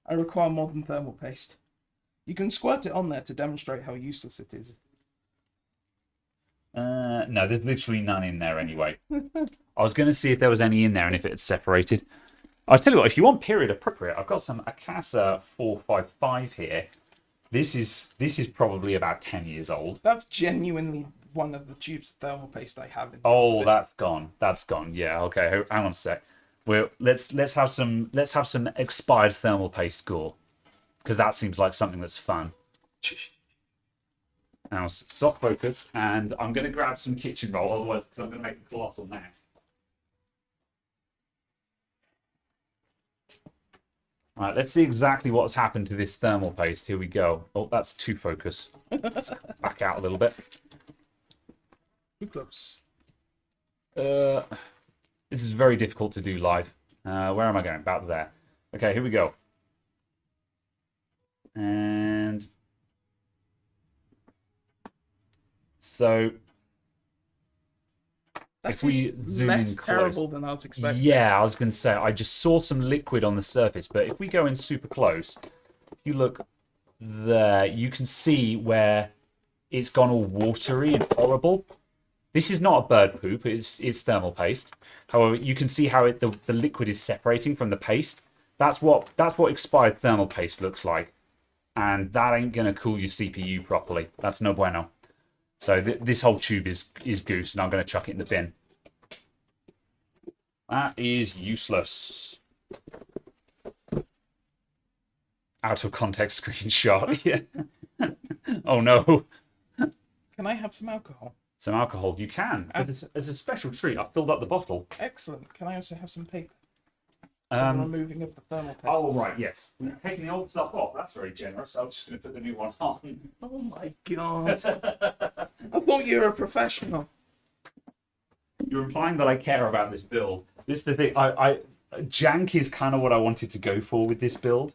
I require modern thermal paste. You can squirt it on there to demonstrate how useless it is. no, there's literally none in there anyway. I was going to see if there was any in there and if it had separated. I'll tell you what, if you want period appropriate, I've got some Akasa 455 here. This is probably about 10 years old. That's genuinely one of the tubes of thermal paste I have in the Oh, office. that's gone. That's gone. Yeah. Okay. Hang on a sec. Let's have some expired thermal paste gore, because that seems like something that's fun. Now soft focus, and I'm going to grab some kitchen roll, otherwise I'm going to make a colossal mess. Right, let's see exactly what's happened to this thermal paste. Here we go. Oh, that's too focus. Let's back out a little bit. Too close. This is very difficult to do live. Where am I going? About there. Okay, here we go. And so if we zoom less in close, terrible than I was expecting. yeah, I was going to say I just saw some liquid on the surface, but if we go in super close, if you look there, you can see where it's gone all watery and horrible. This is not a bird poop, it's thermal paste. However, you can see how the liquid is separating from the paste. That's what expired thermal paste looks like. And that ain't going to cool your CPU properly. That's no bueno. So this whole tube is goose, and I'm going to chuck it in the bin. That is useless. Out of context screenshot. Yeah. Oh no. Can I have some alcohol? Some alcohol, you can. As a special treat, I've filled up the bottle. Excellent. Can I also have some paper? I'm removing of the thermal paste. Oh, right, yes. We're taking the old stuff off. That's very generous. I'm just going to put the new one on. Oh my god. I thought you were a professional. You're implying that I care about this build. This is the thing. Jank is kind of what I wanted to go for with this build.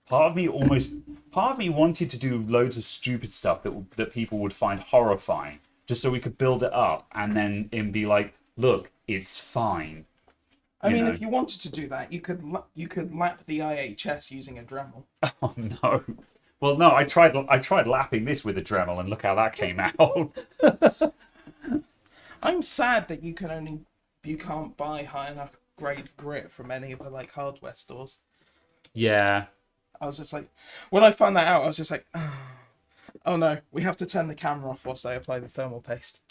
Part of me wanted to do loads of stupid stuff that people would find horrifying, just so we could build it up and then be like, look, it's fine. I mean, if you wanted to do that, you could lap the IHS using a Dremel. Oh no. Well, no, I tried lapping this with a Dremel, and look how that came out. I'm sad that you can't buy high enough grade grit from any of the hardware stores. Yeah. I was just like, when I found that out, I was just like, oh no, we have to turn the camera off whilst I apply the thermal paste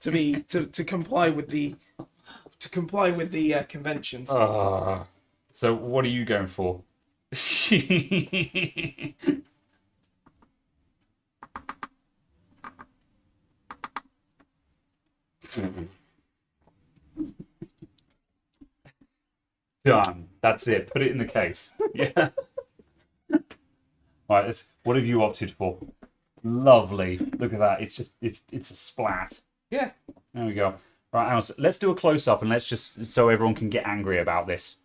to comply with the conventions. So what are you going for? Done. That's it. Put it in the case. Yeah. Right. What have you opted for? Lovely. Look at that. It's a splat. Yeah. There we go. Right, Alice, let's do a close-up and let's just, so everyone can get angry about this.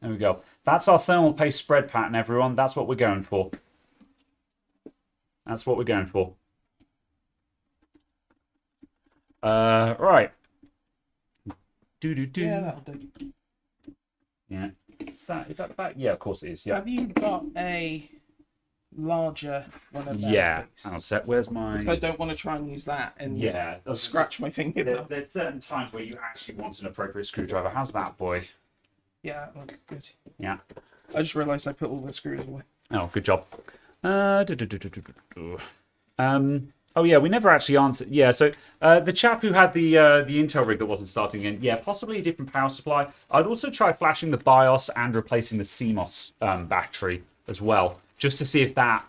There we go. That's our thermal paste spread pattern, everyone. That's what we're going for. That's what we're going for. Right. Do-do-do. Yeah, that'll do. Yeah. Is that the back? Yeah, of course it is. Yeah. Have you got a larger one of them? Yeah. Please? I'll set. Where's my... Because I don't want to try and use that and Yeah. scratch my finger. There's certain times where you actually want an appropriate screwdriver. How's that, boy? Yeah, that's good. Yeah. I just realised I put all the screws away. Oh, good job. Oh yeah, we never actually answered. Yeah, so the chap who had the Intel rig that wasn't starting in, yeah, possibly a different power supply. I'd also try flashing the BIOS and replacing the CMOS battery as well, just to see if that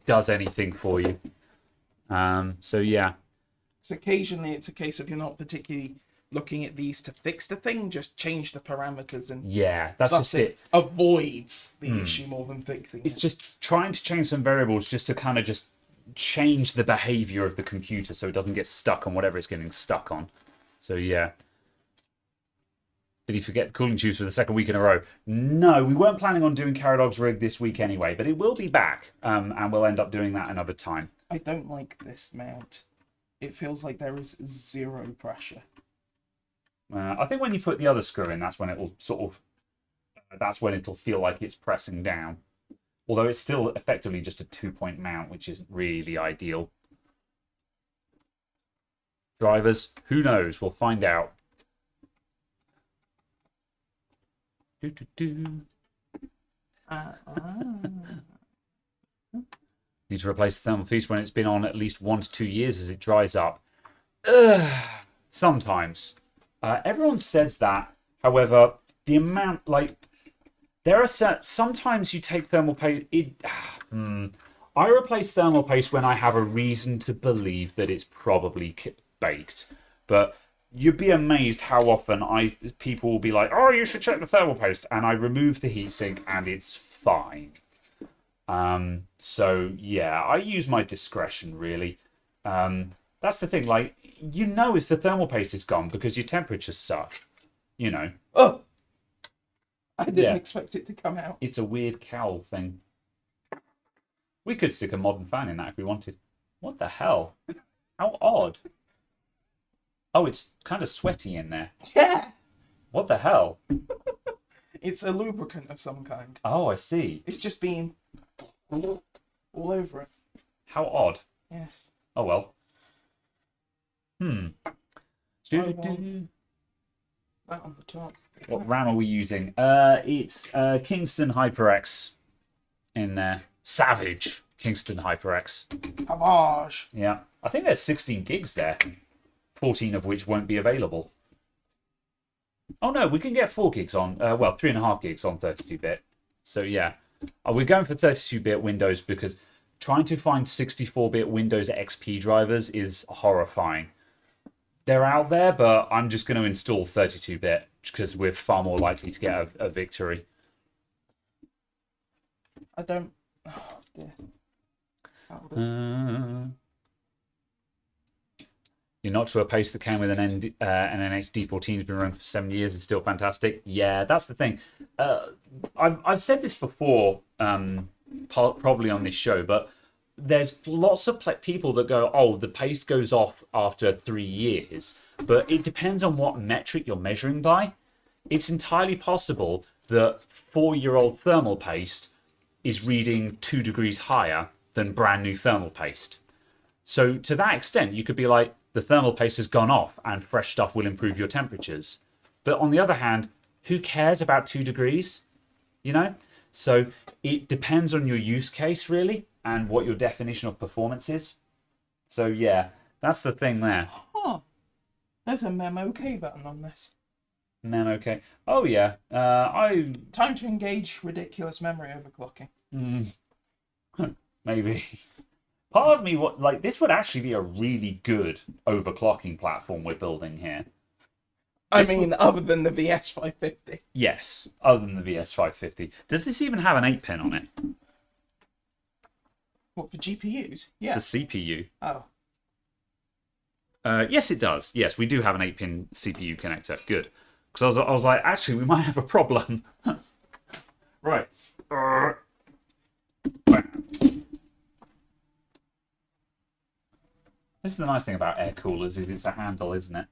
does anything for you. So yeah. So occasionally it's a case of you're not particularly looking at these to fix the thing, just change the parameters, and Yeah, that's thus just it. avoids the issue more than fixing It's it. just trying to change some variables just to kind of just change the behavior of the computer so it doesn't get stuck on whatever it's getting stuck on. So yeah. Did he forget the cooling tubes for the second week in a row? No, we weren't planning on doing Caradog's rig this week anyway, but it will be back, and we'll end up doing that another time. I don't like this mount. It feels like there is zero pressure. I think when you put the other screw in, that's when it will sort of, that's when it'll feel like it's pressing down. Although it's still effectively just a 2-point mount, which isn't really ideal. Drivers, who knows? We'll find out. Need to replace the thermal piece when it's been on at least 1 to 2 years as it dries up. Sometimes. Everyone says that. However, the amount, like, there are sometimes you take thermal paste. I replace thermal paste when I have a reason to believe that it's probably baked. But you'd be amazed how often people will be like, "Oh, you should check the thermal paste," and I remove the heatsink and it's fine. So yeah, I use my discretion really. That's the thing. Like, you know, if the thermal paste is gone because your temperatures suck, you know. Oh, I didn't expect it to come out. It's a weird cowl thing. We could stick a modern fan in that if we wanted. What the hell? How odd. Oh, it's kind of sweaty in there. Yeah. What the hell? It's a lubricant of some kind. Oh, I see. It's just been all over it. How odd. Yes. Oh, well. That on the top. What RAM are we using? It's Kingston HyperX in there. Savage Kingston HyperX. Savage. Yeah. I think there's 16 gigs there. 14 of which won't be available. Oh no, we can get 4 gigs on, 3.5 gigs on 32-bit. So yeah, we're going for 32-bit Windows because trying to find 64-bit Windows XP drivers is horrifying. They're out there, but I'm just going to install 32-bit because we're far more likely to get a victory. I don't... Oh, dear. You're not to replace the can with an NHD14 has been running for 7 years. It's still fantastic. Yeah, that's the thing. I've said this before, probably on this show, but there's lots of people that go, oh, the paste goes off after 3 years. But it depends on what metric you're measuring by. It's entirely possible that 4-year-old thermal paste is reading 2 degrees higher than brand new thermal paste. So to that extent, you could be like, the thermal paste has gone off and fresh stuff will improve your temperatures. But on the other hand, who cares about 2 degrees? You know? So it depends on your use case, really, and what your definition of performance is. So yeah, that's the thing there. Huh. There's a memo K button on this. Memo K. Oh yeah. Time to engage ridiculous memory overclocking. Maybe. Part of me, this would actually be a really good overclocking platform we're building here. Other than the VS550. Yes, other than the VS550. Does this even have an 8-pin on it? What, for GPUs? Yeah. For CPU. Oh. Yes, it does. Yes, we do have an 8-pin CPU connector. Good. Because I was like, actually, we might have a problem. Right. This is the nice thing about air coolers, is it's a handle, isn't it?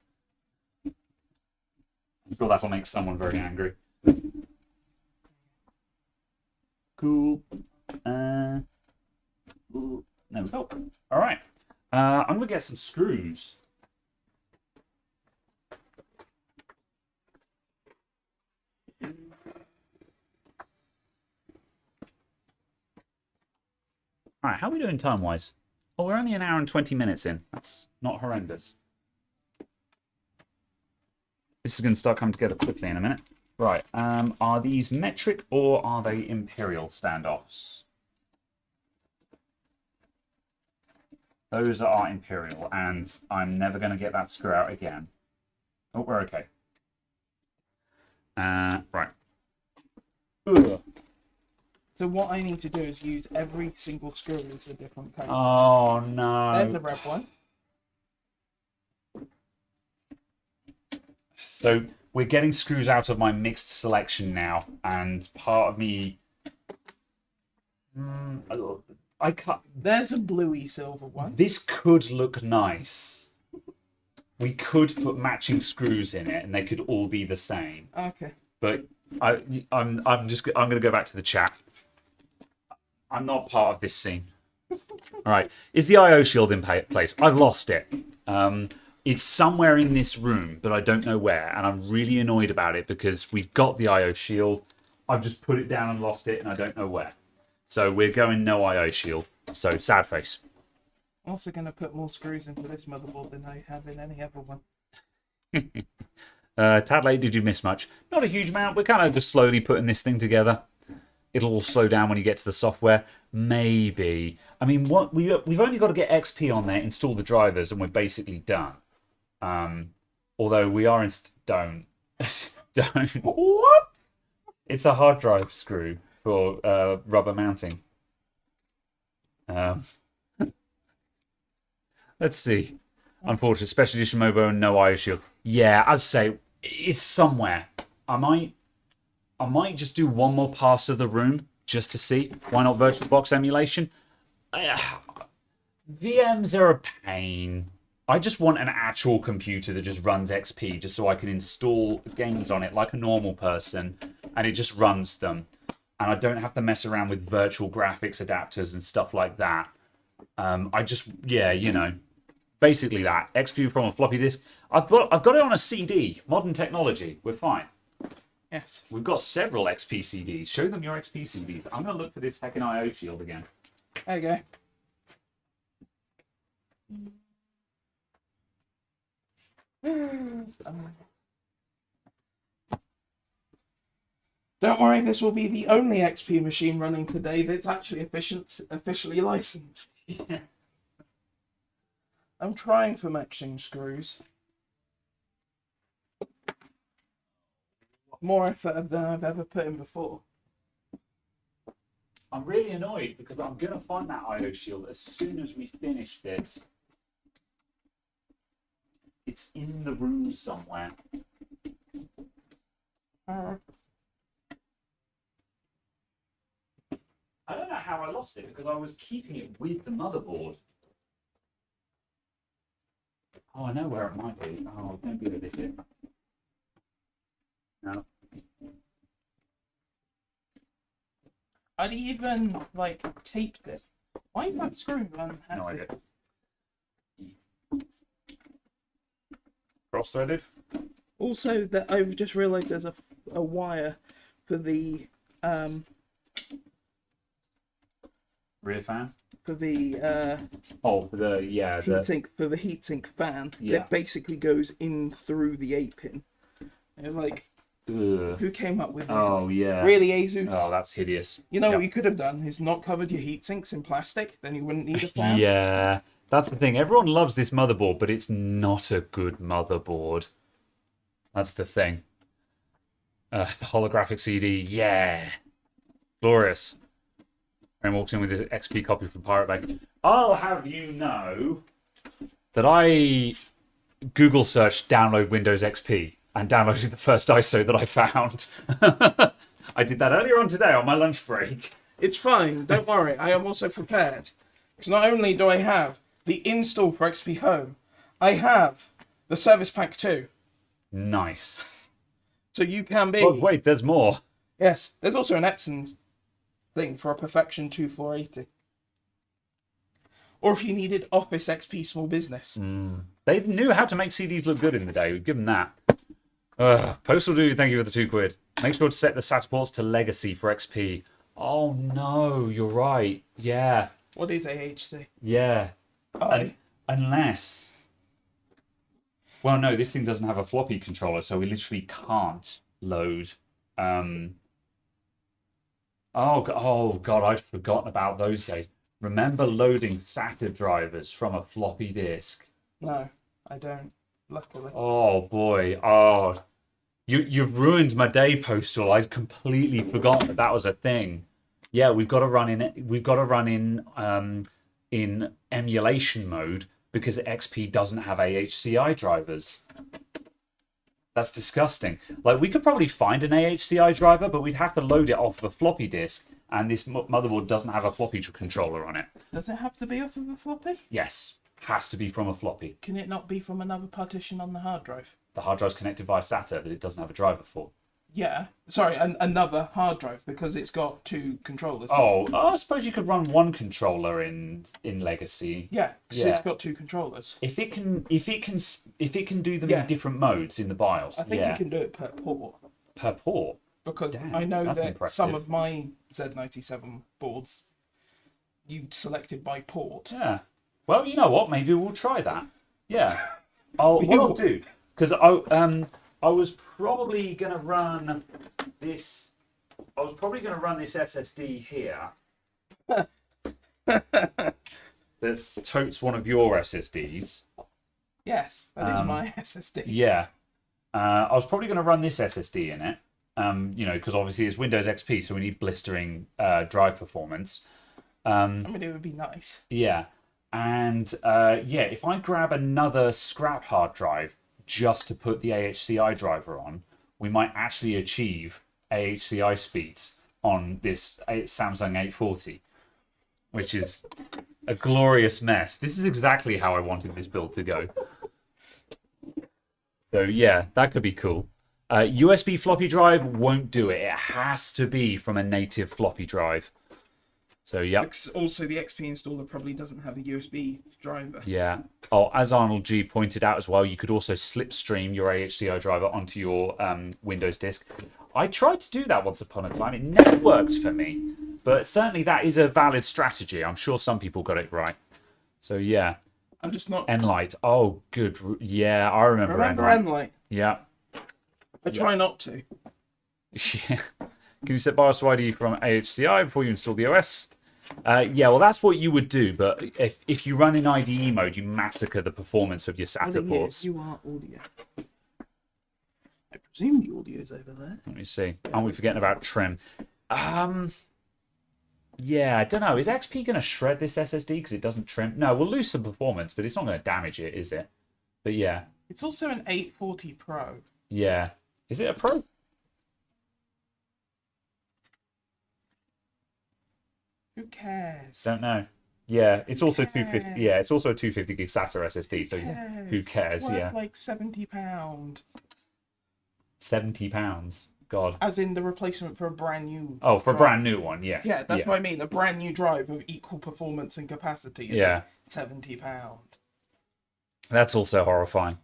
I'm sure that'll make someone very angry. Cool. There we go. All right. I'm going to get some screws. All right, how are we doing time-wise? Oh, we're only 1 hour and 20 minutes in. That's not horrendous. This is going to start coming together quickly in a minute. Right, are these metric or are they imperial standoffs? Those are Imperial, and I'm never going to get that screw out again. Oh, we're okay. Right. Ugh. So what I need to do is use every single screw as a different code. Oh, no. There's the red one. So we're getting screws out of my mixed selection now, and part of me... I can't... There's a bluey silver one. This could look nice. We could put matching screws in it, and they could all be the same. Okay. But I'm going to go back to the chat. I'm not part of this scene. All right. Is the IO shield in place? I've lost it. It's somewhere in this room, but I don't know where, and I'm really annoyed about it because we've got the IO shield. I've just put it down and lost it, and I don't know where. So we're going no IO shield. So sad face. I'm also going to put more screws into this motherboard than I have in any other one. Tad late, did you miss much? Not a huge amount. We're kind of just slowly putting this thing together. It'll all slow down when you get to the software. Maybe. I mean, we've only got to get XP on there, install the drivers, and we're basically done. Although we are in... Don't. What? It's a hard drive screw for rubber mounting. Let's see. Unfortunate. Special edition Mobo and no IO shield. Yeah, as I say, it's somewhere. I might just do one more pass of the room just to see. Why not VirtualBox emulation? VMs are a pain. I just want an actual computer that just runs XP just so I can install games on it like a normal person and it just runs them. And I don't have to mess around with virtual graphics adapters and stuff like that. Yeah, you know, basically that. XP from a floppy disk. I've got it on a CD. Modern technology. We're fine. Yes. We've got several XP CDs. Show them your XP CDs. I'm going to look for this heckin' IO shield again. There you go. Don't worry, this will be the only XP machine running today that's actually officially licensed. Yeah. I'm trying for matching screws. More effort than I've ever put in before. I'm really annoyed because I'm going to find that IO shield as soon as we finish this. It's in the room somewhere. I don't know how I lost it because I was keeping it with the motherboard. Oh, I know where it might be. Oh, don't be a bit. No. I'd even taped it. Why is that screw unhappy? No idea. Cross-threaded? Also, that I've just realised there's a wire for the Rear fan? for the For the heatsink fan Yeah. that basically goes in through the 8-pin. It's like, who came up with this? Oh, yeah. Really, Asus? Oh, that's hideous. You know Yep. what you could have done is not covered your heatsinks in plastic, then you wouldn't need a fan. Yeah, that's the thing. Everyone loves this motherboard, but it's not a good motherboard. That's the thing. The holographic CD, yeah. Glorious. And walks in with his XP copy from Pirate Bay. I'll have you know that I Google searched download Windows XP and downloaded the first ISO that I found. I did that earlier on today on my lunch break. It's fine, don't worry, I am also prepared. Because not only do I have the install for XP Home, I have the Service Pack 2. Nice. So you can be... Oh, wait, there's more. Yes, there's also an Epson thing for a Perfection 2480. Or if you needed Office XP Small Business. They knew how to make CDs look good in the day. We'd give them that. Postal Dude, thank you for the £2. Make sure to set the SATA ports to Legacy for XP. Oh no, you're right. Yeah. What is AHC? Yeah. I. Unless... Well, no, this thing doesn't have a floppy controller, so we literally can't load... Oh, God, I'd forgotten about those days. Remember loading SATA drivers from a floppy disk? No, I don't. Luckily. Oh boy. Oh, you've ruined my day, Postal. I'd completely forgotten that was a thing. Yeah, we've got to run in. We've got to run in emulation mode because XP doesn't have AHCI drivers. That's disgusting. Like, we could probably find an AHCI driver, but we'd have to load it off of a floppy disk, and this motherboard doesn't have a floppy controller on it. Does it have to be off of a floppy? Yes, has to be from a floppy. Can it not be from another partition on the hard drive? The hard drive's connected via SATA, but it doesn't have a driver for. Yeah. Sorry, another hard drive, because it's got 2 controllers. Oh, I suppose you could run one controller in Legacy. Yeah, because Yeah. it's got 2 controllers. If it can do them Yeah. in different modes in the BIOS. I think yeah. you can do it per port. Per port. Because Damn, I know that's that impressive. some of my Z97 boards, you selected by port. Yeah. Well, you know what? Maybe we'll try that. Yeah. What I'll do, because I was probably gonna run this. I was probably gonna run this SSD here. That's totes one of your SSDs. Yes, that is my SSD. Yeah. I was probably gonna run this SSD in it. You know, because obviously it's Windows XP, so we need blistering drive performance. I mean, it would be nice. Yeah. And yeah, if I grab another scrap hard drive just to put the AHCI driver on, we might actually achieve AHCI speeds on this Samsung 840, which is a glorious mess. This is exactly how I wanted this build to go. So yeah, that could be cool. USB floppy drive won't do it. It has to be from a native floppy drive. So yeah. Also, the XP installer probably doesn't have a USB driver. Yeah. Oh, as Arnold G pointed out as well, you could also slipstream your AHCI driver onto your Windows disk. I tried to do that once upon a time. It never worked for me. But certainly that is a valid strategy. I'm sure some people got it right. So yeah. I'm just not... Nlight. Oh, good. Yeah, I remember Nlight. Yeah. I try not to. Yeah. Can you set BIOS to ID from AHCI before you install the OS? Yeah, well, that's what you would do, but if you run in IDE mode, you massacre the performance of your SATA ports. You are audio. I presume the audio's over there. Let me see. Aren't we forgetting about trim? Yeah, I don't know. Is XP going to shred this SSD because it doesn't trim? No, we'll lose some performance, but it's not going to damage it, is it? But yeah. It's also an 840 Pro. Yeah. Is it a Pro? Who cares? Don't know. Yeah, it's also 250. Yeah, it's also a 250 gig SATA SSD. So who cares? It's worth Yeah, like £70. £70. God. As in the replacement for a brand new. Oh, for a drive. brand new one, yes. Yeah, that's what I mean. A brand new drive of equal performance and capacity is Yeah. like £70. That's also horrifying.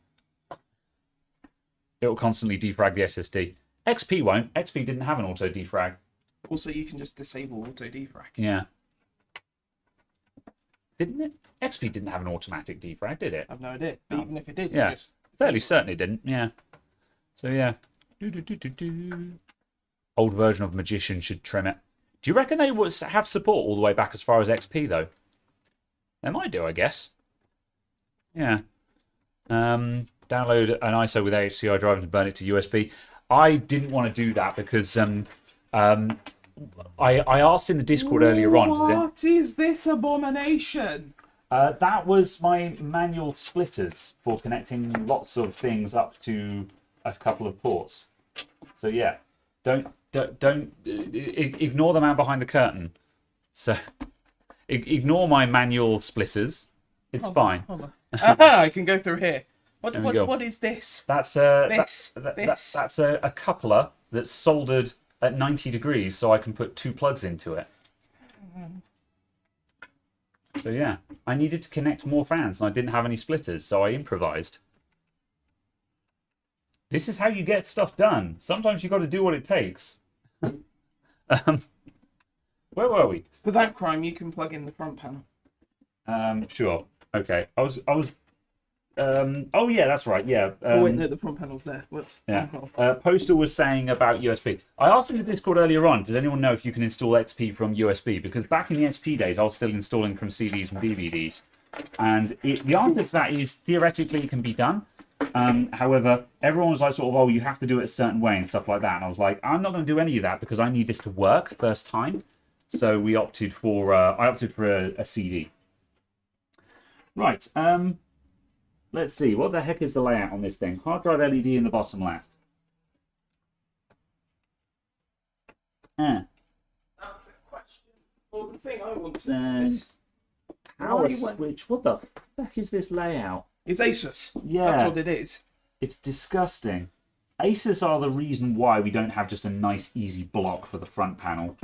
It will constantly defrag the SSD. XP won't. XP didn't have an auto defrag. Also, you can just disable auto defrag. Yeah. Didn't it? XP didn't have an automatic defrag, did it? I've no idea. But even if it did, Yeah. you just... Fairly certain it didn't. Yeah. So yeah. Old version of Magician should trim it. Do you reckon they would have support all the way back as far as XP though? They might do, I guess. Yeah. Download an ISO with AHCI drive and burn it to USB. I didn't want to do that because I asked in the Discord earlier on. What is this abomination? That was my manual splitters for connecting lots of things up to a couple of ports. So yeah, don't ignore the man behind the curtain. So ignore my manual splitters. It's fine. Hold on. Aha, I can go through here. What is this? That's This. that's a coupler that's soldered at 90 degrees, so I can put 2 plugs into it. So yeah, I needed to connect more fans, and I didn't have any splitters, so I improvised. This is how you get stuff done. Sometimes you got to do what it takes. Where were we? For that crime, you can plug in the front panel. Sure. Okay. I was Oh yeah, that's right. Yeah. Oh wait, no, the front panel's there. Whoops. Yeah. Oh. Postal was saying about USB. I asked in the Discord earlier on, does anyone know if you can install XP from USB? Because back in the XP days, I was still installing from CDs and DVDs. And the answer to that is theoretically it can be done. However, everyone was like sort of, oh, you have to do it a certain way and stuff like that. And I was like, I'm not going to do any of that because I need this to work first time. So we opted for, I opted for a CD. Right. Let's see. What the heck is the layout on this thing? Hard drive LED in the bottom left. Well, the thing I want to know is power switch. What the heck is this layout? it's Asus. Yeah. That's what it is. It's disgusting. Asus are the reason why we don't have just a nice, easy block for the front panel.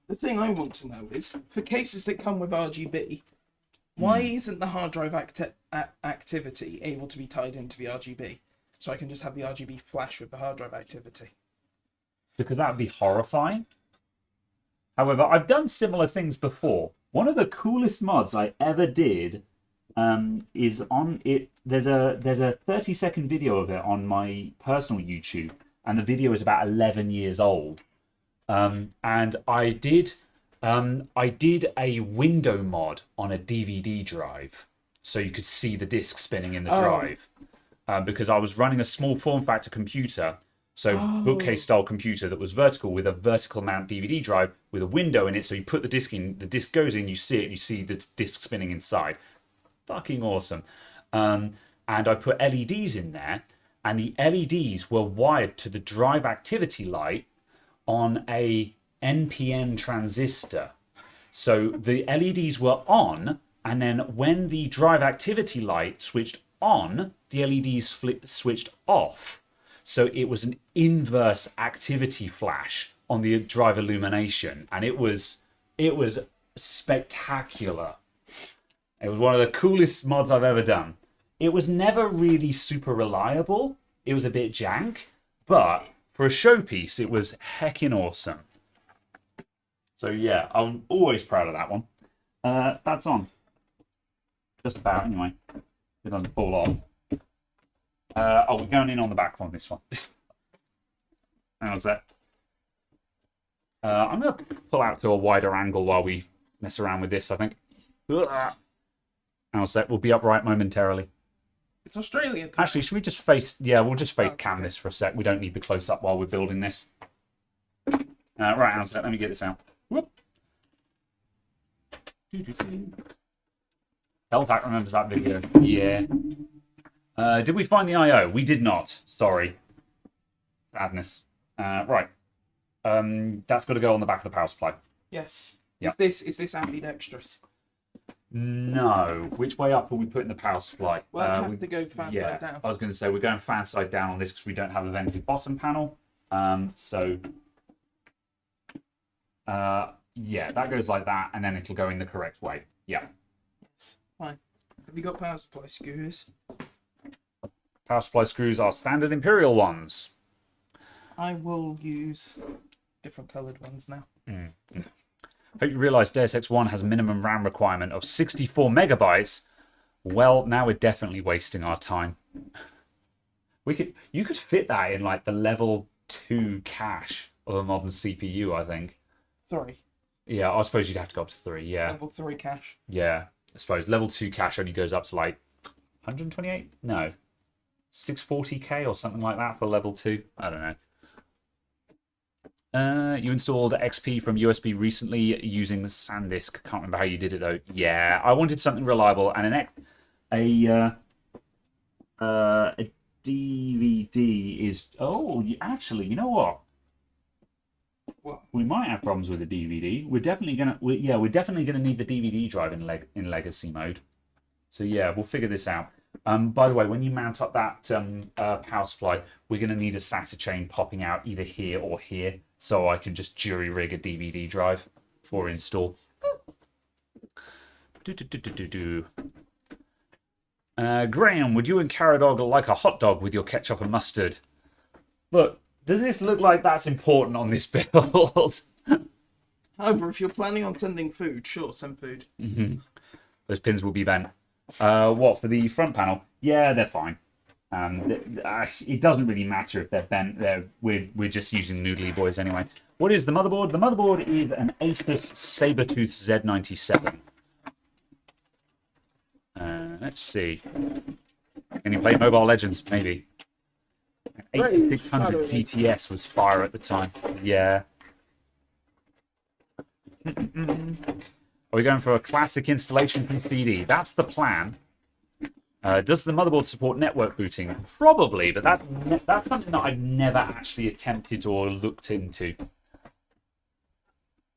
The thing I want to know is, for cases that come with RGB, why isn't the hard drive activity able to be tied into the RGB? So I can just have the RGB flash with the hard drive activity. Because that would be horrifying. However, I've done similar things before. One of the coolest mods I ever did is on it. There's a 30-second video of it on my personal YouTube, and the video is about 11 years old. And I did a window mod on a DVD drive, so you could see the disc spinning in the drive. Because I was running a small form factor computer, so bookcase style computer that was vertical with a vertical mount DVD drive with a window in it. So you put the disc in, the disc goes in, you see it, and you see the disc spinning inside. Fucking awesome. And I put LEDs in there, and the LEDs were wired to the drive activity light on a NPN transistor. So the LEDs were on, and then when the drive activity light switched on, the LEDs switched off. So it was an inverse activity flash on the drive illumination, and it was spectacular. It was one of the coolest mods I've ever done. It was never really super reliable. It was a bit jank, but for a showpiece, it was heckin' awesome. So yeah, I'm always proud of that one. That's on. Just about, anyway. It doesn't fall off. We're going in on the back on this one. Hang on a sec. I'm going to pull out to a wider angle while we mess around with this, I think. Hang on a sec. We'll be upright momentarily. It's Australia. Actually, should we just face... Yeah, we'll just face cam this for a sec. We don't need the close-up while we're building this. Right, hang on a sec. Let me get this out. Whoop. Teltac remembers that video. Yeah. Did we find the I/O? We did not. Sorry. Sadness. Right. That's got to go on the back of the power supply. Yes. Yep. Is this ambidextrous? No. Which way up are we putting the power supply? Well, it has to go fan side down. I was going to say we're going fan side down on this because we don't have a vented bottom panel. Yeah, that goes like that, and then it'll go in the correct way. Yeah. Yes. Fine. Have you got power supply screws? Power supply screws are standard Imperial ones. I will use different coloured ones now. Hope you realise Deus Ex 1 has a minimum RAM requirement of 64 megabytes. Well, now we're definitely wasting our time. You could fit that in like the level 2 cache of a modern CPU, I think. 3. Yeah, I suppose you'd have to go up to 3, yeah. Level 3 cache. Yeah, I suppose. Level 2 cache only goes up to like 128? No. 640k or something like that for level 2. I don't know. You installed XP from USB recently using the SanDisk. Can't remember how you did it though. Yeah, I wanted something reliable and a DVD is. Oh, actually, you know what? What? We might have problems with the DVD. We're definitely gonna need the DVD drive in legacy mode. So yeah, we'll figure this out. By the way, when you mount up that power supply, we're going to need a SATA chain popping out either here or here, so I can just jury rig a DVD drive for install. Graham, would you and Caradog like a hot dog with your ketchup and mustard? Look, does this look like that's important on this build? However, if you're planning on sending food, sure, send food. Those pins will be bent. What, for the front panel? Yeah, they're fine. It doesn't really matter if they're bent. We're just using noodly boys anyway. What is the motherboard? The motherboard is an Asus Sabertooth Z97. Let's see. Can you play Mobile Legends? Maybe. 8600 GTS was fire at the time. Yeah. Are we going for a classic installation from CD? That's the plan. Does the motherboard support network booting? Probably, but that's something that I've never actually attempted or looked into.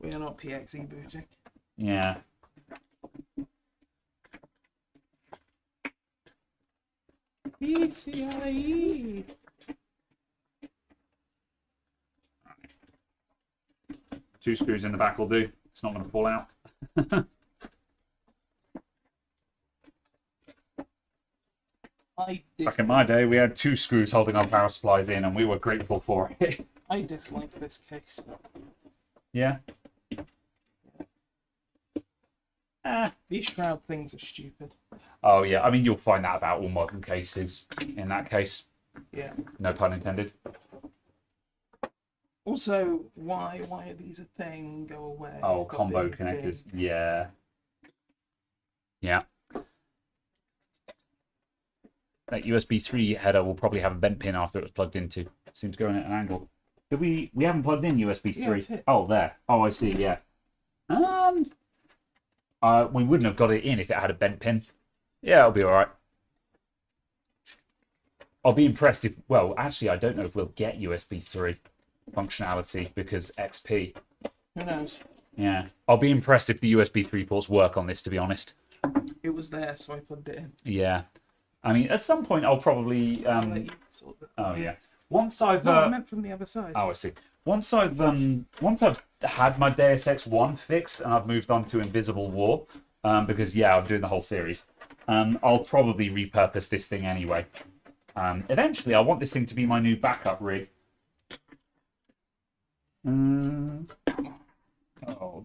We are not PXE booting. Yeah. PCIe. Two screws in the back will do. It's not going to fall out. Back in my day, we had 2 screws holding our power supplies in, and we were grateful for it. I dislike this case. Yeah. These shroud things are stupid. Oh yeah, I mean you'll find that about all modern cases. In that case, Yeah. no pun intended. Also, why are these a thing? Go away. Oh, Stop combo being a connectors. thing. Yeah. Yeah. That USB 3 header will probably have a bent pin after it was plugged into. It seems to go in at an angle. Did we haven't plugged in USB 3. Yeah, it's here. Oh, there. Oh, I see. Yeah. We wouldn't have got it in if it had a bent pin. Yeah, it'll be all right. I'll be impressed if. Well, actually, I don't know if we'll get USB 3 functionality because XP. Who knows? Yeah, I'll be impressed if the USB 3 ports work on this. To be honest. It was there, so I plugged it in. Yeah. I mean, at some point, I'll probably. I'll let you sort that. Oh yeah. Once I've. No, I meant from the other side. Oh, I see. Once I've had my Deus Ex 1 fix and I've moved on to Invisible War, because yeah, I'm doing the whole series. I'll probably repurpose this thing anyway. Eventually, I want this thing to be my new backup rig. Oh,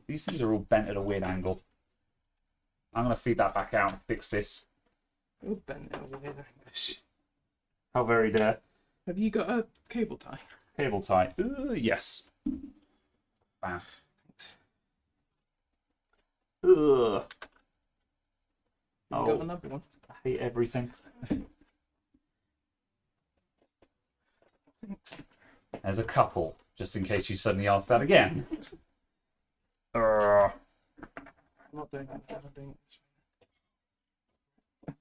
these things are all bent at a weird angle. I'm gonna feed that back out and fix this. You're bent in a weird angle. How very dare. Have you got a cable tie? Cable tie. Yes. Bam. Ugh. You got another one? I hate everything. Thanks. There's a couple, just in case you suddenly ask that again. I'm not doing that. I'm not doing it.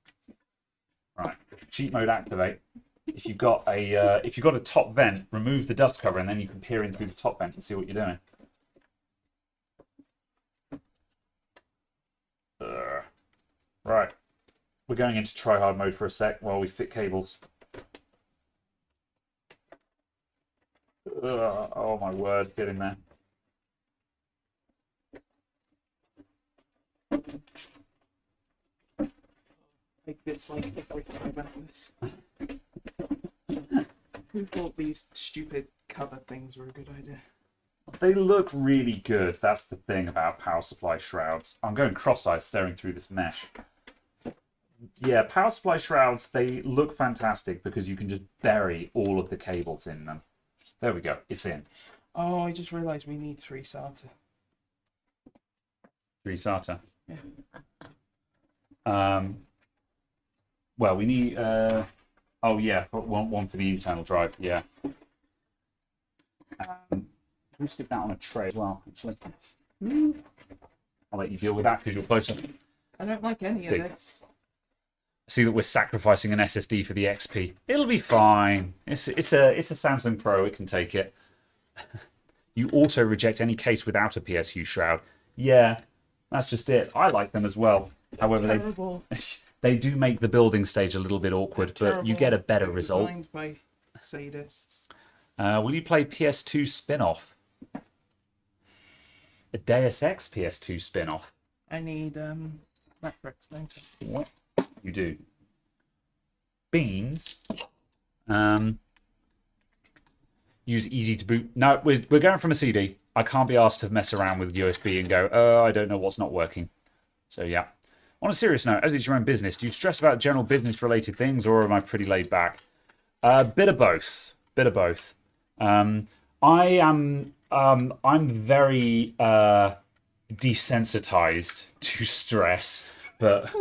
Right. Cheat mode activate. If you've got a top vent, remove the dust cover, and then you can peer in through the top vent and see what you're doing. Right. We're going into try-hard mode for a sec while we fit cables. Oh my word, get in there. Like this, like everything about this. Who thought these stupid cover things were a good idea? They look really good. That's the thing about power supply shrouds. I'm going cross-eyed staring through this mesh. Yeah, power supply shrouds, they look fantastic because you can just bury all of the cables in them. There we go. It's in. Oh, I just realised we need 3 SATA. 3 SATA. Yeah. Well, we need... oh, yeah. One for the internal drive. Yeah. Can we stick that on a tray as well, actually? I'll let you deal with that because you're closer. I don't like any of this. See that we're sacrificing an SSD for the XP. It'll be fine. It's a Samsung Pro. It can take it. You auto reject any case without a PSU shroud. Yeah, that's just it. I like them as well. However, they do make the building stage a little bit awkward, but you get a better result. Designed by sadists. Will you play PS2 spin-off? A Deus Ex PS2 spin-off. I need Matrix, don't I? What? You do. Beans. Use easy to boot. No, we're going from a CD. I can't be asked to mess around with USB and go, I don't know what's not working. So yeah. On a serious note, as it's your own business, do you stress about general business-related things, or am I pretty laid back? Bit of both. Bit of both. I'm very desensitized to stress, but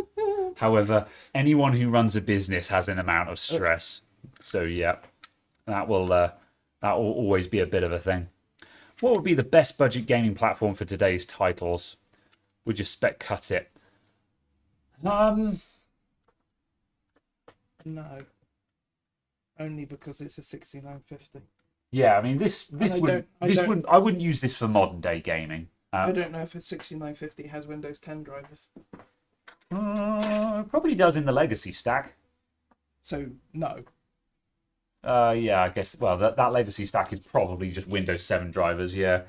however, anyone who runs a business has an amount of stress. So yeah, that will always be a bit of a thing. What would be the best budget gaming platform for today's titles? Would you spec cut it? No. Only because it's a 6950. Yeah, I mean I wouldn't use this for modern day gaming. I don't know if a 6950 has Windows 10 drivers. It probably does in the legacy stack. So no. Yeah, I guess. Well, that legacy stack is probably just Windows 7 drivers. Yeah.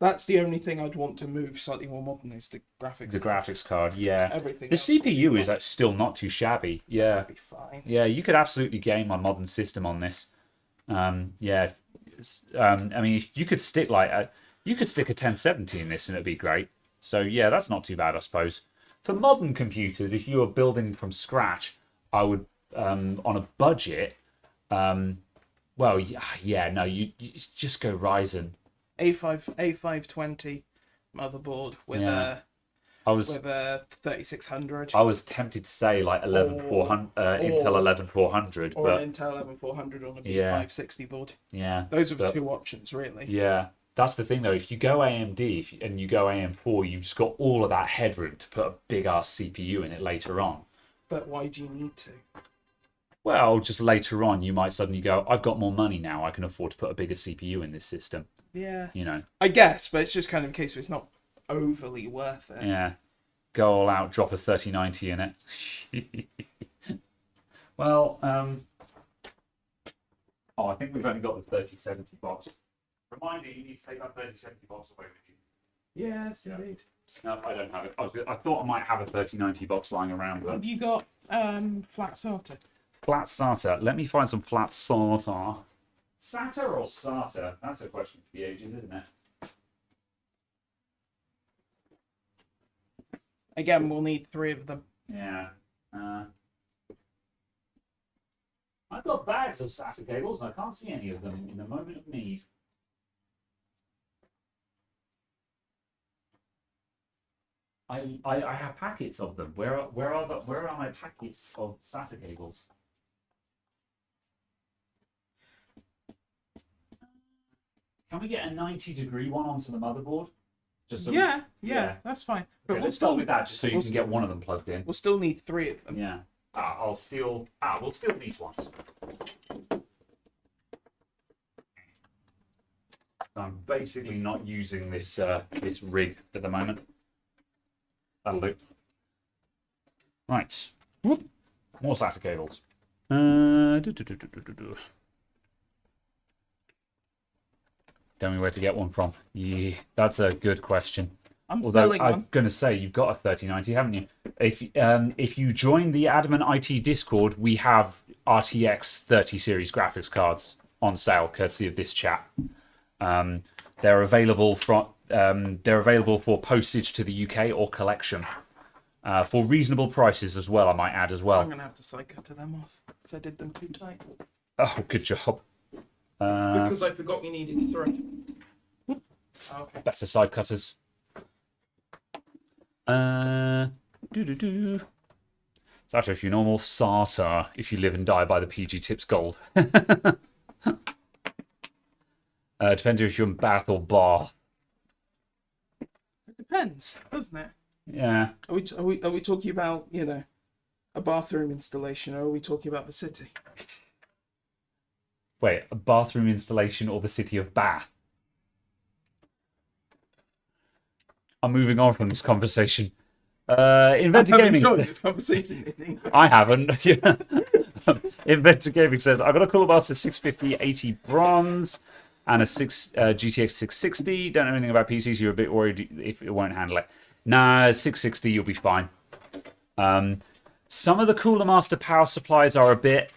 That's the only thing I'd want to move slightly more modern is the graphics. The graphics card, yeah. Everything. The CPU is still not too shabby. Yeah. That'd be fine. Yeah, you could absolutely game my modern system on this. Yeah. I mean, you could stick a 1070 in this and it'd be great. So yeah, that's not too bad, I suppose. For modern computers, if you were building from scratch, I would on a budget. Well, yeah, no, you just go Ryzen. A520 motherboard with a 3600. I was tempted to say like Intel 11400, or but an Intel 11400 on a B560 board. Yeah, those are the two options, really. Yeah, that's the thing though. If you go AMD and you go AM4, you've just got all of that headroom to put a big ass CPU in it later on. But why do you need to? Well, just later on, you might suddenly go, I've got more money now. I can afford to put a bigger CPU in this system. Yeah. You know. I guess, but it's just kind of a case where it's not overly worth it. Yeah. Go all out, drop a 3090 in it. Well, I think we've only got the 3070 box. Reminder, you need to take that 3070 box away with you. Yes, indeed. No, I don't have it. I thought I might have a 3090 box lying around. But... Have you got flat SATA? Flat SATA. Let me find some flat SATA. SATA or SATA? That's a question for the ages, isn't it? Again, we'll need 3 of them. Yeah. I've got bags of SATA cables and I can't see any of them in a moment of need. I have packets of them. Where are my packets of SATA cables? Can we get a 90-degree one onto the motherboard? Just so yeah, that's fine. But okay, let's start with that, just so you can get one of them plugged in. We'll still need 3 of them. Yeah. We'll steal these ones. I'm basically not using this this rig at the moment. That'll do. Right. Whoop. More SATA cables. Tell me where to get one from. Yeah, that's a good question. Although I'm going to say you've got a 3090, haven't you? If you join the Admin IT Discord, we have RTX 30 series graphics cards on sale, courtesy of this chat. They're available for postage to the UK or collection for reasonable prices as well. I might add as well. I'm going to have to side cut them off because I did them too tight. Oh, good job. Because I forgot we needed 3. Okay. Better side cutters. SATA if you're normal, SATA if you live and die by the PG Tips Gold. Depends if you're in Bath or Bath. It depends, doesn't it? Yeah. Are we talking about, a bathroom installation, or are we talking about the city? Wait, a bathroom installation or the city of Bath? I'm moving on from this conversation. Inventor Gaming. This conversation. I haven't. Inventor Gaming says, I've got a Cooler Master 650-80 bronze and a GTX 660. Don't know anything about PCs. You're a bit worried if it won't handle it. Nah, 660, you'll be fine. Some of the Cooler Master power supplies are a bit...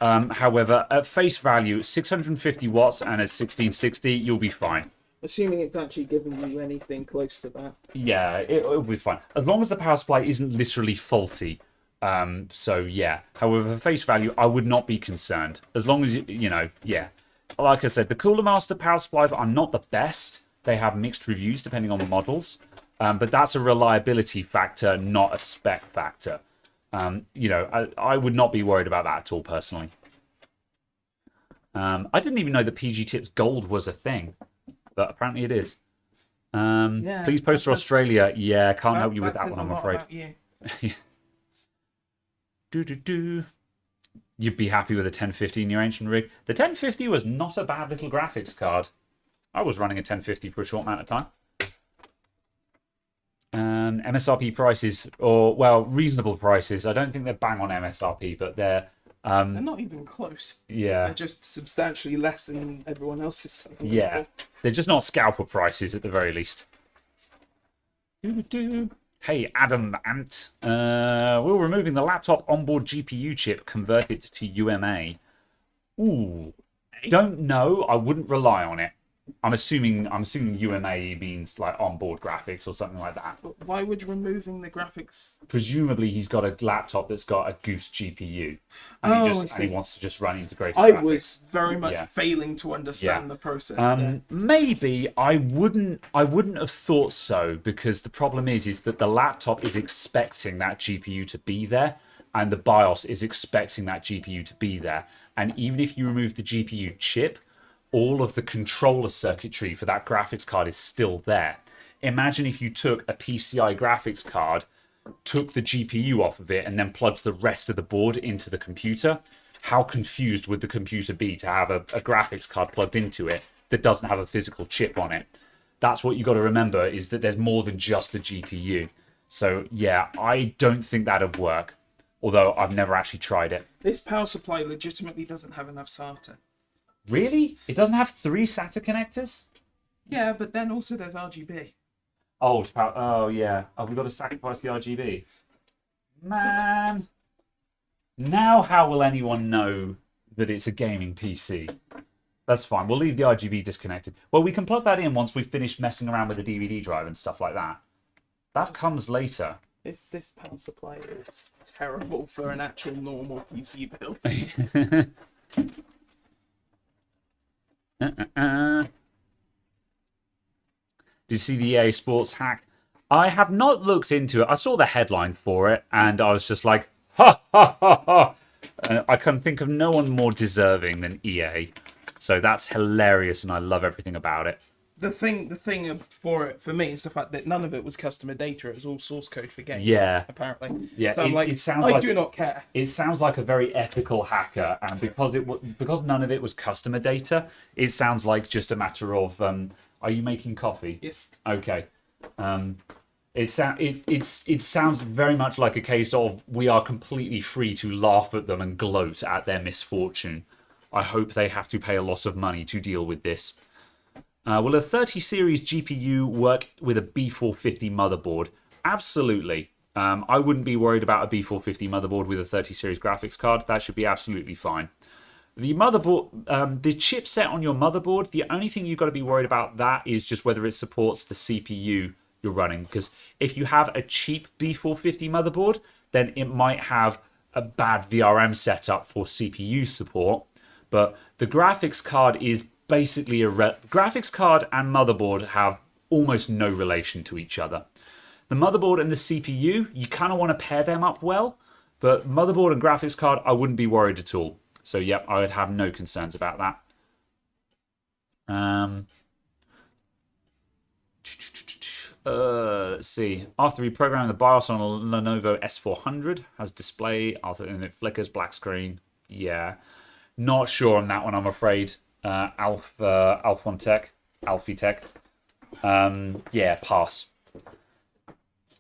however, at face value, 650 watts and a 1660, you'll be fine. Assuming it's actually giving you anything close to that. Yeah, it'll be fine. As long as the power supply isn't literally faulty. So, yeah. However, for face value, I would not be concerned. As long as, yeah. Like I said, the Cooler Master power supplies are not the best. They have mixed reviews depending on the models. But that's a reliability factor, not a spec factor. I would not be worried about that at all, personally. I didn't even know that PG Tips Gold was a thing. But apparently it is. Please post for Australia. Yeah, can't help you with that one, I'm afraid. You'd be happy with a 1050 in your ancient rig. The 1050 was not a bad little graphics card. I was running a 1050 for a short amount of time. MSRP prices, reasonable prices. I don't think they're bang on MSRP, but they're not even close. Yeah. They're just substantially less than everyone else's selling. Yeah. They're just not scalper prices at the very least. Hey, Adam Ant. We're removing the laptop onboard GPU chip, convert it to UMA. Ooh. Don't know. I wouldn't rely on it. I'm assuming UMA means like onboard graphics or something like that. But why would removing the graphics? Presumably he's got a laptop that's got a Goose GPU. And he wants to just run integrated I graphics. was very much failing to understand the process there. Maybe I wouldn't have thought so, because the problem is that the laptop is expecting that GPU to be there, and the BIOS is expecting that GPU to be there. And even if you remove the GPU chip, all of the controller circuitry for that graphics card is still there. Imagine if you took a PCI graphics card, took the GPU off of it, and then plugged the rest of the board into the computer. How confused would the computer be to have a graphics card plugged into it that doesn't have a physical chip on it? That's what you got to remember, is that there's more than just the GPU. So yeah, I don't think that'd work. Although I've never actually tried it. This power supply legitimately doesn't have enough SATA. Really? It doesn't have 3 SATA connectors? Yeah, but then also there's RGB. Oh, yeah. Oh, we've got to sacrifice the RGB. Man. Now how will anyone know that it's a gaming PC? That's fine. We'll leave the RGB disconnected. Well, we can plug that in once we've finished messing around with the DVD drive and stuff like that. That comes later. This power supply is terrible for an actual normal PC build. Did you see the EA Sports hack? I have not looked into it. I saw the headline for it, and I was just like, ha, ha, ha, ha. I can think of no one more deserving than EA. So that's hilarious, and I love everything about it. The thing for it, for me, is the fact that none of it was customer data. It was all source code for games. Yeah. Apparently. Yeah. So I'm like, I do not care. It sounds like a very ethical hacker, and because none of it was customer data, it sounds like just a matter of, are you making coffee? Yes. Okay. It sounds very much like a case of we are completely free to laugh at them and gloat at their misfortune. I hope they have to pay a lot of money to deal with this. Will a 30 series GPU work with a B450 motherboard? Absolutely. I wouldn't be worried about a B450 motherboard with a 30 series graphics card. That should be absolutely fine. The motherboard, the chipset on your motherboard, the only thing you've got to be worried about that is just whether it supports the CPU you're running. Because if you have a cheap B450 motherboard, then it might have a bad VRM setup for CPU support. But the graphics card is basically graphics card and motherboard have almost no relation to each other. The motherboard and the CPU, you kind of want to pair them up well, but motherboard and graphics card, I wouldn't be worried at all. So yeah, I would have no concerns about that. Let's see. After reprogramming the BIOS on a Lenovo S400, has display, and it flickers, black screen. Yeah. Not sure on that one, I'm afraid. Alpha Tech. Yeah, pass.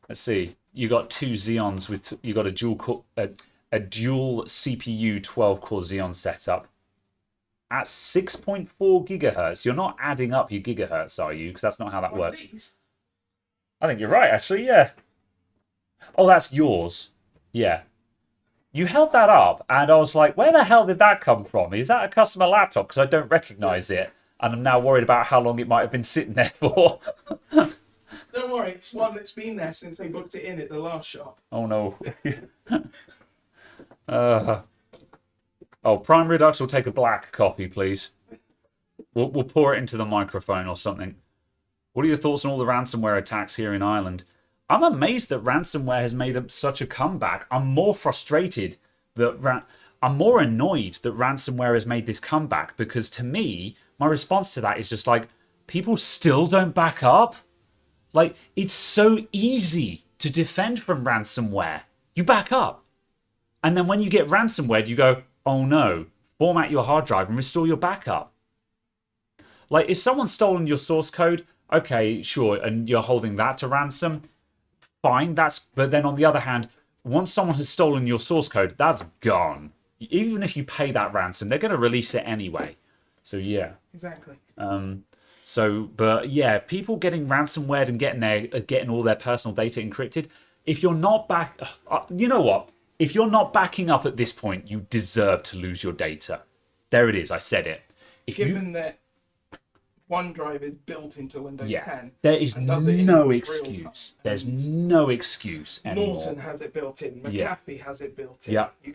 Let's see. You got 2 Xeons with you got a dual CPU 12-core Xeon setup at 6.4 gigahertz. You're not adding up your gigahertz, are you? Because that's not how that works. I think you're right, actually. Yeah. Oh, that's yours. Yeah. You held that up, and I was like, where the hell did that come from? Is that a customer laptop? Because I don't recognize it. and I'm now worried about how long it might have been sitting there for. Don't worry, it's one that's been there since they booked it in at the last shop. Oh no. Prime Redux will take a black copy, please. We'll pour it into the microphone or something. What are your thoughts on all the ransomware attacks here in Ireland? I'm amazed that ransomware has made such a comeback. I'm more frustrated that I'm more annoyed that ransomware has made this comeback, because to me, my response to that is just like, people still don't back up. Like, it's so easy to defend from ransomware. You back up. And then when you get ransomware, you go, oh no, format your hard drive and restore your backup. Like, if someone's stolen your source code, okay, sure, and you're holding that to ransom, fine. But then on the other hand, once someone has stolen your source code, that's gone. Even if you pay that ransom, they're going to release it anyway. So yeah. Exactly. But yeah, people getting ransomware and getting all their personal data encrypted. If you're not you know what? If you're not backing up at this point, you deserve to lose your data. There it is. I said it. Given that OneDrive is built into Windows 10, there is no excuse. There's no excuse anymore. Norton has it built in. McAfee has it built in. Yeah. You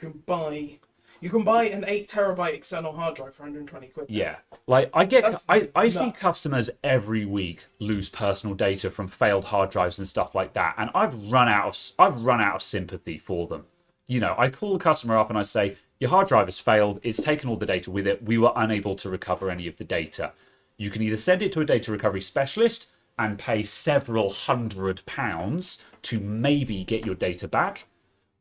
can buy an 8 terabyte external hard drive for 120 quid. Yeah. Like I see customers every week lose personal data from failed hard drives and stuff like that, and I've run out of sympathy for them. You know, I call the customer up and I say, your hard drive has failed. It's taken all the data with it. We were unable to recover any of the data. You can either send it to a data recovery specialist and pay several £100s to maybe get your data back,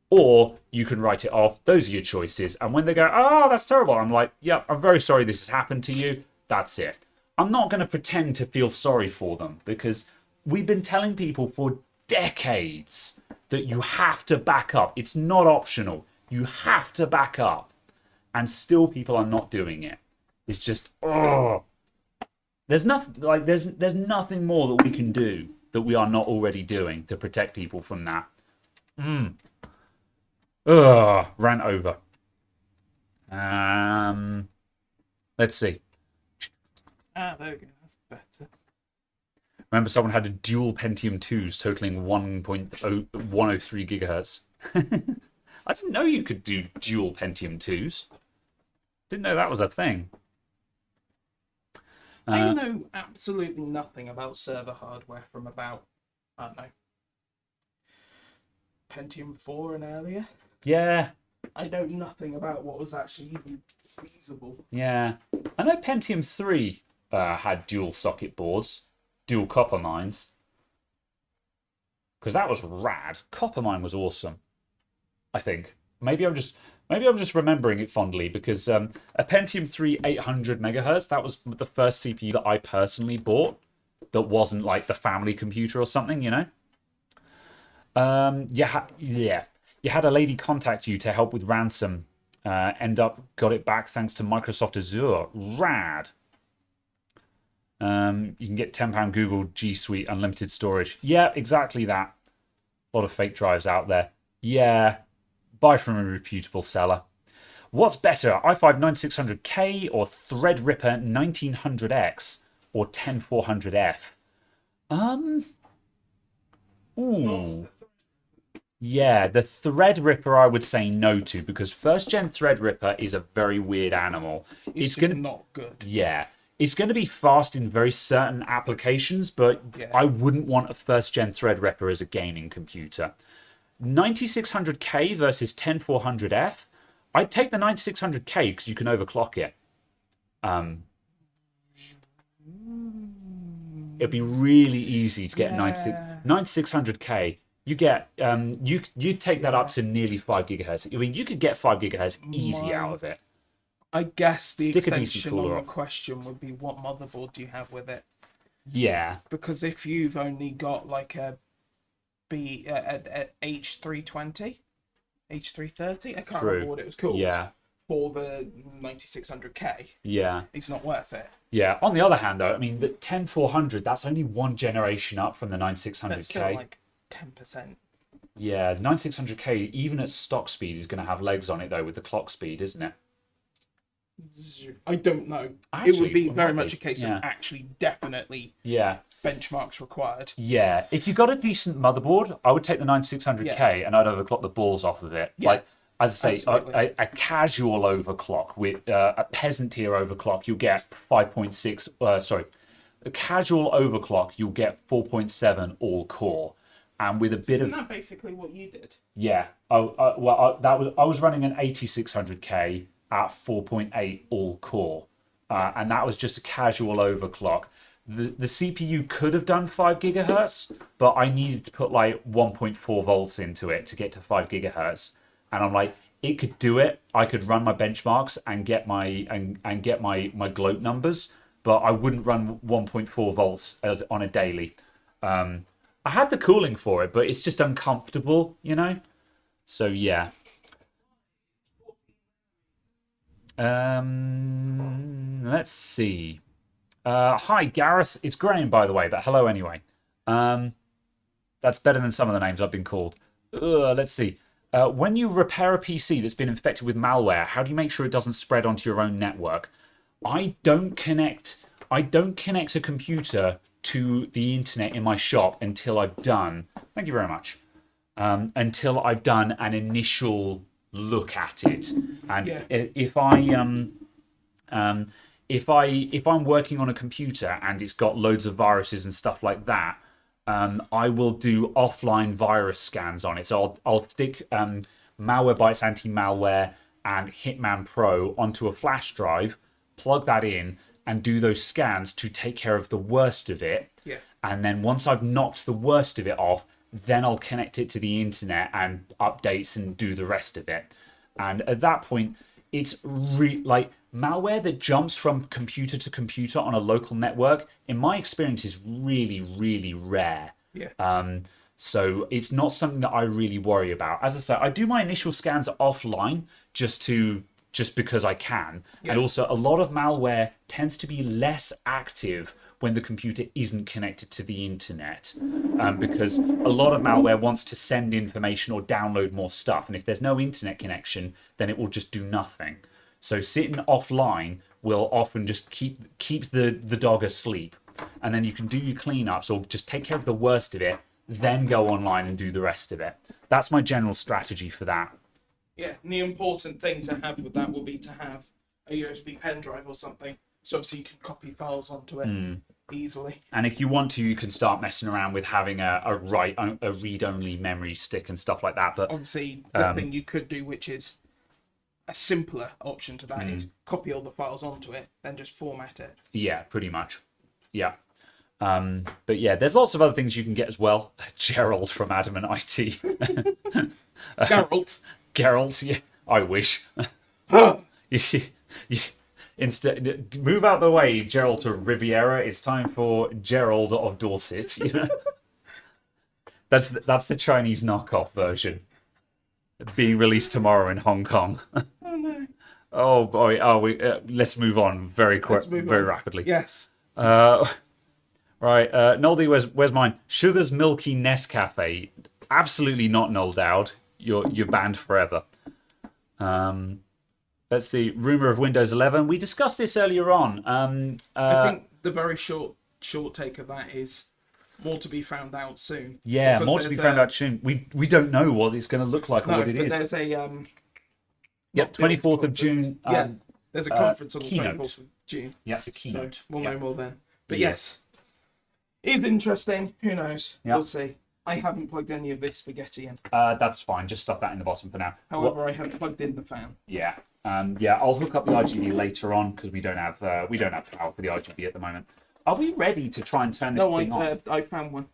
or you can write it off. Those are your choices. And when they go, oh, that's terrible, I'm like, yeah, I'm very sorry this has happened to you. That's it. I'm not going to pretend to feel sorry for them, because we've been telling people for decades that you have to back up. It's not optional. You have to back up. And still people are not doing it. It's just, There's nothing more that we can do that we are not already doing to protect people from that. Ran over. Let's see. There we go. That's better. Remember, someone had a dual Pentium 2s totaling 1.103 gigahertz. I didn't know you could do dual Pentium 2s. Didn't know that was a thing. I know absolutely nothing about server hardware from about, I don't know, Pentium 4 and earlier. Yeah. I know nothing about what was actually even feasible. Yeah. I know Pentium 3 had dual socket boards, dual copper mines. Because that was rad. Copper mine was awesome, I think. Maybe I'm just remembering it fondly, because a Pentium 3 800 megahertz, that was the first CPU that I personally bought that wasn't like the family computer or something, you know? You had a lady contact you to help with ransom. Got it back thanks to Microsoft Azure. Rad. You can get £10 Google G Suite unlimited storage. Yeah, exactly that. A lot of fake drives out there. Yeah. Buy from a reputable seller. What's better, i5 9600K or Threadripper 1900X or 10400F? Yeah, the Threadripper I would say no to, because first gen Threadripper is a very weird animal. It's gonna not good. Yeah. It's going to be fast in very certain applications, but yeah. I wouldn't want a first gen Threadripper as a gaming computer. 9600K versus 10400F. I'd take the 9600K because you can overclock it. It'd be really easy to get 9600K. You get you take that up to nearly 5 gigahertz. I mean, you could get 5 gigahertz easy out of it. I guess the extension on the question would be, what motherboard do you have with it? Yeah. Because if you've only got like a H320, H330, I can't remember what it was called. Yeah. For the 9600K. Yeah. It's not worth it. Yeah. On the other hand, though, I mean, the 10400, that's only one generation up from the 9600K. That's still like 10%. Yeah, 9600K, even at stock speed, is going to have legs on it, though, with the clock speed, isn't it? I don't know. Actually, it would be it very might much be. a case Yeah. of actually definitely Yeah. benchmarks required. Yeah. If you got a decent motherboard, I would take the 9600K and I'd overclock the balls off of it. Yeah. Like, as I say, Absolutely. a casual overclock with a peasant tier overclock, you'll get 5.6. Sorry, a casual overclock, you'll get 4.7 all core, and with a bit Isn't of that basically what you did? yeah. I was running an 8600K at 4.8 all core, and that was just a casual overclock. The CPU could have done 5 gigahertz, but I needed to put like 1.4 volts into it to get to 5 gigahertz. And I'm like, it could do it. I could run my benchmarks and get my gloat numbers, but I wouldn't run 1.4 volts on a daily. I had the cooling for it, but it's just uncomfortable, you know? So yeah. Let's see. Hi, Gareth. It's Graham, by the way, but hello anyway. That's better than some of the names I've been called. Let's see. When you repair a PC that's been infected with malware, how do you make sure it doesn't spread onto your own network? I don't connect a computer to the internet in my shop until I've done. Thank you very much. Until I've done an initial look at it, and if I'm working on a computer and it's got loads of viruses and stuff like that, I will do offline virus scans on it. So I'll stick Malwarebytes anti-malware and Hitman Pro onto a flash drive, plug that in, and do those scans to take care of the worst of it. Yeah. And then once I've knocked the worst of it off, then I'll connect it to the internet and updates and do the rest of it. And at that point, it's like malware that jumps from computer to computer on a local network, in my experience, is really, really rare. Yeah. So it's not something that I really worry about. As I say, I do my initial scans offline just because I can. Yeah. And also, a lot of malware tends to be less active when the computer isn't connected to the internet, because a lot of malware wants to send information or download more stuff. And if there's no internet connection, then it will just do nothing. So sitting offline will often just keep the dog asleep. And then you can do your cleanups or just take care of the worst of it, then go online and do the rest of it. That's my general strategy for that. Yeah, and the important thing to have with that will be to have a USB pen drive or something, so obviously you can copy files onto it easily. And if you want to, you can start messing around with having a read-only memory stick and stuff like that. But obviously, the thing you could do, which is a simpler option to that, is copy all the files onto it, then just format it. Yeah, pretty much. Yeah. But yeah, there's lots of other things you can get as well. Gerald from Adamant IT. Gerald, yeah, I wish. Instead, move out the way, Gerald to Riviera. It's time for Gerald of Dorset. You know, that's the Chinese knockoff version, being released tomorrow in Hong Kong. Oh no! Oh boy! Oh, let's move on very rapidly. Yes. Right, Noldy, where's mine? Sugar's Milky Nescafe. Absolutely not nulled out. You're banned forever. Let's see. Rumor of Windows 11. We discussed this earlier on. I think the very short take of that is more to be found out soon. Yeah, more to be found out soon. We don't know what it's going to look like or what it is. There's a Yep, 24th of June. There's a conference on the Keynote. 24th of June. Yeah, the Keynote. So we'll know more then. But yes, it's interesting. Who knows? Yeah. We'll see. I haven't plugged any of this spaghetti in. That's fine. Just stuff that in the bottom for now. However, I have plugged in the fan. Yeah. Yeah, I'll hook up the RGB later on because we don't have power for the RGB at the moment. Are we ready to try and turn this thing on? I found one.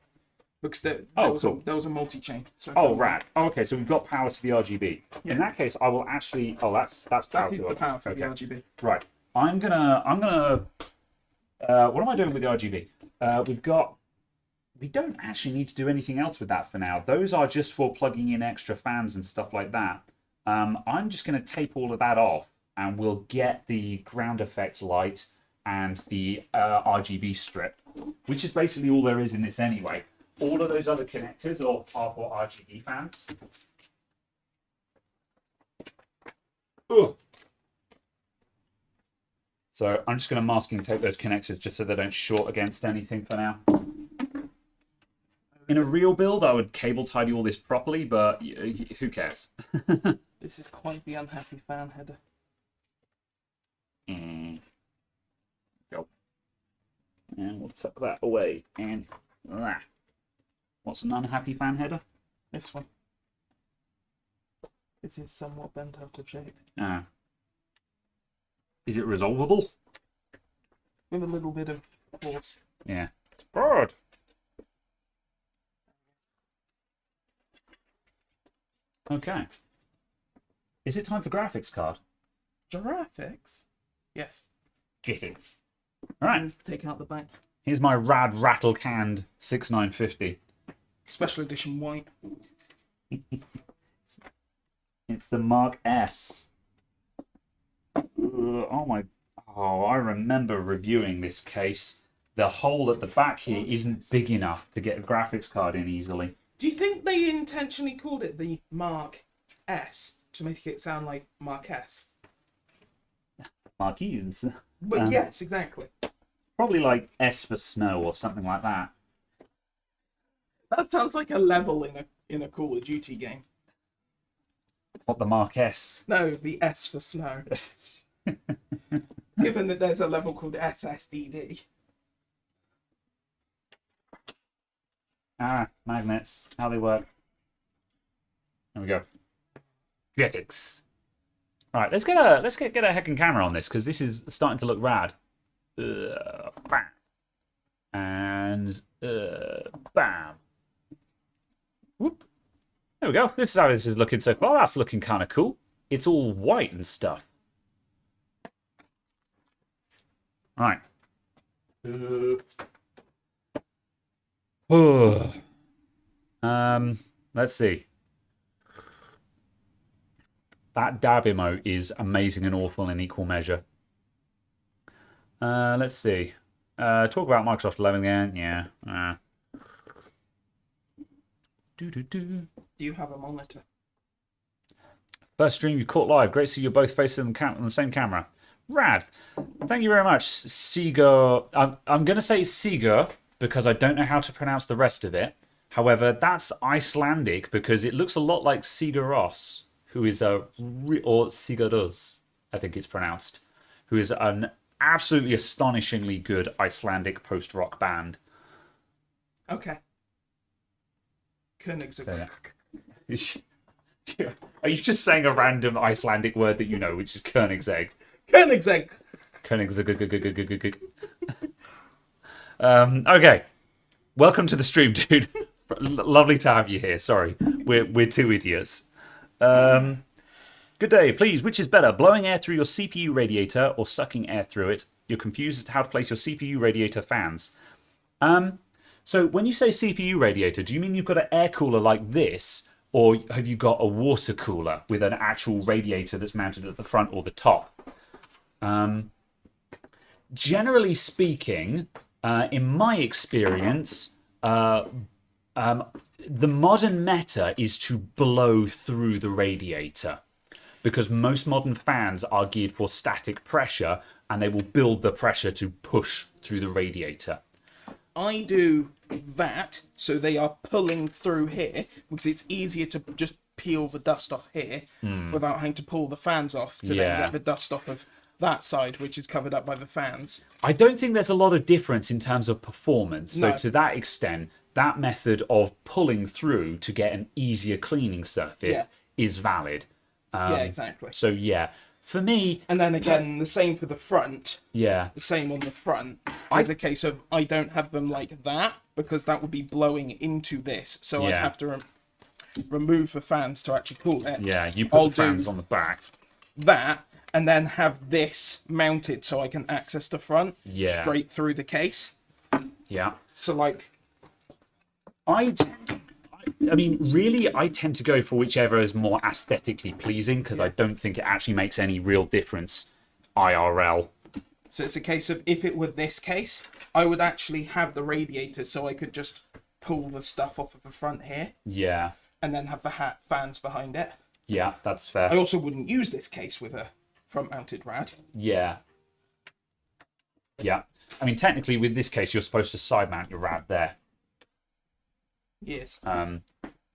Because there was a multi-chain. So right. Oh, okay, so we've got power to the RGB. Yes. In that case, I will actually. Oh, that's power that to is the the power for okay. the RGB. Right. I'm gonna. What am I doing with the RGB? We don't actually need to do anything else with that for now. Those are just for plugging in extra fans and stuff like that. I'm just going to tape all of that off, and we'll get the ground effect light and the RGB strip, which is basically all there is in this anyway. All of those other connectors are for RGB fans. Ugh. So I'm just going to masking tape those connectors just so they don't short against anything for now. In a real build, I would cable tidy all this properly, but who cares? This is quite the unhappy fan header. Go. And we'll tuck that away. And what's an unhappy fan header? This one. It is somewhat bent out of shape. Ah. Is it resolvable? With a little bit of force. Yeah. It's broad. Okay. Is it time for graphics card? Graphics? Yes. Graphics. Alright. Take out the back. Here's my rad rattle canned 6950. Special edition white. It's the Mark S. Oh my. Oh, I remember reviewing this case. The hole at the back here isn't big enough to get a graphics card in easily. Do you think they intentionally called it the Mark S to make it sound like Mark S? Marquise. But yes, exactly. Probably like S for snow or something like that. That sounds like a level in a Call of Duty game. What, the Mark S? No, the S for snow. Given that there's a level called SSDD. Ah, magnets. How they work. There we go. Graphics. Right, let's get a heckin' camera on this because this is starting to look rad. Bam. And bam. Whoop. There we go. This is how this is looking so far. That's looking kind of cool. It's all white and stuff. Right. Let's see. That dab emote is amazing and awful in equal measure. Let's see. Talk about Microsoft 11 again. Yeah. Do you have a monitor? First stream you caught live. Great to see you both facing on the same camera. Rad. Thank you very much, Seeger. I'm going to say Seeger because I don't know how to pronounce the rest of it. However, that's Icelandic because it looks a lot like Sigur Rós, who is or Sigur Rós, I think it's pronounced, who is an absolutely astonishingly good Icelandic post-rock band. Okay. Königsegg. Are you just saying a random Icelandic word that you know, which is Königsegg? Königsegg. Königsegg. Okay. Welcome to the stream, dude. Lovely to have you here. Sorry, we're two idiots. Good day. Please, which is better, blowing air through your CPU radiator or sucking air through it? You're confused as to how to place your CPU radiator fans. So when you say CPU radiator, do you mean you've got an air cooler like this, or have you got a water cooler with an actual radiator that's mounted at the front or the top? Generally speaking, in my experience, the modern meta is to blow through the radiator because most modern fans are geared for static pressure and they will build the pressure to push through the radiator. I do that, so they are pulling through here because it's easier to just peel the dust off here without having to pull the fans off to then get the dust off of that side, which is covered up by the fans. I don't think there's a lot of difference in terms of performance, No. but to that extent, that method of pulling through to get an easier cleaning surface is valid. Yeah, exactly. So yeah, for me, And then again, the same for the front. yeah, The same on the front. As a case of, I don't have them like that because that would be blowing into this. So I'd Yeah. have to remove the fans to actually cool it. yeah, you put I'll the fans do on the back. that, and then have this mounted so I can access the front straight through the case. Yeah. So like, I mean, really, I tend to go for whichever is more aesthetically pleasing because I don't think it actually makes any real difference IRL. so it's a case of, if it were this case, I would actually have the radiator so I could just pull the stuff off of the front here Yeah. and then have the fans behind it. Yeah, that's I fair. also wouldn't use this case with a front mounted rad. Yeah. Yeah. I mean, technically, with this case, you're supposed to side mount your rad there. Yes. Yeah.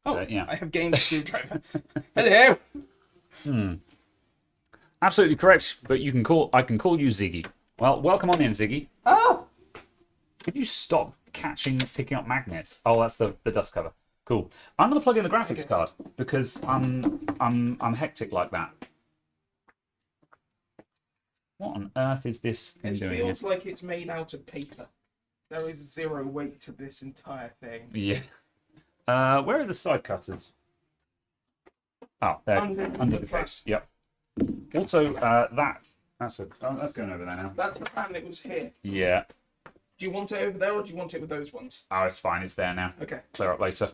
I have gained a screwdriver. Hello. Absolutely correct. But I can call you Ziggy. Well, welcome on in, Ziggy. Oh. Could you stop picking up magnets? Oh, that's the dust cover. Cool. I'm gonna plug in the graphics card because I'm hectic like that. What on earth is this thing doing? It feels like it's made out of paper. There is zero weight to this entire thing. Yeah. Where are the side cutters? Oh, they're under the case. Yep. Also, that's going over there now. That's the fan that was here. Yeah. Do you want it over there or do you want it with those ones? Oh, it's fine. It's there now. Okay. Clear up later.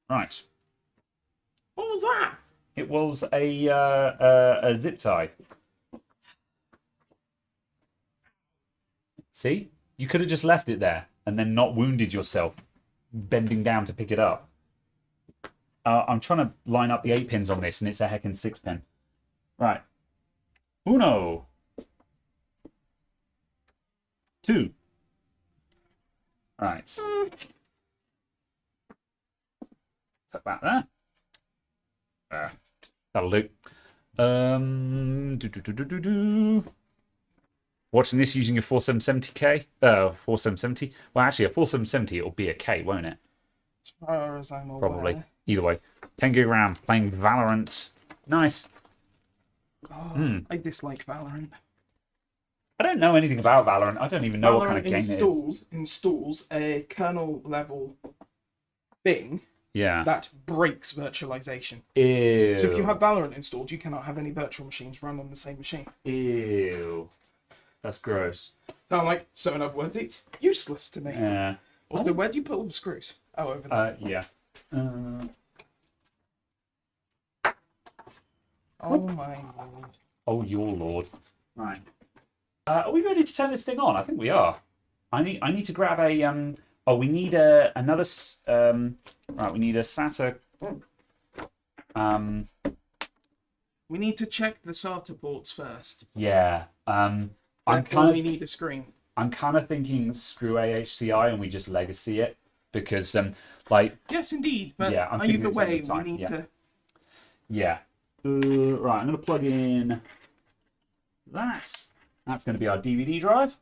Right. What was that? It was a zip tie. See? You could have just left it there and then not wounded yourself bending down to pick it up. I'm trying to line up the 8 pins on this and it's a heckin' 6 pin. Right. Uno. 2. Right. Put that there. That'll do. Watching this using a 4770K? 4770? Well, actually, a 4770, it'll be a K, won't it? As far as I'm aware. Probably. Either way. 10 gig RAM, playing Valorant. Nice. Oh, I dislike Valorant. I don't know anything about Valorant. I don't even know what kind of game it is. Installs a kernel level thing that breaks virtualization. Ew. So if you have Valorant installed, you cannot have any virtual machines run on the same machine. Ew. That's gross. So I'm like, so in other words, it's useless to me. Yeah. Also, where do you put all the screws? Oh, over there. Yeah. Oh my lord. Oh, your lord. Right. Are we ready to turn this thing on? I think we are. I need to grab a we need another right, we need a SATA We need to check the SATA ports first. Yeah. We need a screen. I'm kind of thinking screw AHCI and we just legacy it because like yes indeed, but yeah, either way we need to right, I'm going to plug in that. That's going to be our DVD drive,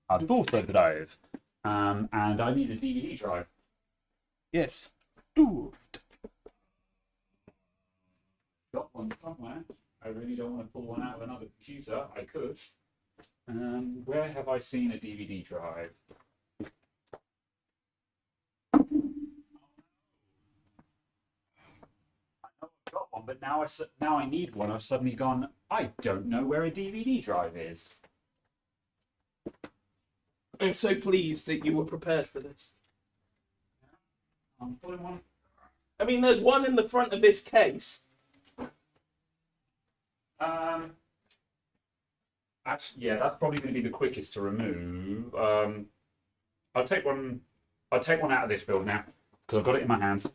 our daughter drive, and I need a DVD drive. Yes. Doofed. Got one somewhere. I really don't want to pull one out of another computer. I could. Where have I seen a DVD drive? I know I've got one, but now I need one. I've suddenly gone, I don't know where a DVD drive is. I'm so pleased that you were prepared for this. I'm pulling one. I mean, there's one in the front of this case. Actually, yeah, that's probably going to be the quickest to remove. I'll take one out of this build now because I've got it in my hands.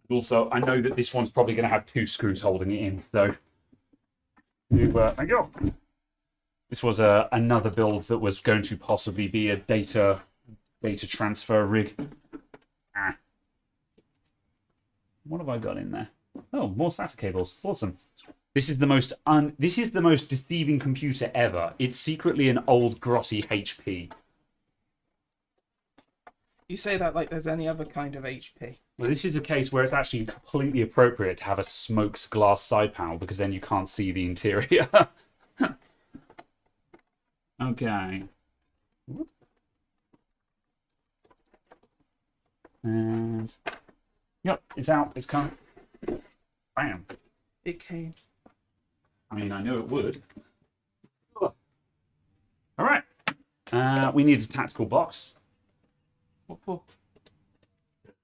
Also, I know that this one's probably going to have 2 screws holding it in. So, thank you. This was another build that was going to possibly be a data transfer rig. What have I got in there? Oh, more SATA cables. Awesome. This is the most deceiving computer ever. It's secretly an old grotty HP. You say that like there's any other kind of HP. Well, this is a case where it's actually completely appropriate to have a smoked glass side panel because then you can't see the interior. Okay. And yep, it's out. It's coming. Bam. It came. I mean, I knew it would. All right. We need a tactical box. What for?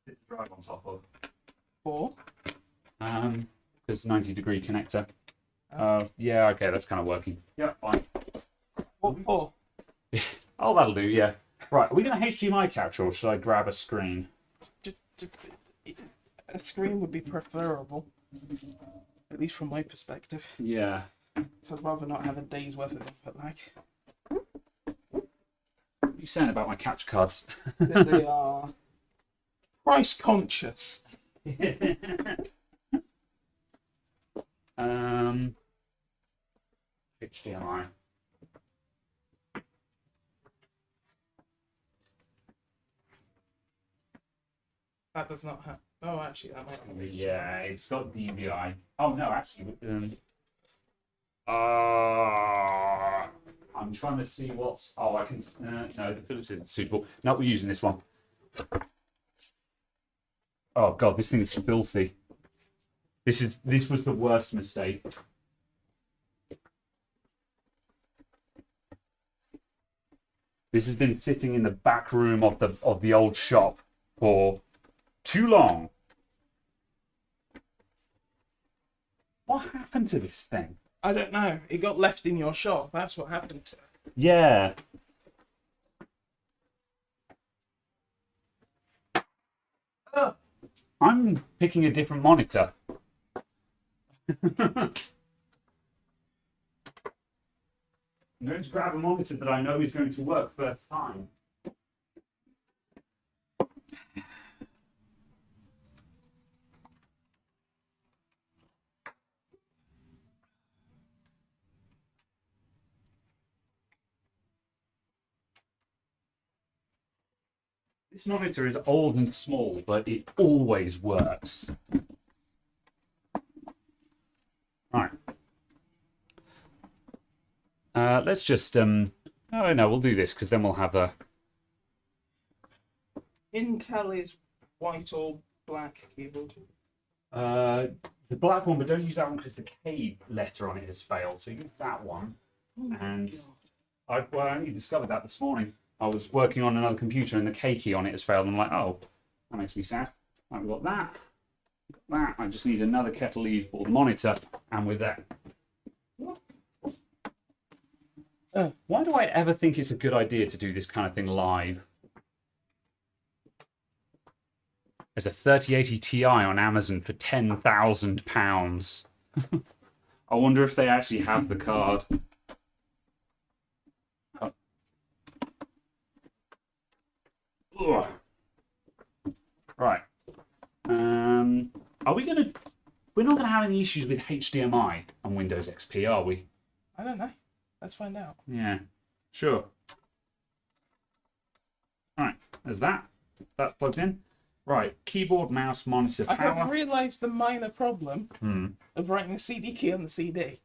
To drive on top of. For? Because 90-degree connector. Yeah, okay, that's kind of working. Yeah, fine. What for? Oh, that'll do, yeah. Right, are we going to HDMI capture or should I grab a screen? A screen would be preferable. At least from my perspective. Yeah. So I'd rather not have a day's worth of input lag. What are you saying about my capture cards? That they are price conscious. HDMI. That does not have. Oh, actually, that might be. Yeah, it's got DVI. Oh no, actually, I'm trying to see what's. Oh, I can. No, the Philips isn't suitable. No, we're using this one. Oh god, this thing is filthy. This was the worst mistake. This has been sitting in the back room of the old shop for too long. What happened to this thing? I don't know. It got left in your shop. That's what happened to it. Yeah. Oh. I'm picking a different monitor. I'm going to grab a monitor that I know is going to work first time. This monitor is old and small, but it always works. Right. Let's just oh no, we'll do this because then we'll have a. Intel is white or black keyboard. The black one, but don't use that one because the K letter on it has failed. So use that one. Oh And I only discovered that this morning. I was working on another computer and the K key on it has failed. I'm like, oh, that makes me sad. Right, we've got that. That. I just need another kettle lead for the monitor, and with that. Why do I ever think it's a good idea to do this kind of thing live? There's a 3080 Ti on Amazon for £10,000. I wonder if they actually have the card. Ugh. Right. Are we gonna? We're not gonna have any issues with HDMI on Windows XP, are we? I don't know. Let's find out. Yeah. Sure. Right. There's that. That's plugged in. Right. Keyboard, mouse, monitor, I power. have realised the minor problem of writing the CD key on the CD.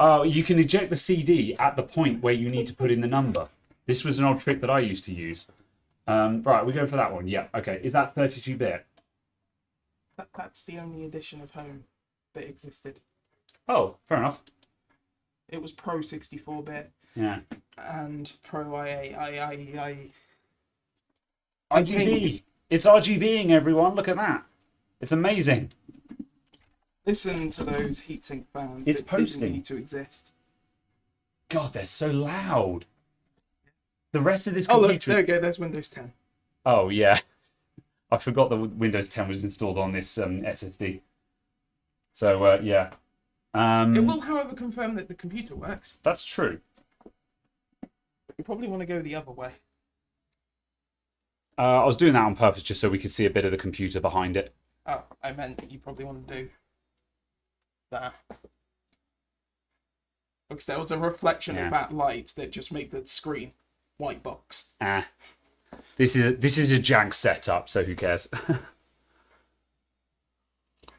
Oh, you can eject the CD at the point where you need to put in the number. This was an old trick that I used to use. Right, we're going for that one. Yeah, okay. Is that 32-bit? That's the only edition of Home that existed. Oh, fair enough. It was Pro 64-bit Yeah. and Pro I RGB. think- It's RGBing, everyone. Look at that. It's amazing. Listen to those heatsink fans. It's that posting. didn't need to exist. God, they're so loud. The rest of this Oh, computer look, there we go. There's Windows 10. Oh, yeah. I forgot that Windows 10 was installed on this SSD. So, yeah. It will, however, confirm that the computer works. That's true. You probably want to go the other way. I was doing that on purpose just so we could see a bit of the computer behind it. Oh, I meant you probably want to do that. Because there was a reflection Yeah. of that light that just made the screen white box. Ah. This is a jank setup, so who cares?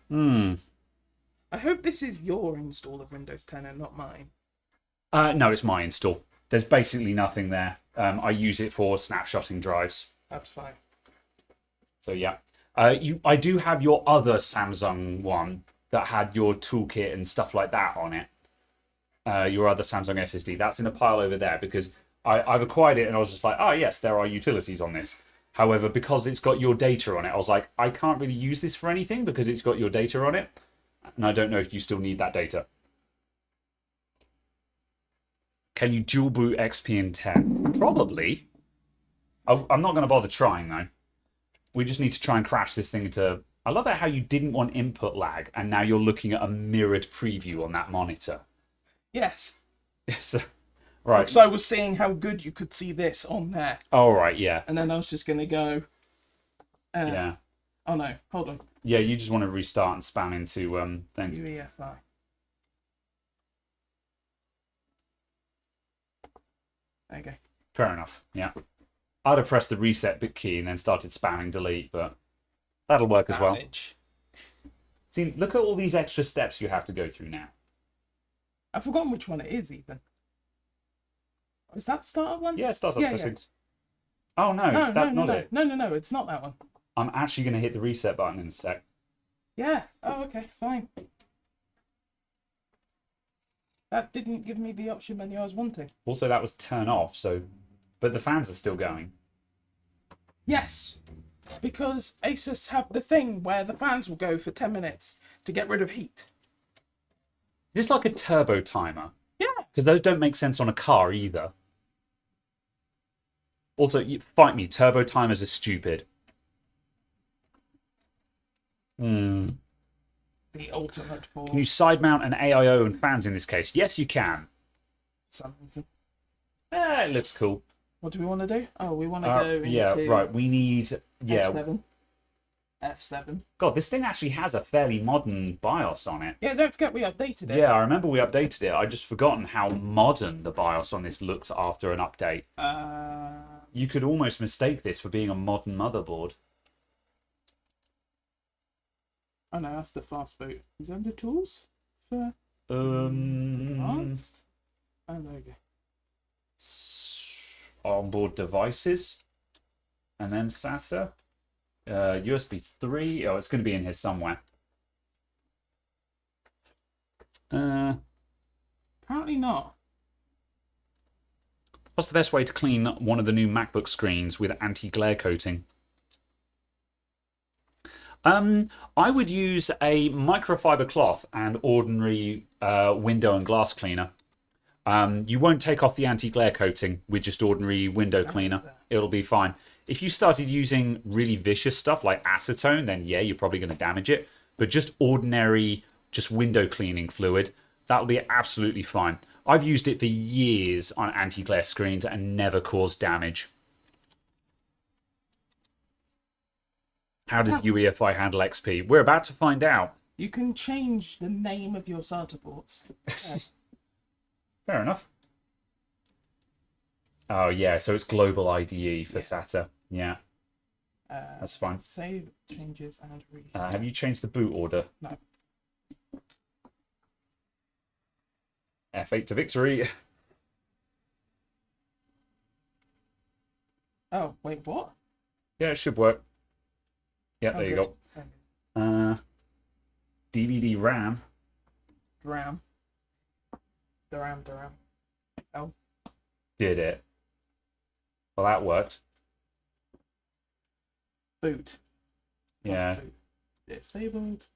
I hope this is your install of Windows 10 and not mine. No, it's my install. There's basically nothing there. I use it for snapshotting drives. That's fine. So yeah. I do have your other Samsung one that had your toolkit and stuff like that on it. Your other Samsung SSD. That's in a pile over there because I've acquired it and I was just like, oh yes, there are utilities on this. However, because it's got your data on it, I was like, I can't really use this for anything because it's got your data on it. And I don't know if you still need that data. Can you dual boot XP and 10? Probably. I'm not going to bother trying though. We just need to try and crash this thing into... I love it how you didn't want input lag and now you're looking at a mirrored preview on that monitor. Yes. So, right. Because I was seeing how good you could see this on there. Oh, right, yeah. And then I was just going to go... Yeah. Oh, no. Hold on. Yeah, you just want to restart and spam into things. UEFI. There you go. Fair enough, yeah. I'd have pressed the reset bit key and then started spamming delete, but that'll work as well. See, look at all these extra steps you have to go through now. I've forgotten which one it is, even. Is that startup one? Yeah, startup Yeah, settings. Yeah. Oh, no, that's not it. No, it's not that one. I'm actually going to hit the reset button in a sec. Yeah. Oh, okay, fine. That didn't give me the option menu I was wanting. Also, that was turn off, so... But the fans are still going. Yes, because Asus have the thing where the fans will go for 10 minutes to get rid of heat. Is this like a turbo timer? Yeah. Because those don't make sense on a car either. Also, fight me, turbo timers are stupid. Hmm. The ultimate for Can you side mount an AIO and fans in this case? Yes, you can. some reason. It looks cool. What do we want to do? Oh, we want to go into yeah, right. We need... Yeah. F7. F7. God, this thing actually has a fairly modern BIOS on it. Yeah, don't forget we updated it. Yeah, I remember we updated it. I just forgotten how modern the BIOS on this looks after an update. You could almost mistake this for being a modern motherboard. Oh no, that's the fast boot. Is under tools for Advanced? Oh, there we go. Onboard devices. And then SATA. USB 3. Oh, it's going to be in here somewhere. Apparently not. What's the best way to clean one of the new MacBook screens with anti-glare coating? I would use a microfiber cloth and ordinary window and glass cleaner. You won't take off the anti-glare coating with just ordinary window cleaner. It'll be fine. If you started using really vicious stuff like acetone, then yeah, you're probably going to damage it. But just ordinary, just window cleaning fluid, that'll be absolutely fine. I've used it for years on anti-glare screens and never caused damage. How does UEFI handle XP? We're about to find out. You can change the name of your SATA ports. Fair enough. Oh, yeah, so it's global IDE for SATA. Yeah, that's fine. Save changes and reset. Have you changed the boot order? No. F8 to victory. Oh, wait, what? Yeah, it should work. Yeah, there you good. go. DVD RAM. RAM. The RAM. Oh. Did it. Well, that worked. Boot. Yeah. Boot. Disabled.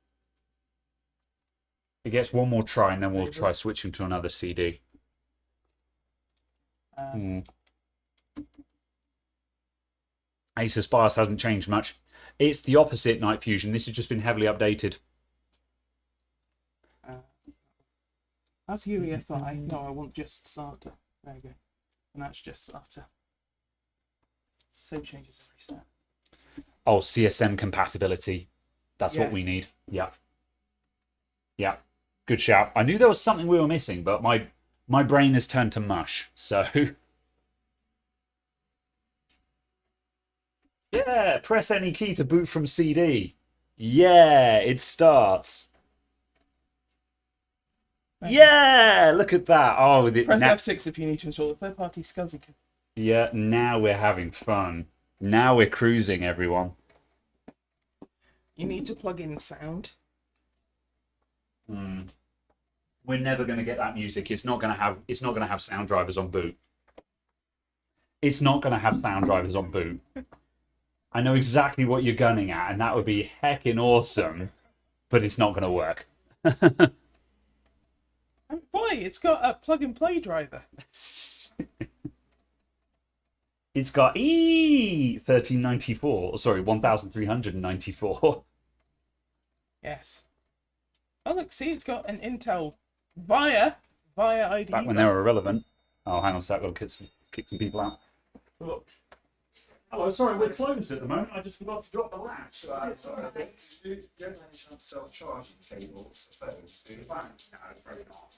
It gets one more try and then we'll try switching to another CD. Asus BIOS hasn't changed much. It's the opposite, Night Fusion. This has just been heavily updated. That's UEFI. No, I want just SATA. There you go. And that's just SATA. Save changes and reset. Oh, CSM compatibility. That's Yeah. what we need. Yeah. Yeah. Good shout. I knew there was something we were missing, but my brain has turned to mush. So... Yeah, press any key to boot from CD. Yeah, it starts. Yeah, look at that. Oh, Press F6 if you need to install a third-party SCSI. Yeah, now we're having fun. Now we're cruising, everyone. You need to plug in sound. We're never going to get that music. It's not going to have sound drivers on boot. It's not going to have sound drivers on boot. I know exactly what you're gunning at, and that would be heckin' awesome, but it's not going to work. Why? It's got a plug-and-play driver. It's got E1394, sorry, 1394. Yes. Oh, look, see, it's got an Intel via via ID. Back when they were irrelevant. Oh, hang on a sec. I've got to kick some people out. Look. Hello, sorry, we're closed at the moment. I just forgot to drop the latch. Do you have any chance of self-charging cables for phones? Do you? No, probably not.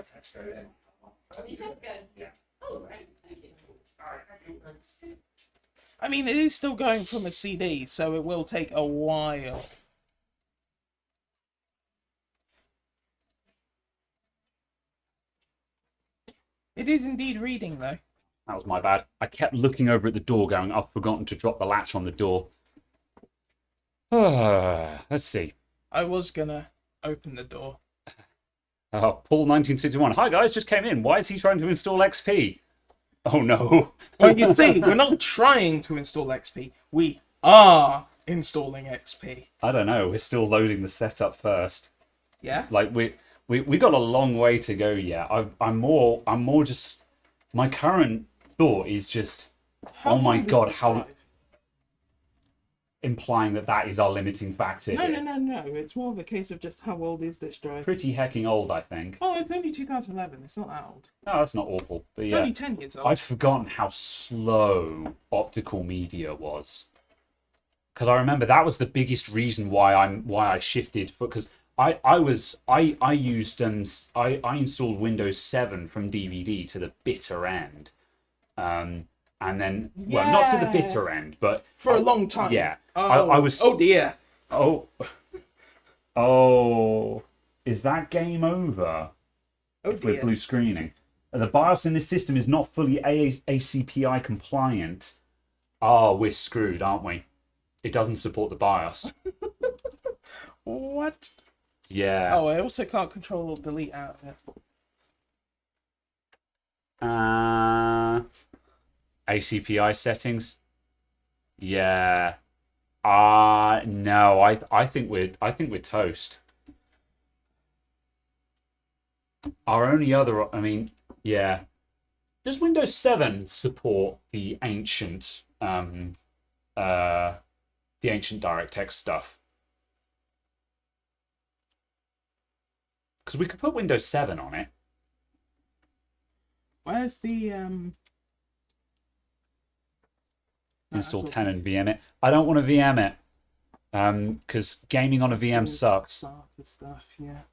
Tesco? Yeah. Oh, right. Thank you. I mean, it is still going from a CD, so it will take a while. It is indeed reading, though. That was my bad. I kept looking over at the door going, I've forgotten to drop the latch on the door. Let's see. I was gonna open the door. Paul 1961. Hi guys, just came in. Why is he trying to install XP? Oh no. Well, you see, we're not trying to install XP. We are installing XP. I don't know. We're still loading the setup first. Yeah? Like we got a long way to go yet. I'm more just. My current thought is just. How oh my long is god! this How drive? implying that is our limiting factor. No, here. no. It's more of a case of just how old is this drive? Pretty hecking old, I think. Oh, it's only 2011. It's not that old. No, that's not awful. But It's yeah, only 10 years old. I'd forgotten how slow optical media was. Because I remember that was the biggest reason why I shifted because I installed Windows 7 from DVD to the bitter end. And then well, not to the bitter end, but For a long time. Yeah. Oh, I was oh dear. Oh, is that game over? Oh With dear. blue screening. The BIOS in this system is not fully ACPI compliant. Oh, we're screwed, aren't we? It doesn't support the BIOS. What? Yeah. Oh, I also can't control or delete out of it. ACPI settings. Yeah. No, I think we're toast. Our only other, I mean, yeah. Does Windows 7 support the ancient DirectX stuff? Because we could put Windows 7 on it. Where's the Install 10 and VM it. I don't want to VM it. Because gaming on a VM sucks. Starter stuff, yeah.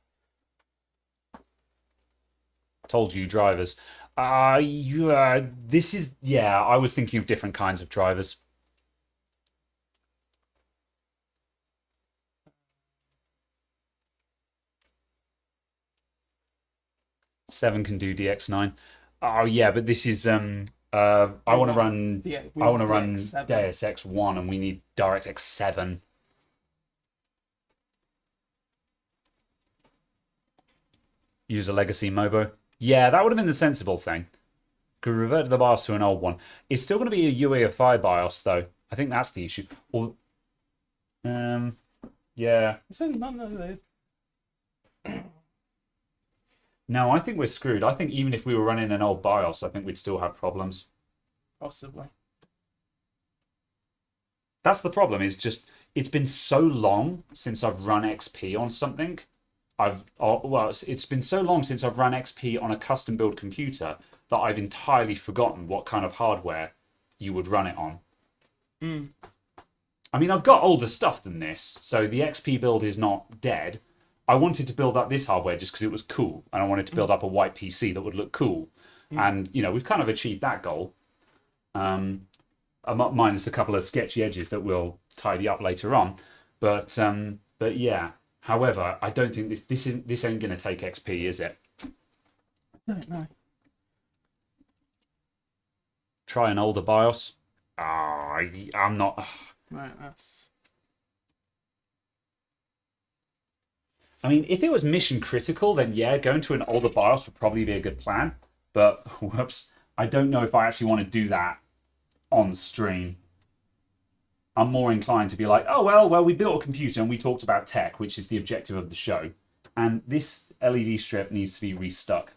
Told you, drivers. This is, yeah, I was thinking of different kinds of drivers. Seven can do DX9. Oh yeah, but this is I want to run DX7. Deus Ex 1 and we need DirectX 7. Use a legacy Mobo. Yeah, that would have been the sensible thing. Could revert the BIOS to an old one. It's still going to be a UEFI BIOS though. I think that's the issue. Or, yeah. It says none of the. No, I think we're screwed. I think even if we were running an old BIOS, I think we'd still have problems. Possibly. That's the problem, is just it's been so long since I've run XP on something. It's been so long since I've run XP on a custom build computer that I've entirely forgotten what kind of hardware you would run it on. I mean, I've got older stuff than this, so the XP build is not dead. I wanted to build up this hardware just because it was cool, and I wanted to build up a white PC that would look cool. And, you know, we've kind of achieved that goal. Minus a couple of sketchy edges that we'll tidy up later on. But yeah. However, I don't think this ain't going to take XP, is it? I don't know. Try an older BIOS. I'm not. Right, that's. I mean, if it was mission critical, then yeah, going to an older BIOS would probably be a good plan. But whoops, I don't know if I actually want to do that on stream. I'm more inclined to be like, oh, well, we built a computer and we talked about tech, which is the objective of the show. And this LED strip needs to be restuck.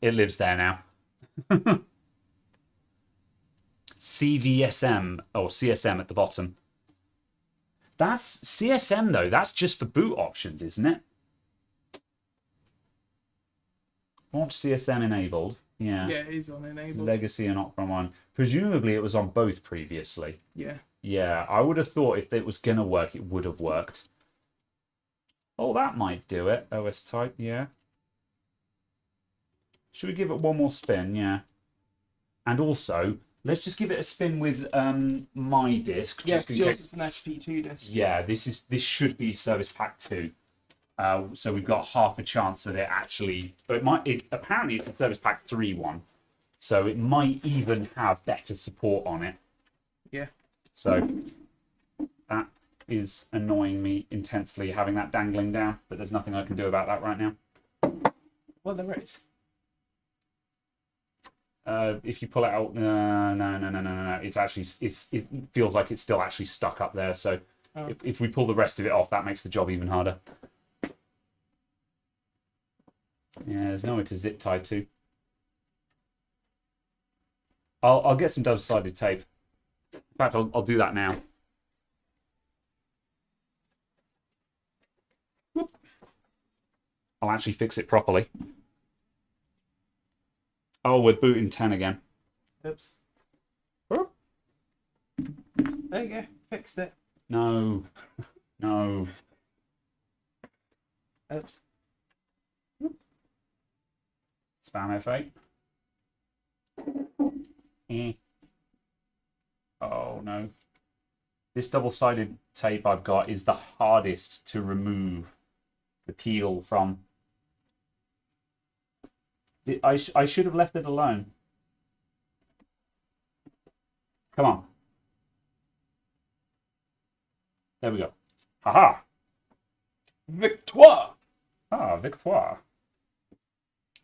It lives there now. CVSM, or CSM at the bottom. That's CSM, though. That's just for boot options, isn't it? Launch CSM enabled. Yeah. Yeah, it is on enabled. Legacy and Opera 1. Presumably it was on both previously. Yeah. Yeah, I would have thought if it was going to work, it would have worked. Oh, that might do it. OS type, yeah. Should we give it one more spin? Yeah. And also, let's just give it a spin with my disk. Yeah, just in because yours case. is an SP2 disc. Yeah, this should be Service Pack 2. So we've got half a chance that it actually... apparently it's a Service Pack 3 one. So it might even have better support on it. Yeah. So that is annoying me intensely, having that dangling down. But there's nothing I can do about that right now. Well, there is. If you pull it out... No. It's actually... it feels like it's still actually stuck up there. So if we pull the rest of it off, that makes the job even harder. Yeah, there's nowhere to zip tie to. I'll get some double-sided tape. In fact, I'll do that now. Whoop. I'll actually fix it properly. Oh, we're booting 10 again. Oops. Whoop. There you go. Fixed it. No. No. Oops. Spam F8. Oh no. This double-sided tape I've got is the hardest to remove the peel from. I should have left it alone. Come on. There we go. Haha. Victoire! Ah, victoire.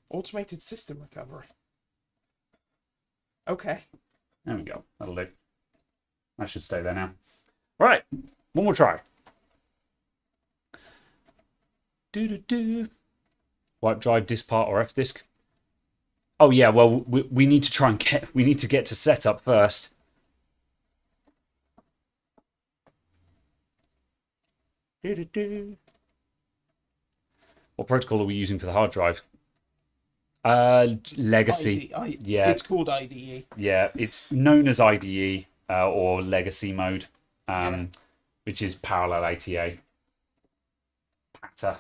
Automated system recovery. Okay. There we go. That'll do. That should stay there now. Right. One more try. Wipe drive, disk part, or F disk. Oh yeah. Well, we need to try and get. We need to get to setup first. What protocol are we using for the hard drive? Legacy. Yeah. It's called IDE. Yeah, it's known as IDE or Legacy mode, which is parallel ATA. PATA.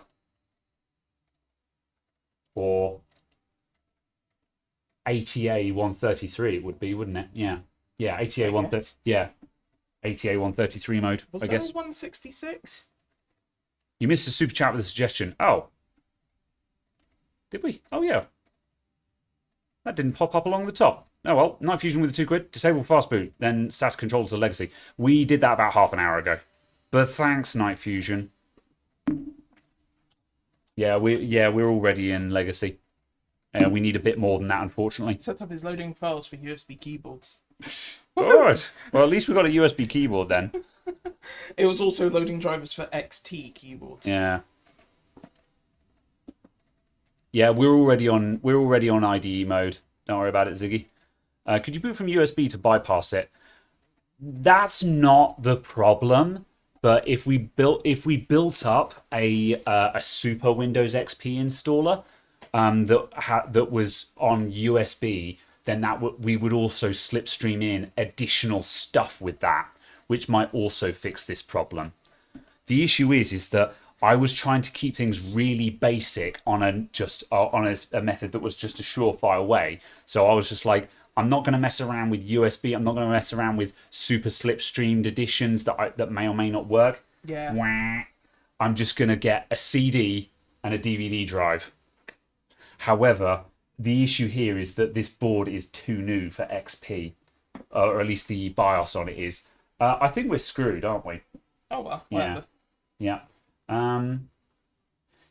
Or ATA 133 it would be, wouldn't it? Yeah. Yeah, ATA 133. Yeah. ATA 133 mode, Was I there guess. a 166? You missed a super chat with a suggestion. Oh. Did we? Oh, yeah. That didn't pop up along the top. Oh, well. Night Fusion with the 2 quid. Disable fast boot. Then SATA controls the Legacy. We did that about half an hour ago. But thanks, Night Fusion. Yeah, we're already in Legacy. We need a bit more than that, unfortunately. Setup is loading files for USB keyboards. Good. Well, at least we've got a USB keyboard then. It was also loading drivers for XT keyboards. Yeah. Yeah, we're already on IDE mode. Don't worry about it, Ziggy. Could you boot from USB to bypass it? That's not the problem. But if we built up a super Windows XP installer that was on USB, then we would also slipstream in additional stuff with that, which might also fix this problem. The issue is that I was trying to keep things really basic on a method that was just a surefire way. So I was just like, I'm not going to mess around with USB. I'm not going to mess around with super slipstreamed editions that may or may not work. Yeah. Wah. I'm just going to get a CD and a DVD drive. However, the issue here is that this board is too new for XP, or at least the BIOS on it is. I think we're screwed, aren't we? Oh well. Whatever. Yeah.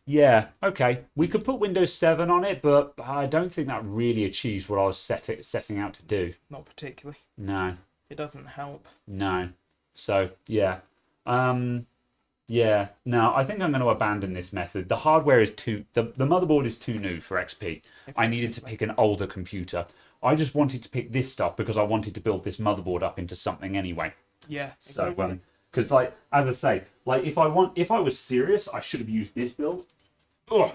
Yeah, okay. We could put Windows 7 on it, but I don't think that really achieves what I was setting out to do. Not particularly. No. It doesn't help. No. So, yeah. Yeah. No, I think I'm going to abandon this method. The hardware is the motherboard is too new for XP. I needed to pick an older computer. I just wanted to pick this stuff because I wanted to build this motherboard up into something anyway. Yeah. So, Exactly. because like as I say, like if I was serious, I should have used this build. Ugh.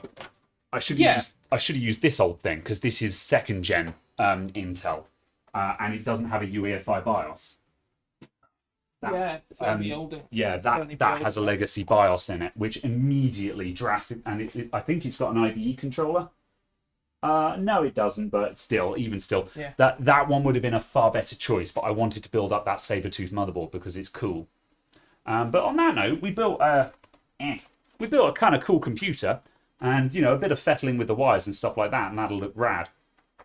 I should Yeah. have used this old thing because this is second gen Intel, and it doesn't have a UEFI BIOS. It's going to be older. Yeah, It's gonna be that has a older. legacy BIOS in it, which immediately and I think it's got an IDE controller. No, it doesn't, but still, Yeah. that one would have been a far better choice. But I wanted to build up that saber-tooth motherboard because it's cool. But on that note, we built a kind of cool computer, and a bit of fettling with the wires and stuff like that, and that'll look rad.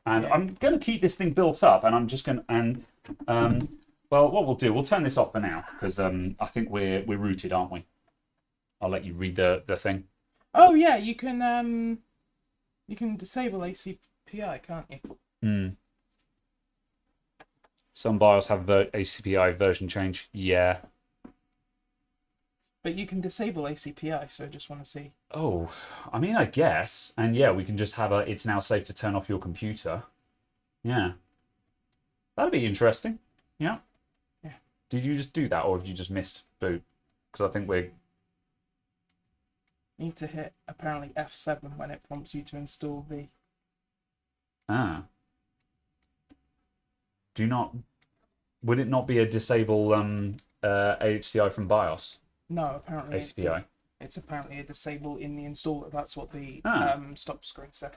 And Yeah. I'm going to keep this thing built up, and I'm just going to well, what we'll do, we'll turn this off for now because I think we're rooted, aren't we? I'll let you read the thing. Oh yeah, you can disable ACPI, can't you? Some BIOS have ACPI version change. Yeah. But you can disable ACPI, so I just want to see. Oh, I mean, I guess. And yeah, we can just have it's now safe to turn off your computer. Yeah. That'd be interesting. Yeah. Yeah. Did you just do that, or have you just missed boot? Because I think we're... You need to hit apparently F7 when it prompts you to install the. Would it not be a disable HCI from BIOS? No, apparently ACPI. it's apparently a disable in the installer. That's what the stop screen said.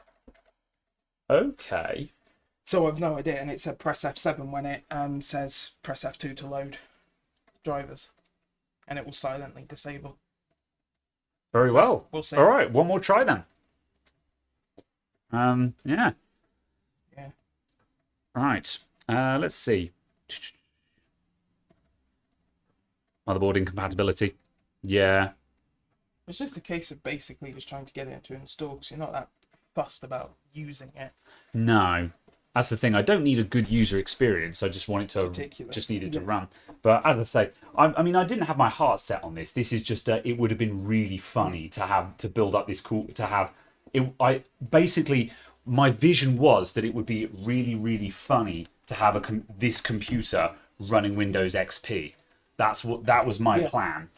Okay. So I've no idea, and it said press F7 when it says press F2 to load drivers, and it will silently disable. Very well. We'll see. All right, one more try then. Yeah. Yeah. Right. Let's see. Motherboard incompatibility. Yeah. It's just a case of basically just trying to get it to install, because you're not that fussed about using it. No. That's the thing. I don't need a good user experience. I just want it to Particularly. just need it to run. But as I say, I mean, I didn't have my heart set on this. This is just it would have been really funny to build up this basically my vision was that it would be really, really funny to have this computer running Windows XP. That was my plan.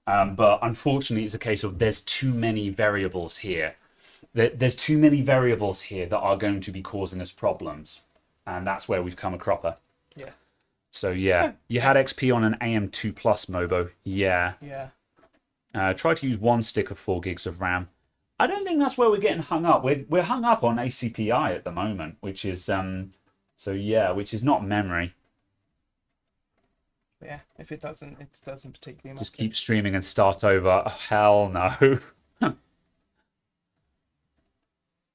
But unfortunately, it's a case of there's too many variables here. There's too many variables here that are going to be causing us problems, and that's where we've come a cropper. Yeah. So yeah, you had XP on an AM2 Plus Mobo. Yeah. Yeah. Try to use one stick of 4 gigs of RAM. I don't think that's where we're getting hung up. We're hung up on ACPI at the moment, which is which is not memory. Yeah. If it doesn't particularly matter. Just keep streaming and start over. Oh, hell no.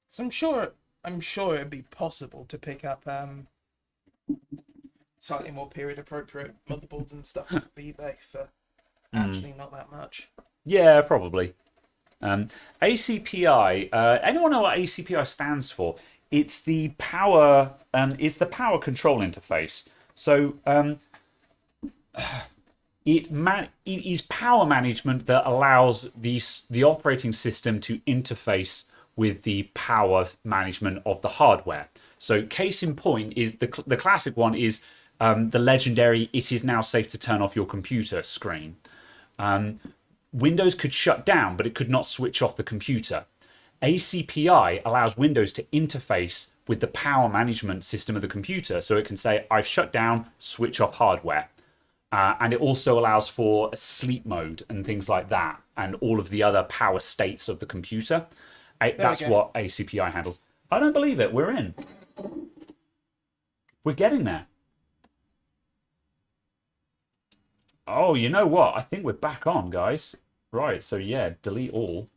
So I'm sure it'd be possible to pick up slightly more period appropriate motherboards and stuff off eBay for actually not that much. Yeah, probably. ACPI. Anyone know what ACPI stands for? It's the power. It's the power control interface. So it is power management that allows the operating system to interface with the power management of the hardware. So case in point is the classic one is the legendary "it is now safe to turn off your computer" screen. Windows could shut down, but it could not switch off the computer. ACPI allows Windows to interface with the power management system of the computer, so it can say, "I've shut down, switch off hardware." And it also allows for a sleep mode and things like that, and all of the other power states of the computer. That's what ACPI handles. I don't believe it. We're in. We're getting there. Oh, you know what? I think we're back on, guys. Right, so yeah, delete all.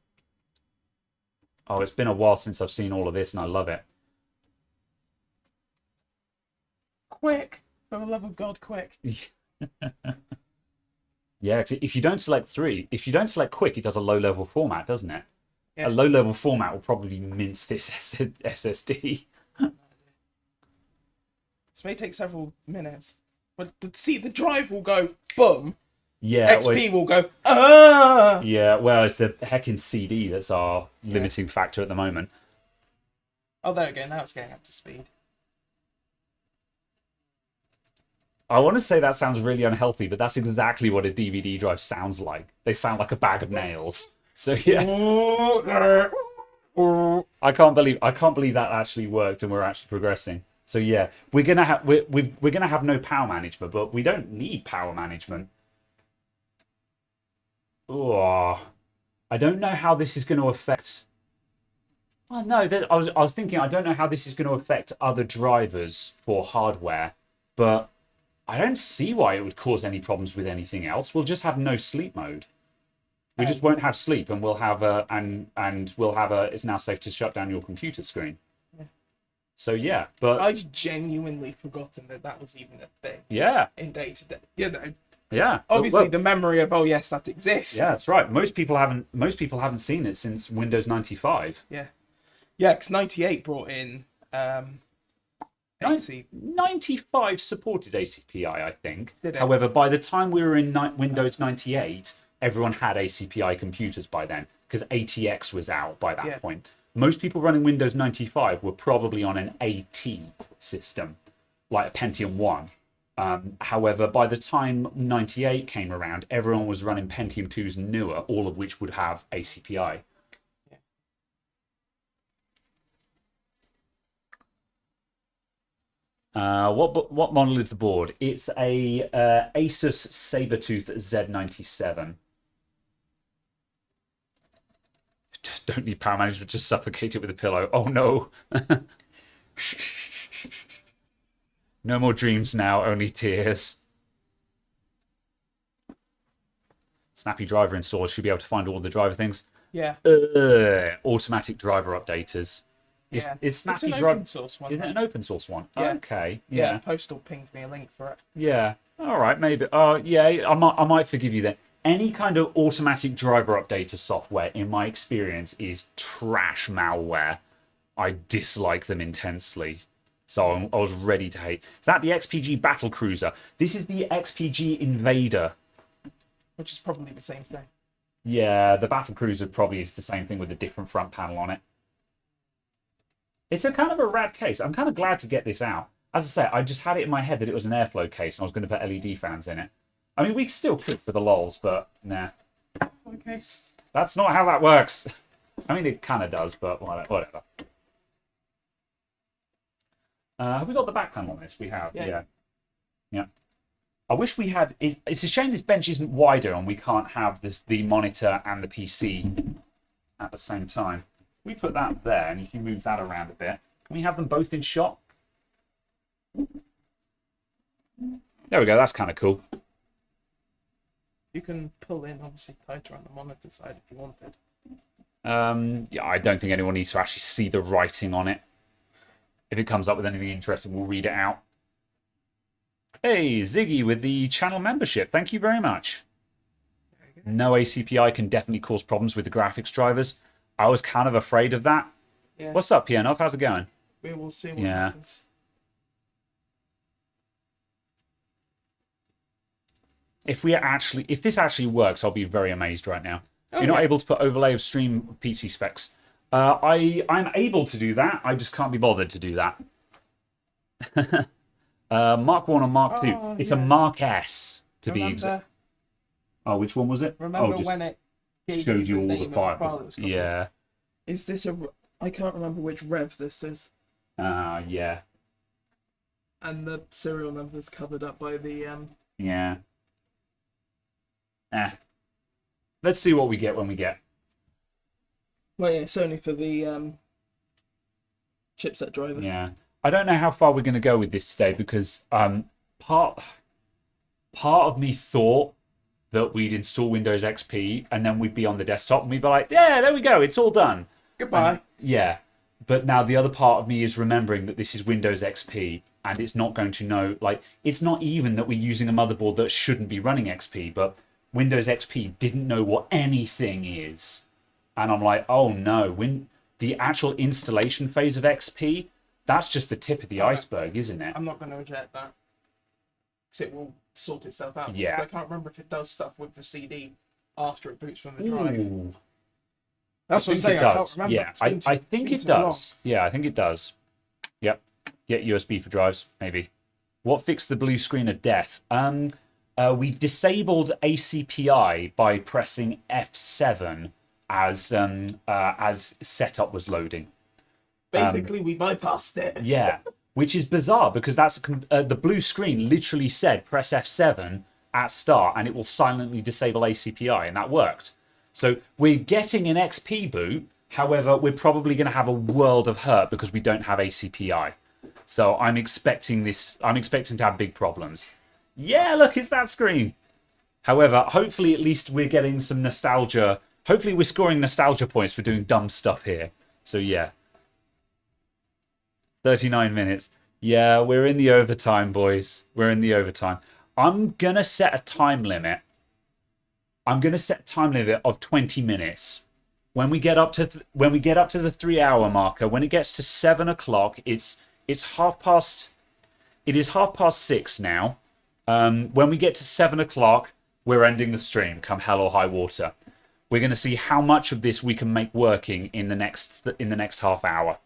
Oh, it's been a while since I've seen all of this, and I love it. Quick! For the love of God, quick. Yeah, if you don't select quick, it does a low-level format, doesn't it? Yeah. A low-level format will probably mince this SSD. This may take several minutes. But the drive will go boom. Yeah. XP will go ah. Yeah, well, it's the heckin' CD that's our limiting factor at the moment. Oh, there we go. Now it's getting up to speed. I want to say that sounds really unhealthy, but that's exactly what a DVD drive sounds like. They sound like a bag of nails. So yeah. Oh, I can't believe that actually worked and we're actually progressing. So yeah, we're gonna have no power management, but we don't need power management. Oh, I don't know how this is going to affect. Oh no, I was thinking I don't know how this is going to affect other drivers for hardware, but I don't see why it would cause any problems with anything else. We'll just have no sleep mode. We just won't have sleep, and we'll have a it's now safe to shut down your computer screen. Yeah. So yeah, but I've genuinely forgotten that was even a thing. Yeah. In day to day, you know. Yeah. Obviously, the memory of yes, that exists. Yeah, that's right. Most people haven't seen it since Windows 95. Yeah. Yeah, because 98 brought in AC. 95 supported ACPI, I think. Did it? However, by the time we were in Windows 98, everyone had ACPI computers by then, because ATX was out by that point. Most people running Windows 95 were probably on an AT system, like a Pentium 1. However, by the time 98 came around, everyone was running Pentium 2s and newer, all of which would have ACPI. What model is the board? It's a Asus Sabertooth Z97. Just don't need power management, just suffocate it with a pillow. Oh no. No more dreams now, only tears. Snappy driver installer should be able to find all the driver things. Yeah. Automatic driver updaters. Is Snappy it's an driver open source one. Isn't it an open source one? Yeah. Okay. Yeah. Postal pinged me a link for it. Yeah. All right. Maybe. Yeah. I might forgive you then. Any kind of automatic driver updater software, in my experience, is trash malware. I dislike them intensely. So I was ready to hate. Is that the XPG Battle Cruiser? This is the XPG Invader. Which is probably the same thing. Yeah, the Battle Cruiser probably is the same thing with a different front panel on it. It's a kind of a rad case. I'm kind of glad to get this out. As I say, I just had it in my head that it was an airflow case and I was going to put LED fans in it. I mean, we still could for the lols, but nah. Okay. That's not how that works. I mean, it kind of does, but whatever. Have we got the back panel on this? We have, yeah. I wish we had... It's a shame this bench isn't wider and we can't have the monitor and the PC at the same time. We put that there and you can move that around a bit. Can we have them both in shot? There we go, that's kind of cool. You can pull in, obviously, tighter on the monitor side if you wanted. Yeah, I don't think anyone needs to actually see the writing on it. If it comes up with anything interesting, we'll read it out. Hey, Ziggy with the channel membership. Thank you very much. No ACPI can definitely cause problems with the graphics drivers. I was kind of afraid of that. Yeah. What's up, Pianov? How's it going? We will see what happens. If this actually works, I'll be very amazed right now. You're not able to put overlay of stream PC specs. I'm able to do that. I just can't be bothered to do that. Mark 1 and Mark 2. It's a Mark S to be exact. Oh, which one was it? Remember when it showed you all the files? Yeah. Is this I can't remember which rev this is. Yeah. And the serial number's covered up by the Yeah. Let's see what we get when we get. Well, yeah, it's only for the chipset driver. Yeah. I don't know how far we're going to go with this today because part of me thought that we'd install Windows XP and then we'd be on the desktop and we'd be like, yeah, there we go, it's all done. Goodbye. Yeah. But now the other part of me is remembering that this is Windows XP and it's not going to know, like, it's not even that we're using a motherboard that shouldn't be running XP, but Windows XP didn't know what anything is. And I'm like, oh no, when the actual installation phase of XP, that's just the tip of the iceberg, isn't it? I'm not going to reject that. Because it will sort itself out. Yeah. I can't remember if it does stuff with the CD after it boots from the drive. Ooh. That's what I'm saying. I can't remember. Yeah, I think it does. Yeah, I think it does. Yep. Get USB for drives, maybe. What fixed the blue screen of death? We disabled ACPI by pressing F7 as setup was loading. Basically, we bypassed it. Yeah, which is bizarre because that's the blue screen literally said press F7 at start and it will silently disable ACPI, and that worked. So we're getting an XP boot. However, we're probably going to have a world of hurt because we don't have ACPI. So I'm expecting to have big problems. Yeah, look, it's that screen. However, hopefully at least we're getting some nostalgia. Hopefully we're scoring nostalgia points for doing dumb stuff here. So yeah. 39 minutes. Yeah, we're in the overtime, boys. We're in the overtime. I'm going to set a time limit. I'm going to set a time limit of 20 minutes. When we get up to the 3-hour marker, when it gets to 7 o'clock, it's 6:30. It is 6:30 now. When we get to 7 o'clock, we're ending the stream, come hell or high water. We're going to see how much of this we can make working in the next half hour.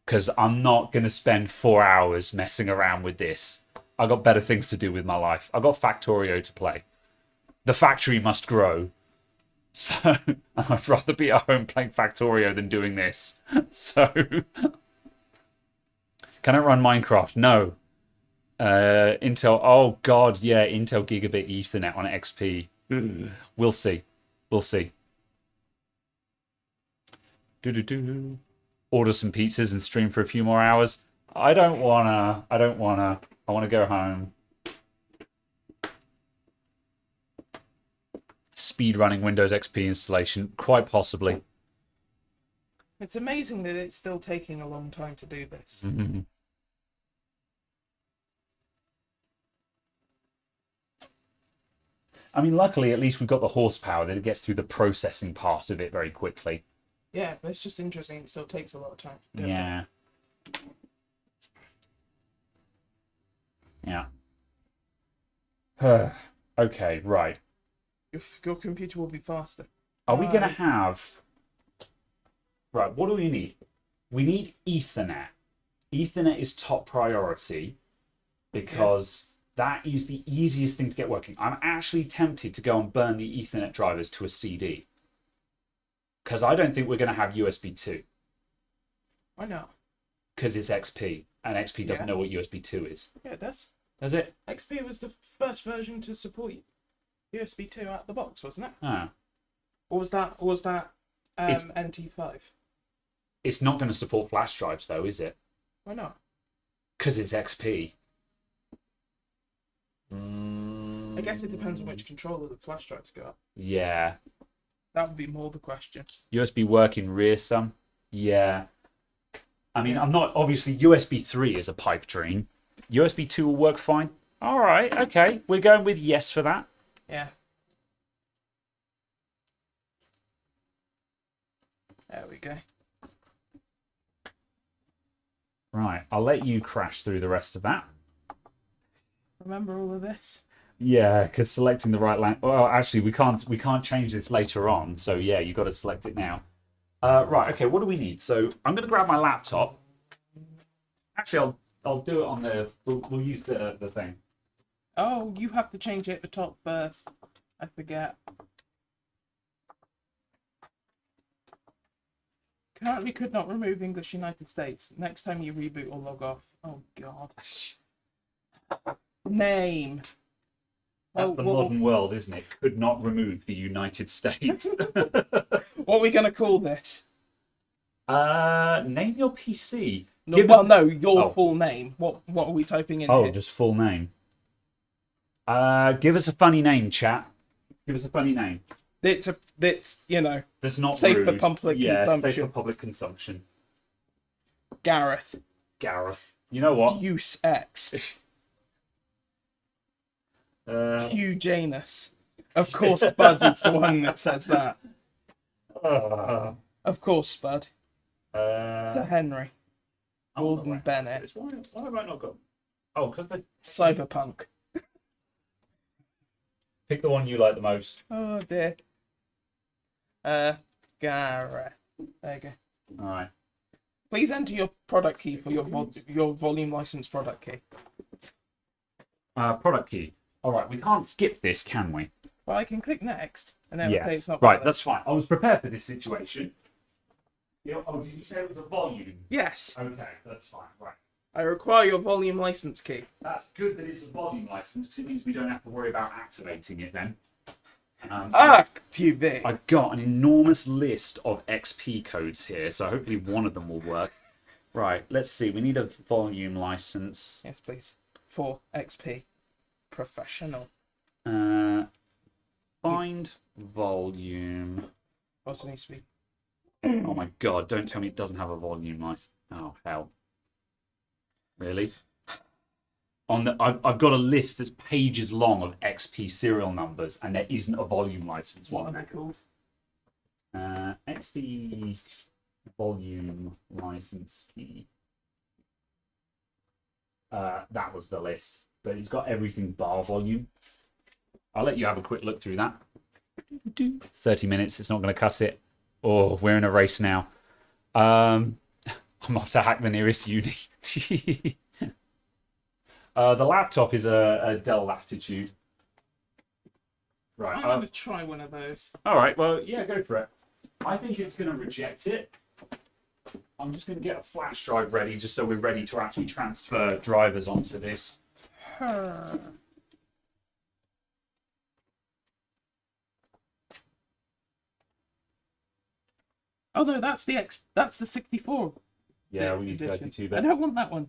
Because I'm not going to spend 4 hours messing around with this. I've got better things to do with my life. I've got Factorio to play. The factory must grow. So I'd rather be at home playing Factorio than doing this. So can I run Minecraft? No. Intel, oh god, yeah, Intel Gigabit Ethernet on XP. We'll see. We'll see. Order some pizzas and stream for a few more hours. I don't wanna. I wanna go home. Speed running Windows XP installation, quite possibly. It's amazing that it's still taking a long time to do this. I mean, luckily, at least we've got the horsepower that it gets through the processing part of it very quickly. Yeah, but it's just interesting. It still takes a lot of time to do it. Yeah. Yeah. Okay, right. Your computer will be faster. Are we going to have... Right, what do we need? We need Ethernet. Ethernet is top priority because that is the easiest thing to get working. I'm actually tempted to go and burn the Ethernet drivers to a CD. Because I don't think we're going to have USB 2. Why not? Because it's XP, and XP doesn't know what USB 2 is. Yeah, it does. Does it? XP was the first version to support USB 2 out of the box, wasn't it? Ah. Or was that NT5? It's not going to support flash drives, though, is it? Why not? Because it's XP. I guess it depends on which controller the flash drive's got. Yeah. That would be more the question. USB working rear some? Yeah. I mean, I'm not... Obviously, USB 3 is a pipe dream. USB 2 will work fine. All right, okay. We're going with yes for that. Yeah. There we go. Right, I'll let you crash through the rest of that. Remember all of this? Yeah, because selecting the right language... Well, actually, we can't change this later on. So, yeah, you've got to select it now. Right, okay, what do we need? So, I'm going to grab my laptop. Actually, I'll do it on the... We'll use the thing. Oh, you have to change it at the top first. I forget. Currently could not remove English United States. Next time you reboot or log off. Oh, God. Name. That's the modern world, isn't it? Could not remove the United States. What are we going to call this? Name your PC. No, your full name. What are we typing in here? Just full name. Give us a funny name, chat. Give us a funny name. That's That's not safe rude. for public consumption. Safe for public consumption. Gareth. You know what? Use X. Hugh Janus. Of course, Spud is the one that says that. Of course, Spud. Sir Henry. Gordon Bennett. Why have I not got... Oh, because the... Cyberpunk. Pick the one you like the most. Oh, dear. Gareth. There you go. All right. Please enter your product key for your volume license product key. Product key. All right, we can't skip this, can we? Well, I can click next, and then Yeah. say it's not Right, valid. that's fine. I was prepared for this situation. Oh, did you say it was a volume? Yes, Okay, that's fine. Right. I require your volume license key. That's good that it's a volume license because it means we don't have to worry about activating it then. Activate. I've got an enormous list of XP codes here, so hopefully one of them will work. Right, let's see. We need a volume license. Yes, please. For XP. Professional. Find volume. Also needs to be. Oh my god, don't tell me it doesn't have a volume license. Oh, hell. Really? I've got a list that's pages long of XP serial numbers, and there isn't a volume license What one. are they called? XP volume license key. That was the list, but it's got everything bar volume. I'll let you have a quick look through that. 30 minutes, it's not going to cut it. Oh, we're in a race now. I'm off to hack the nearest uni. The laptop is a Dell Latitude. Right. I'm going to try one of those. All right. Well, yeah, go for it. I think it's going to reject it. I'm just going to get a flash drive ready, just so we're ready to actually transfer drivers onto this. Oh no, that's the 64. Yeah, we need edition. 32 I bit. don't want that one.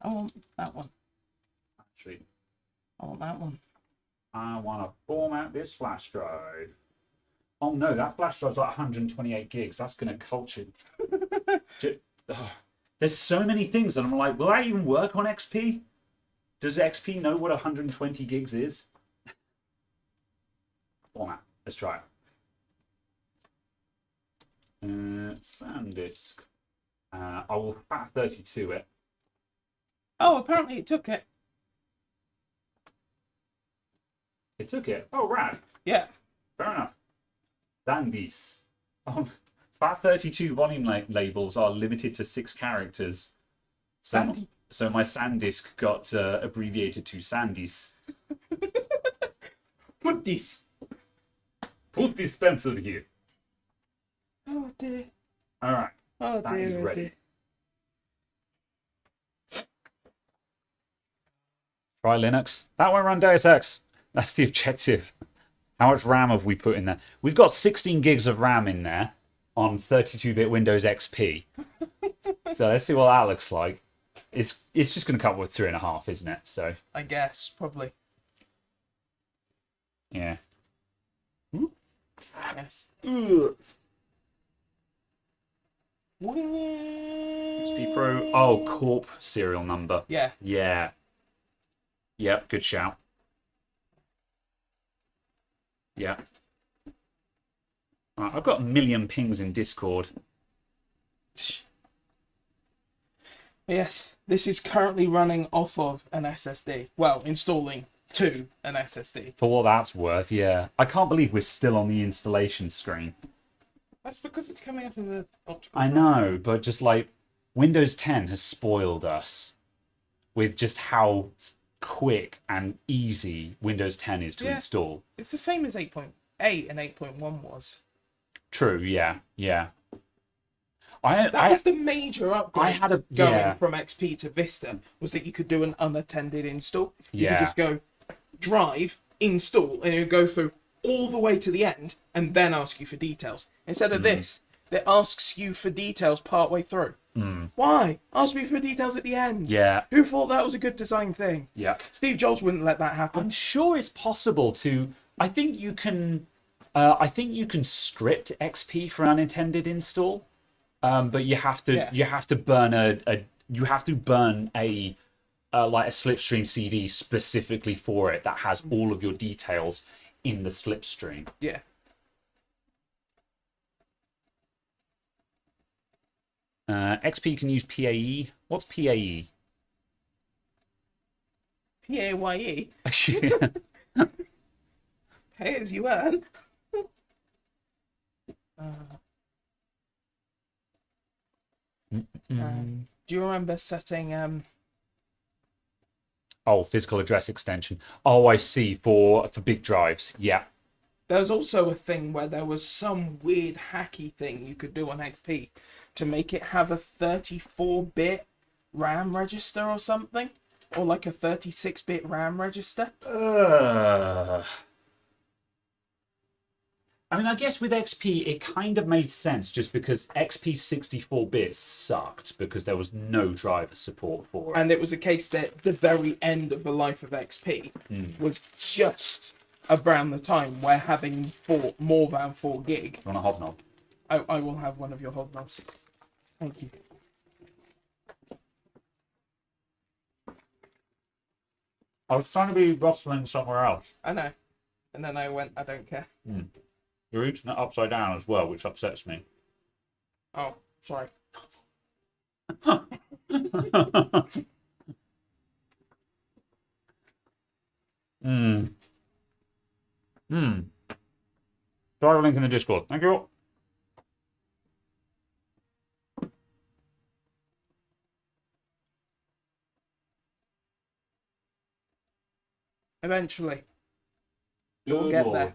I want that one. Actually, I want that one. I want to format this flash drive. Oh no, that flash drive's like 128 gigs. That's going to culture. There's so many things that I'm like, will that even work on XP? Does XP know what 120 gigs is? Format. Let's try it. SanDisk. I will FAT32 it. Oh, apparently it took it. It took it. Oh, rad. Yeah. Fair enough. SanDisk. Oh, FAT32 volume labels are limited to 6 characters. So my SanDisk got abbreviated to SanDisk. Put this. Put this pencil here. Oh dear. All right. Oh That dear. is Oh ready. dear. Try Linux. That won't run Deus Ex. That's the objective. How much RAM have we put in there? We've got 16 gigs of RAM in there on 32-bit Windows XP. So let's see what that looks like. It's just going to come with 3.5, isn't it? So I guess probably. yeah. Yes. XP Pro. Oh, Corp serial number. Yeah. Yeah. Yep. Good shout. Yeah. Right, I've got a million pings in Discord. Yes. This is currently running off of an SSD. Well, installing to an SSD. For what that's worth, yeah. I can't believe we're still on the installation screen. That's because it's coming out of the optical. I know, but just like Windows 10 has spoiled us with just how quick and easy Windows 10 is to Yeah. install. It's the same as 8.8 and 8.1 was. True, yeah. That was the major upgrade. I had a going yeah. from XP to Vista was that you could do an unattended install. You Yeah. could just go drive, install, and it would go through all the way to the end and then ask you for details. Instead of this, it asks you for details partway through. Why? Ask me for details at the end. Yeah. Who thought that was a good design thing? Yeah. Steve Jobs wouldn't let that happen. I'm sure it's possible to. I think you can script XP for unintended install, but you have to burn a like a slipstream CD specifically for it that has all of your details in the slipstream. Yeah. XP can use PAE. What's PAE? PAYE. Pay as you earn. Do you remember setting Oh, physical address extension. Oh, I see. For big drives. Yeah. There was also a thing where there was some weird hacky thing you could do on XP to make it have a 34-bit RAM register or something, or like a 36-bit RAM register. I mean, I guess with XP, it kind of made sense just because XP 64-bit sucked because there was no driver support for it. And it was a case that the very end of the life of XP was just around the time where having more than 4 gig. You want a hobnob? I will have one of your hobnobs. Thank you. I was trying to be rustling somewhere else. I know. And then I went, I don't care. You're eating it upside down as well, which upsets me. Oh, sorry. Try a link in the Discord. Thank you. Eventually. Good We'll get Lord. there.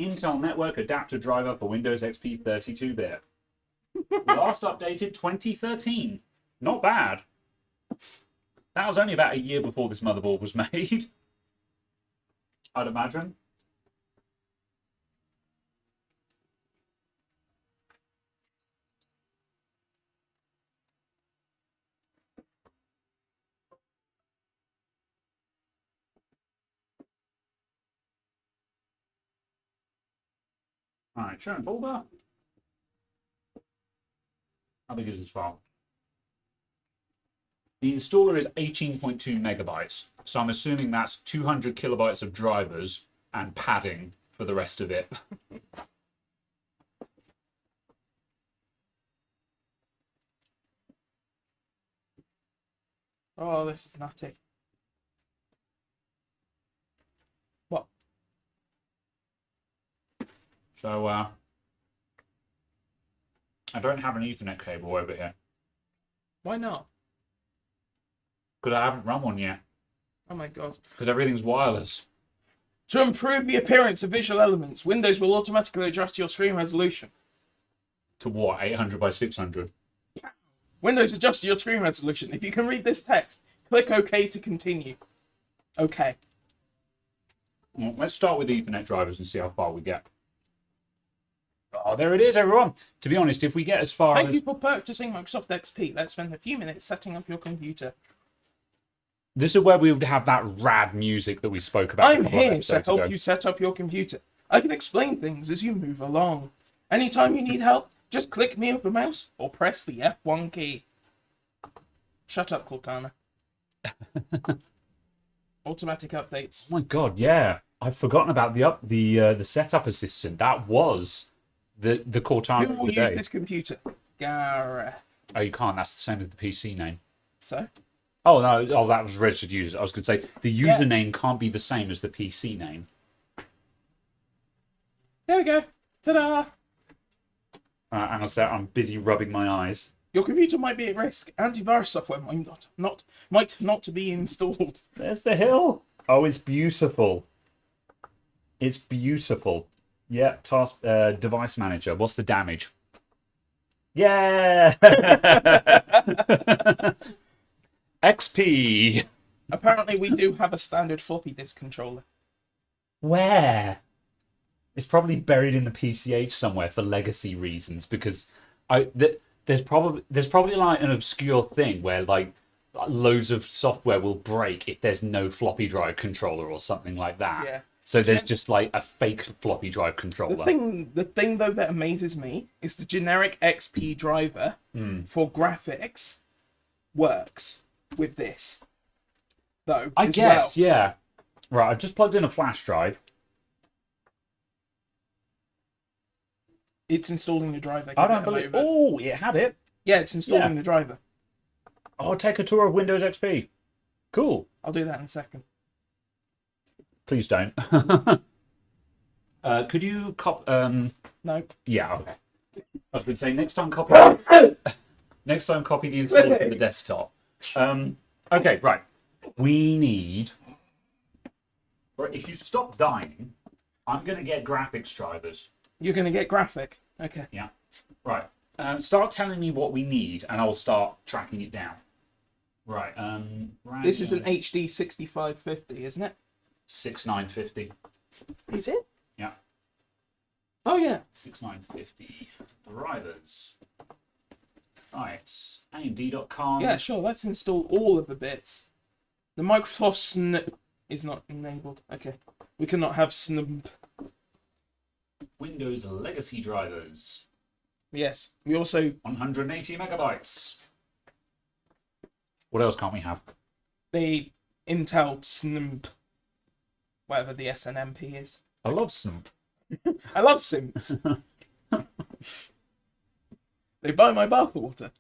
Intel Network Adapter Driver for Windows XP 32-bit. Last updated 2013. Not bad. That was only about a year before this motherboard was made. I'd imagine. Alright, sharing folder. How big is this file? The installer is 18.2 megabytes, so I'm assuming that's 200 kilobytes of drivers and padding for the rest of it. Oh, this is nutty. What? So, I don't have an Ethernet cable over here, Why not? because I haven't run one yet, Oh my god. because everything's wireless. To improve the appearance of visual elements, Windows will automatically adjust your screen resolution. To what, 800 by 600? Windows adjusts your screen resolution. If you can read this text, click OK to continue. OK. Well, let's start with Ethernet drivers and see how far we get. Oh, there it is, everyone. To be honest, if we get as far Thank as... you for purchasing Microsoft XP. Let's spend a few minutes setting up your computer. This is where we would have that rad music that we spoke about. I'm here to help you set up your computer. I can explain things as you move along. Anytime you need help, just click me with the mouse or press the F1 key. Shut up, Cortana. Automatic updates. Oh my god, yeah. I've forgotten about the setup assistant. That was the Cortana Who of will the use day. this computer? Gareth. Oh, you can't. That's the same as the PC name. So? Oh, no. Oh, that was registered user. I was going to say the username can't be the same as the PC name. There we go. Ta-da! And I said I'm busy rubbing my eyes. Your computer might be at risk. Antivirus software might not be installed. There's the hill. Oh, it's beautiful. It's beautiful. Yeah, task device manager. What's the damage? Yeah. XP. Apparently, we do have a standard floppy disk controller. Where? It's probably buried in the PCH somewhere for legacy reasons, because there's probably like an obscure thing where like loads of software will break if there's no floppy drive controller or something like that. Yeah. So there's just like a fake floppy drive The controller. thing though that amazes me is the generic XP driver for graphics works with this. Though, I as guess, well. yeah. Right, I've just plugged in a flash drive. It's installing the driver. I don't believe. Oh, it had it. Yeah, it's installing Yeah. the driver. Oh, take a tour of Windows XP. Cool. I'll do that in a second. Please don't. Could you No. Yeah, okay. I was going to say next time copy the installer to the desktop. Okay, right. We need Right, if you stop dying, I'm going to get graphics drivers. You're going to get graphic. Okay. Yeah. Right. Start telling me what we need, and I'll start tracking it down. Right. This is an HD 6550, isn't it? 6950. Is it? Yeah. Oh, yeah. 6950 drivers. Right. AMD.com. Yeah, sure. Let's install all of the bits. The Microsoft snip is not enabled. Okay. We cannot have snip. Windows legacy drivers. Yes. We also 180 megabytes. What else can't we have? the Intel snip. Whatever the SNMP is. I love Snump. I love simps. They buy my bathwater.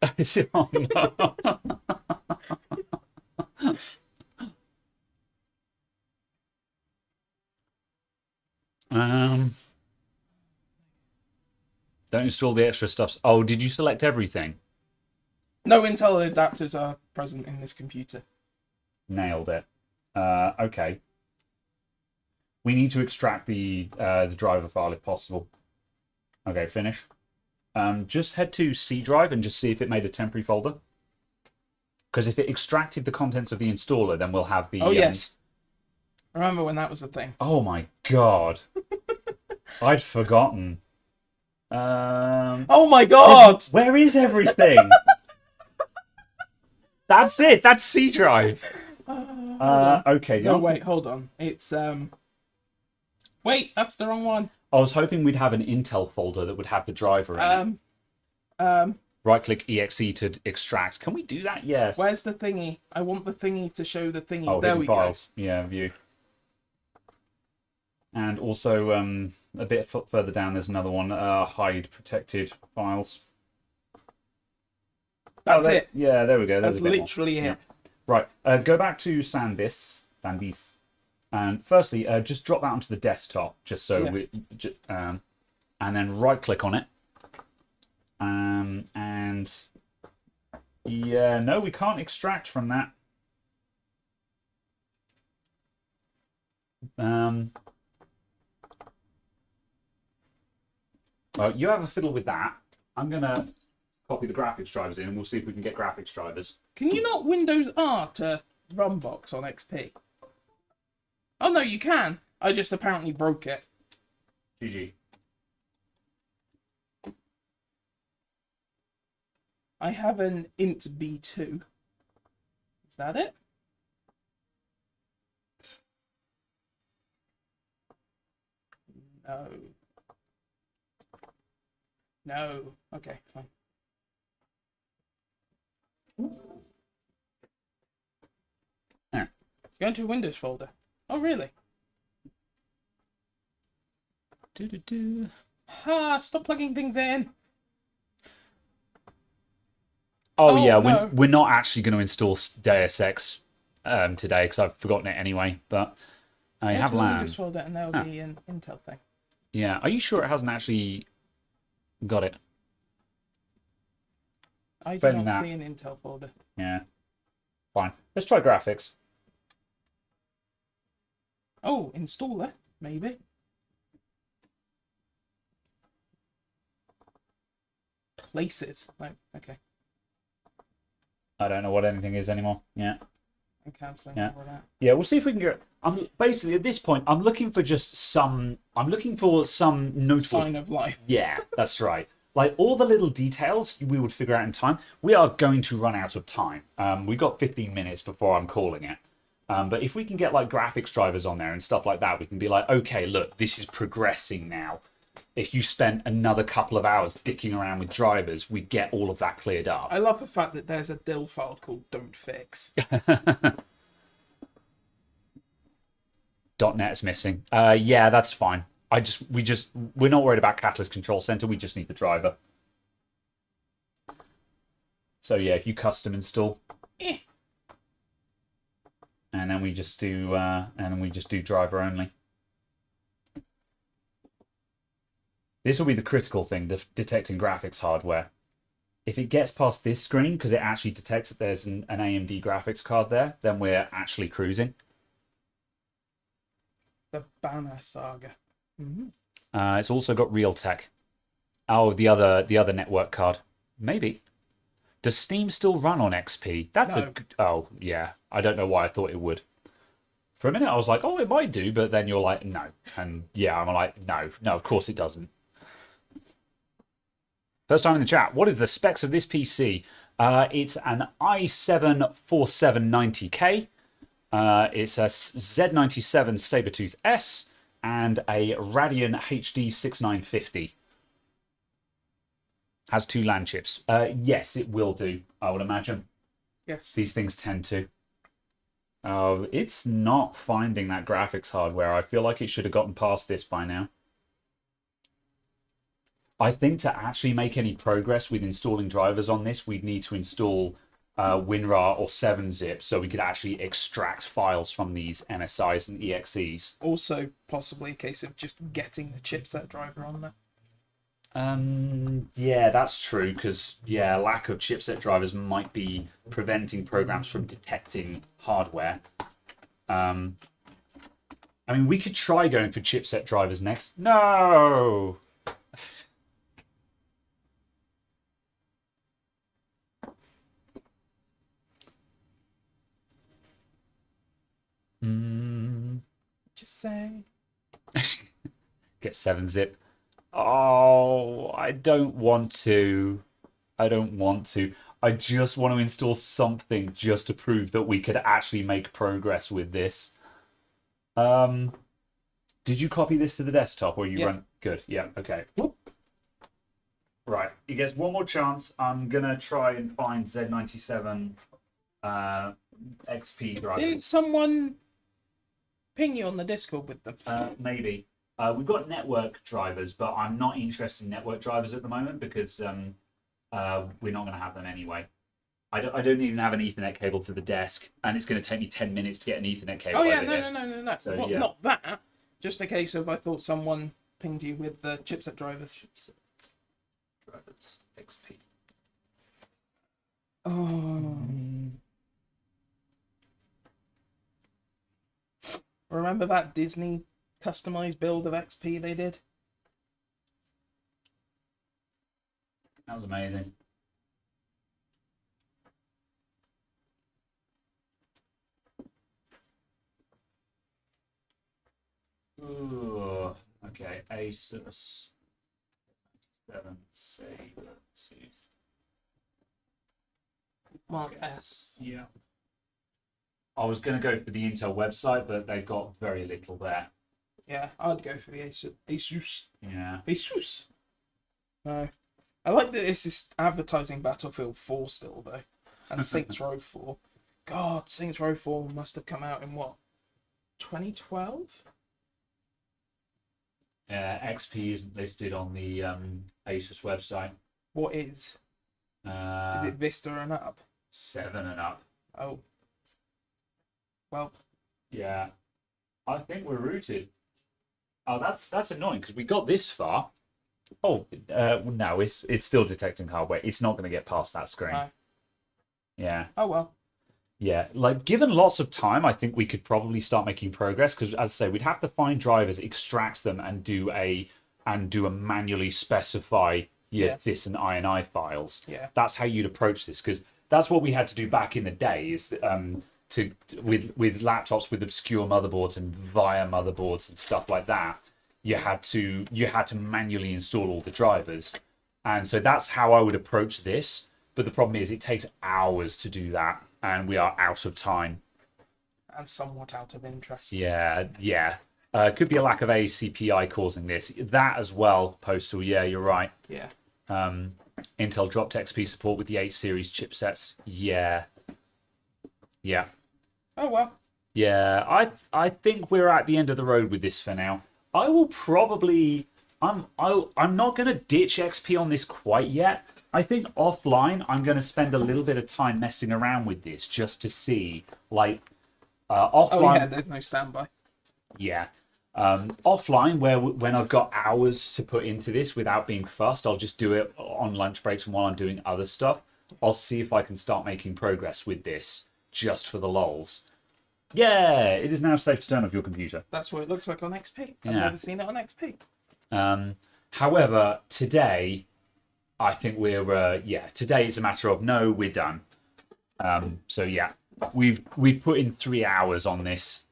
Don't install the extra stuff. Oh, did you select everything? No Intel adapters are present in this computer. Nailed it. Okay. We need to extract the driver file if possible. Okay, finish. Just head to C drive and just see if it made a temporary folder. Because if it extracted the contents of the installer, then we'll have the... Oh, yes. I remember when that was a thing. Oh my god. I'd forgotten. Oh my god! Where is everything? That's it. That's C drive. Okay. No, wait, hold on. It's Wait, that's the wrong one. I was hoping we'd have an Intel folder that would have the driver in it. Right-click exe to extract. Can we do that? Yeah. Where's the thingy? I want the thingy to show the thingies. Oh, there hidden we files. Yeah, view. And also a bit further down, there's another one. Hide protected files. That's it. Yeah, there we go. That's There's a bit more. literally it. Yeah. Right. Go back to Sandisk. And firstly, just drop that onto the desktop, just so we, and then right-click on it. And yeah, no, we can't extract from that. Well, you have a fiddle with that. I'm gonna copy the graphics drivers in, and we'll see if we can get graphics drivers. Can you not Windows R to Runbox on XP? Oh no, you can. I just apparently broke it. GG. I have an int B2. Is that it? No. No. Okay, fine. Yeah. Go into a Windows folder. Oh, really? Stop plugging things in. Oh yeah, no. we're not actually going to install Deus Ex today because I've forgotten it anyway. But I Go have to a LAN. Windows folder and there'll be an Intel thing. Yeah, are you sure it hasn't actually got it? I do Failing not that. see an Intel folder. Yeah, fine. Let's try graphics. Oh, installer, maybe. Places. No, okay. I don't know what anything is anymore. Yeah. I'm cancelling Yeah. all of that. Yeah, we'll see if we can get. I'm basically at this point. I'm looking for just some. I'm looking for some notable. Sign of life. Yeah, that's right. Like all the little details we would figure out in time. We are going to run out of time. We've got 15 minutes before I'm calling it. But if we can get like graphics drivers on there and stuff like that, we can be like, okay, look, this is progressing now. If you spent another couple of hours dicking around with drivers, we'd get all of that cleared up. I love the fact that there's a dill file called don't fix. .NET is missing. Yeah, that's fine. We're not worried about Catalyst Control Center. We just need the driver. So yeah, if you custom install, and then we just do driver only. This will be the critical thing, detecting graphics hardware. If it gets past this screen, because it actually detects that there's an AMD graphics card there, then we're actually cruising. The Banner Saga. Mm-hmm. It's also got Realtek. Oh, the other network card. Maybe. Does Steam still run on XP? That's No. Oh, yeah. I don't know why I thought it would. For a minute, I was like, oh, it might do, but then you're like, no. And yeah, I'm like, no, of course it doesn't. First time in the chat. What is the specs of this PC? It's an i7-4790K. It's a Z97 Sabertooth S and a Radeon HD 6950. Has 2 LAN chips. Yes, it will do, I would imagine. Yes. These things tend to. Oh, it's not finding that graphics hardware. I feel like it should have gotten past this by now. I think to actually make any progress with installing drivers on this, we'd need to install WinRAR or 7-zip so we could actually extract files from these MSIs and EXEs. Also, possibly a case of just getting the chipset driver on there. Yeah, that's true, because, yeah, lack of chipset drivers might be preventing programs from detecting hardware. I mean, we could try going for chipset drivers next. No! Just say. Get 7-zip. Oh, I don't want to. I just want to install something just to prove that we could actually make progress with this. Did you copy this to the desktop or you run? Good. Yeah. Okay. Whoop. Right. He gets one more chance. I'm gonna try and find Z97 XP drivers. Didn't someone ping you on the Discord with them? Maybe. We've got network drivers, but I'm not interested in network drivers at the moment because we're not going to have them anyway. I don't even have an Ethernet cable to the desk, and it's going to take me 10 minutes to get an Ethernet cable. Oh yeah, over here. no. So, Well, yeah. not that. Just a case of I thought someone pinged you with the chipset drivers. Drivers XP. Oh. Remember that Disney customized build of XP they did? That was amazing. Ooh, okay, Asus 7 Sabertooth. Mark Yes, S. yeah. I was going to go for the Intel website, but they've got very little there. Yeah, I'd go for the Asus. Yeah. Asus. No. I like that this is advertising Battlefield 4 still, though. And Saints Row 4. God, Saints Row 4 must have come out in what? 2012? XP isn't listed on the Asus website. What is? Is it Vista and up? 7 and up. Oh. Well. Yeah. I think we're rooted. Oh, that's annoying because we got this far. Oh, no, it's still detecting hardware. It's not going to get past that screen. No. Yeah. Oh well. Yeah, like given lots of time, I think we could probably start making progress because, as I say, we'd have to find drivers, extract them, and do a manually specify this and INI files. Yeah. That's how you'd approach this because that's what we had to do back in the day. Is with laptops with obscure motherboards and via motherboards and stuff like that, you had to manually install all the drivers, and so that's how I would approach this. But the problem is, it takes hours to do that. And we are out of time. And somewhat out of interest. Yeah. Could be a lack of ACPI causing this. That as well, Postal. Yeah, you're right. Yeah. Intel dropped XP support with the 8 series chipsets. Yeah. Oh well. Yeah, I think we're at the end of the road with this for now. I will probably... I'm not going to ditch XP on this quite yet. I think offline, I'm going to spend a little bit of time messing around with this just to see, like, offline. Oh yeah, there's no standby. Yeah, offline, when I've got hours to put into this without being fussed, I'll just do it on lunch breaks and while I'm doing other stuff. I'll see if I can start making progress with this just for the lols. Yeah, it is now safe to turn off your computer. That's what it looks like on XP. I've Yeah. never seen it on XP. However, today, I think we're today it's a matter of no, we're done. So yeah, we've put in 3 hours on this.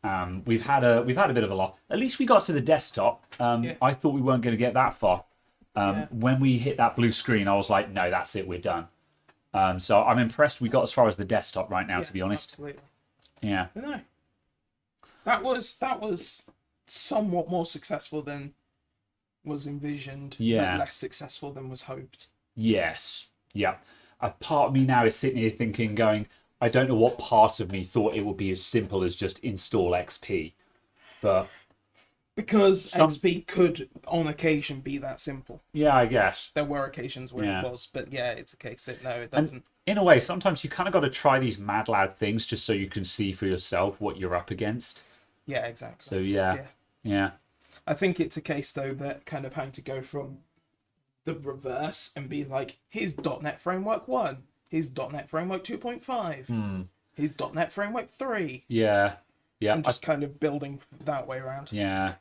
We've had a bit of a lot. At least we got to the desktop. I thought we weren't going to get that far. When we hit that blue screen, I was like, no, that's it, we're done. So I'm impressed we got as far as the desktop right now, to be honest. Absolutely. Yeah. No. That was somewhat more successful than was envisioned. Yeah. But less successful than was hoped. Yes. Yeah. A part of me now is sitting here thinking, going, I don't know what part of me thought it would be as simple as just install XP. But because XP could, on occasion, be that simple. Yeah, I guess. There were occasions where it was, but yeah, it's a case that no, it doesn't. And in a way, sometimes you kind of got to try these mad lad things just so you can see for yourself what you're up against. Yeah, exactly. So yeah. I think it's a case though that kind of having to go from the reverse and be like, here's .NET Framework 1, here's .NET Framework 2.5, here's .NET Framework 3. Yeah. And just kind of building that way around. Yeah.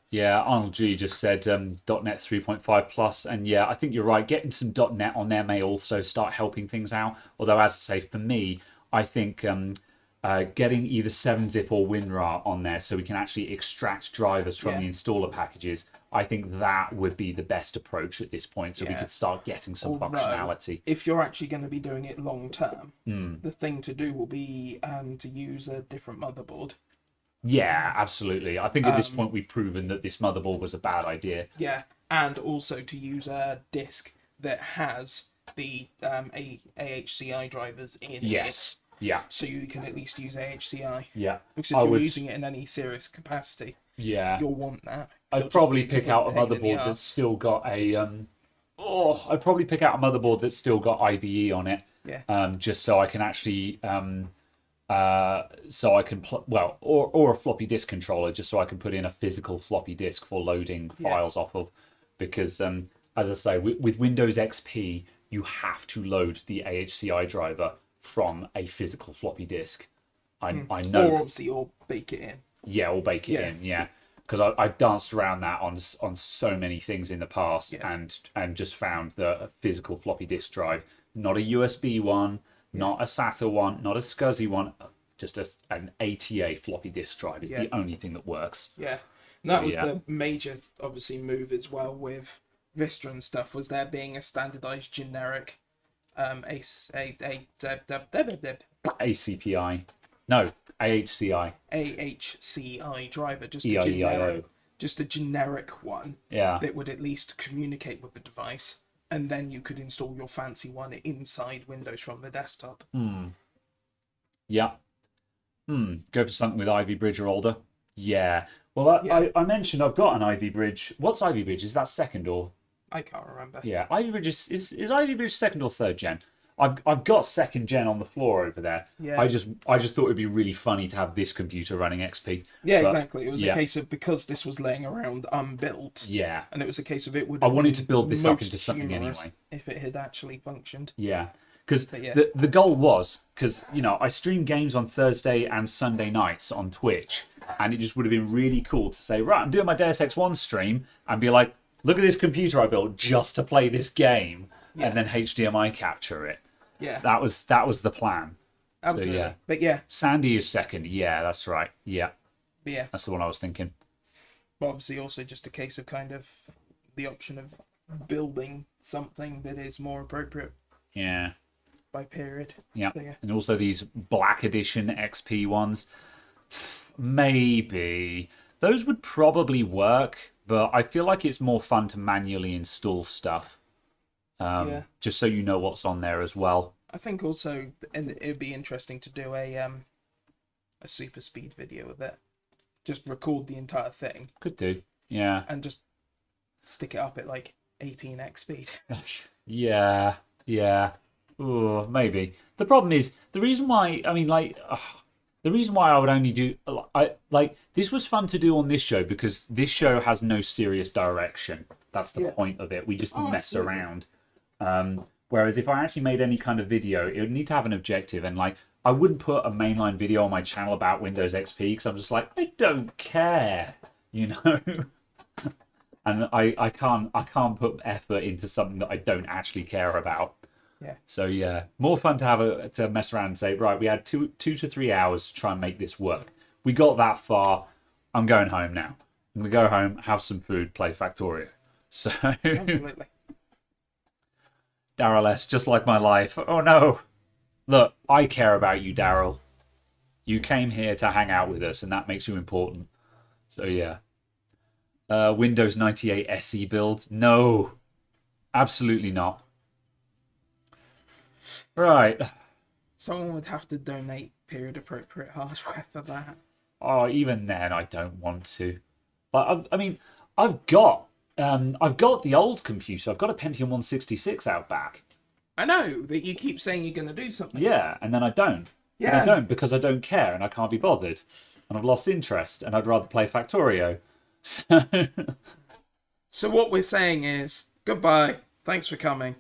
Arnold G just said .NET 3.5 plus, and yeah, I think you're right. Getting some .NET on there may also start helping things out. Although, as I say, for me, I think getting either 7-zip or WinRAR on there so we can actually extract drivers from the installer packages, I think that would be the best approach at this point, so we could start getting some functionality. If you're actually going to be doing it long term, the thing to do will be to use a different motherboard. Yeah, absolutely. I think at this point we've proven that this motherboard was a bad idea. Yeah, and also to use a disk that has the AHCI drivers in it. Yes. Yeah. So you can at least use AHCI. Yeah. Because if you're using it in any serious capacity, you'll want that. I'd probably pick out a motherboard that's still got a I'd probably pick out a motherboard that's still got IDE on it. Yeah. Just so I can actually or a floppy disk controller, just so I can put in a physical floppy disk for loading files off of, because as I say, with Windows XP you have to load the AHCI driver from a physical floppy disk. I know, or obviously or bake it in. Yeah, or bake it in. Yeah, because I've danced around that on so many things in the past, and just found that a physical floppy disk drive, not a USB one, not a SATA one, not a SCSI one, just an ATA floppy disk drive is the only thing that works. Yeah, and that was the major, obviously, move as well with Vista and stuff, was there being a standardized generic ACPI. No, AHCI. AHCI driver, just EIEIO. Just a generic one that would at least communicate with the device, and then you could install your fancy one inside Windows from the desktop. Yeah. Go for something with Ivy Bridge or older. Yeah. Well, I mentioned I've got an Ivy Bridge. What's Ivy Bridge? Is that second or? I can't remember. Yeah, Ivy Bridge is Ivy Bridge second or third gen? I've got second gen on the floor over there. Yeah. I just thought it'd be really funny to have this computer running XP. Yeah, exactly. It was a case of, because this was laying around unbuilt. Yeah. And it was a case of it would. I wanted to build this up into something anyway. If it had actually functioned. Yeah. Because the goal was, because I stream games on Thursday and Sunday nights on Twitch, and it just would have been really cool to say, right, I'm doing my Deus Ex 1 stream and be like, look at this computer I built just to play this game, and then HDMI capture it. Yeah. That was the plan. Absolutely. So, But yeah. Sandy is second. Yeah, that's right. Yeah. But yeah. That's the one I was thinking. But obviously also just a case of kind of the option of building something that is more appropriate. Yeah. By period. Yeah. So, yeah. And also these Black Edition XP ones. Maybe. Those would probably work, but I feel like it's more fun to manually install stuff. Just so you know what's on there as well. I think also it'd be interesting to do a super speed video of it. Just record the entire thing. Could do. Yeah. And just stick it up at like 18x speed. Yeah. Ooh, maybe. The problem is, the reason why I would only do, this was fun to do on this show because this show has no serious direction. That's the point of it. We just mess around. Whereas if I actually made any kind of video, it would need to have an objective, and I wouldn't put a mainline video on my channel about Windows XP because I'm just like, I don't care, you know. And I can't put effort into something that I don't actually care about. Yeah. So yeah, more fun to mess around and say, right, we had two to 3 hours to try and make this work. We got that far. I'm going home now. I'm gonna go home, have some food, play Factorio. So Absolutely. Daryl S, just like my life. Oh no. Look, I care about you, Daryl. You came here to hang out with us, and that makes you important. So yeah. Windows 98 SE build? No. Absolutely not. Right. Someone would have to donate period appropriate hardware for that. Oh, even then, I don't want to. But I mean, I've got the old computer. I've got a Pentium 166 out back. I know that you keep saying you're going to do something. Yeah, and then I don't. Yeah. And I don't because I don't care and I can't be bothered. And I've lost interest and I'd rather play Factorio. So what we're saying is, goodbye. Thanks for coming.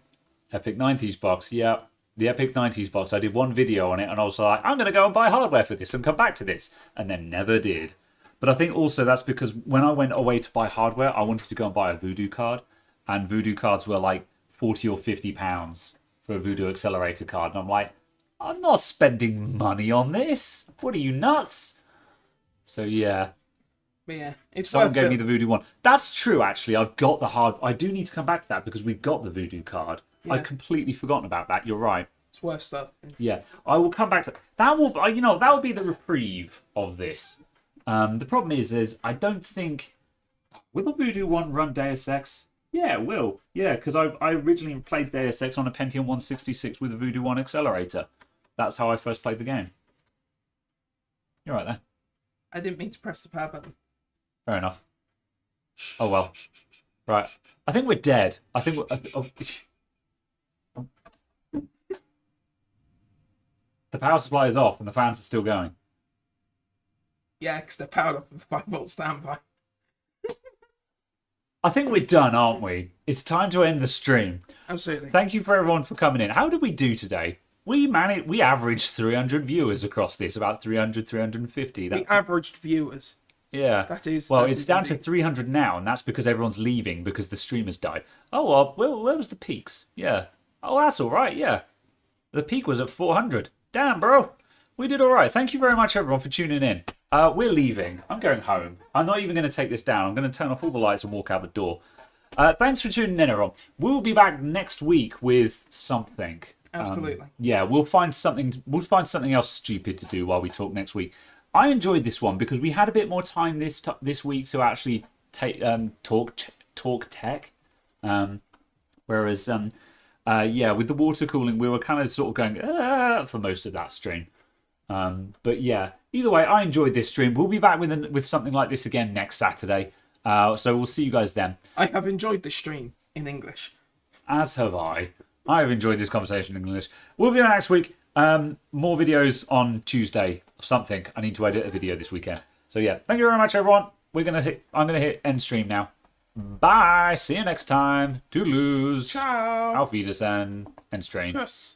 Epic 90s box, yeah. The Epic 90s box. I did one video on it and I was like, I'm going to go and buy hardware for this and come back to this. And then never did. But I think also that's because when I went away to buy hardware, I wanted to go and buy a Voodoo card. And Voodoo cards were like 40 or 50 pounds for a Voodoo accelerator card. And I'm like, I'm not spending money on this. What are you, nuts? So yeah. But yeah, it's Someone worth gave me the Voodoo one. That's true, actually. I've got the hard. I do need to come back to that because we've got the Voodoo card. Yeah. I'd completely forgotten about that. You're right. It's worth stuff. Yeah, I will come back to that. Will that will be the reprieve of this. The problem is I don't think will the Voodoo one run Deus Ex? Yeah, it will. Yeah, because I originally played Deus Ex on a Pentium 166 with a Voodoo 1 accelerator. That's how I first played the game. You're right there. I didn't mean to press the power button. Fair enough. Oh well. Right. I think we're dead. I think the power supply is off and the fans are still going. Yeah, because they're powered up with 5-volt standby. I think we're done, aren't we? It's time to end the stream. Absolutely. Thank you for everyone for coming in. How did we do today? We averaged 300 viewers across this, about 300, 350. The averaged viewers. Yeah. That is. Well, that it's is down to indeed. 300 now, and that's because everyone's leaving because the stream has died. Oh, well, where was the peaks? Yeah. Oh, that's all right, yeah. The peak was at 400. Damn, bro. We did all right. Thank you very much, everyone, for tuning in. We're leaving. I'm going home. I'm not even going to take this down. I'm going to turn off all the lights and walk out the door. Thanks for tuning in, everyone. We'll be back next week with something. Absolutely. Yeah, we'll find something else stupid to do while we talk next week. I enjoyed this one because we had a bit more time this week to actually talk tech. Whereas with the water cooling, we were kind of sort of going for most of that stream. But yeah, either way, I enjoyed this stream. We'll be back with something like this again next Saturday. So we'll see you guys then. I have enjoyed this stream in English. As have I. I have enjoyed this conversation in English. We'll be back next week. More videos on Tuesday of something. I need to edit a video this weekend. So yeah, thank you very much, everyone. I'm gonna hit end stream now. Bye. See you next time. Toodaloos. Ciao. Auf Wiedersehen. End stream. Tschüss.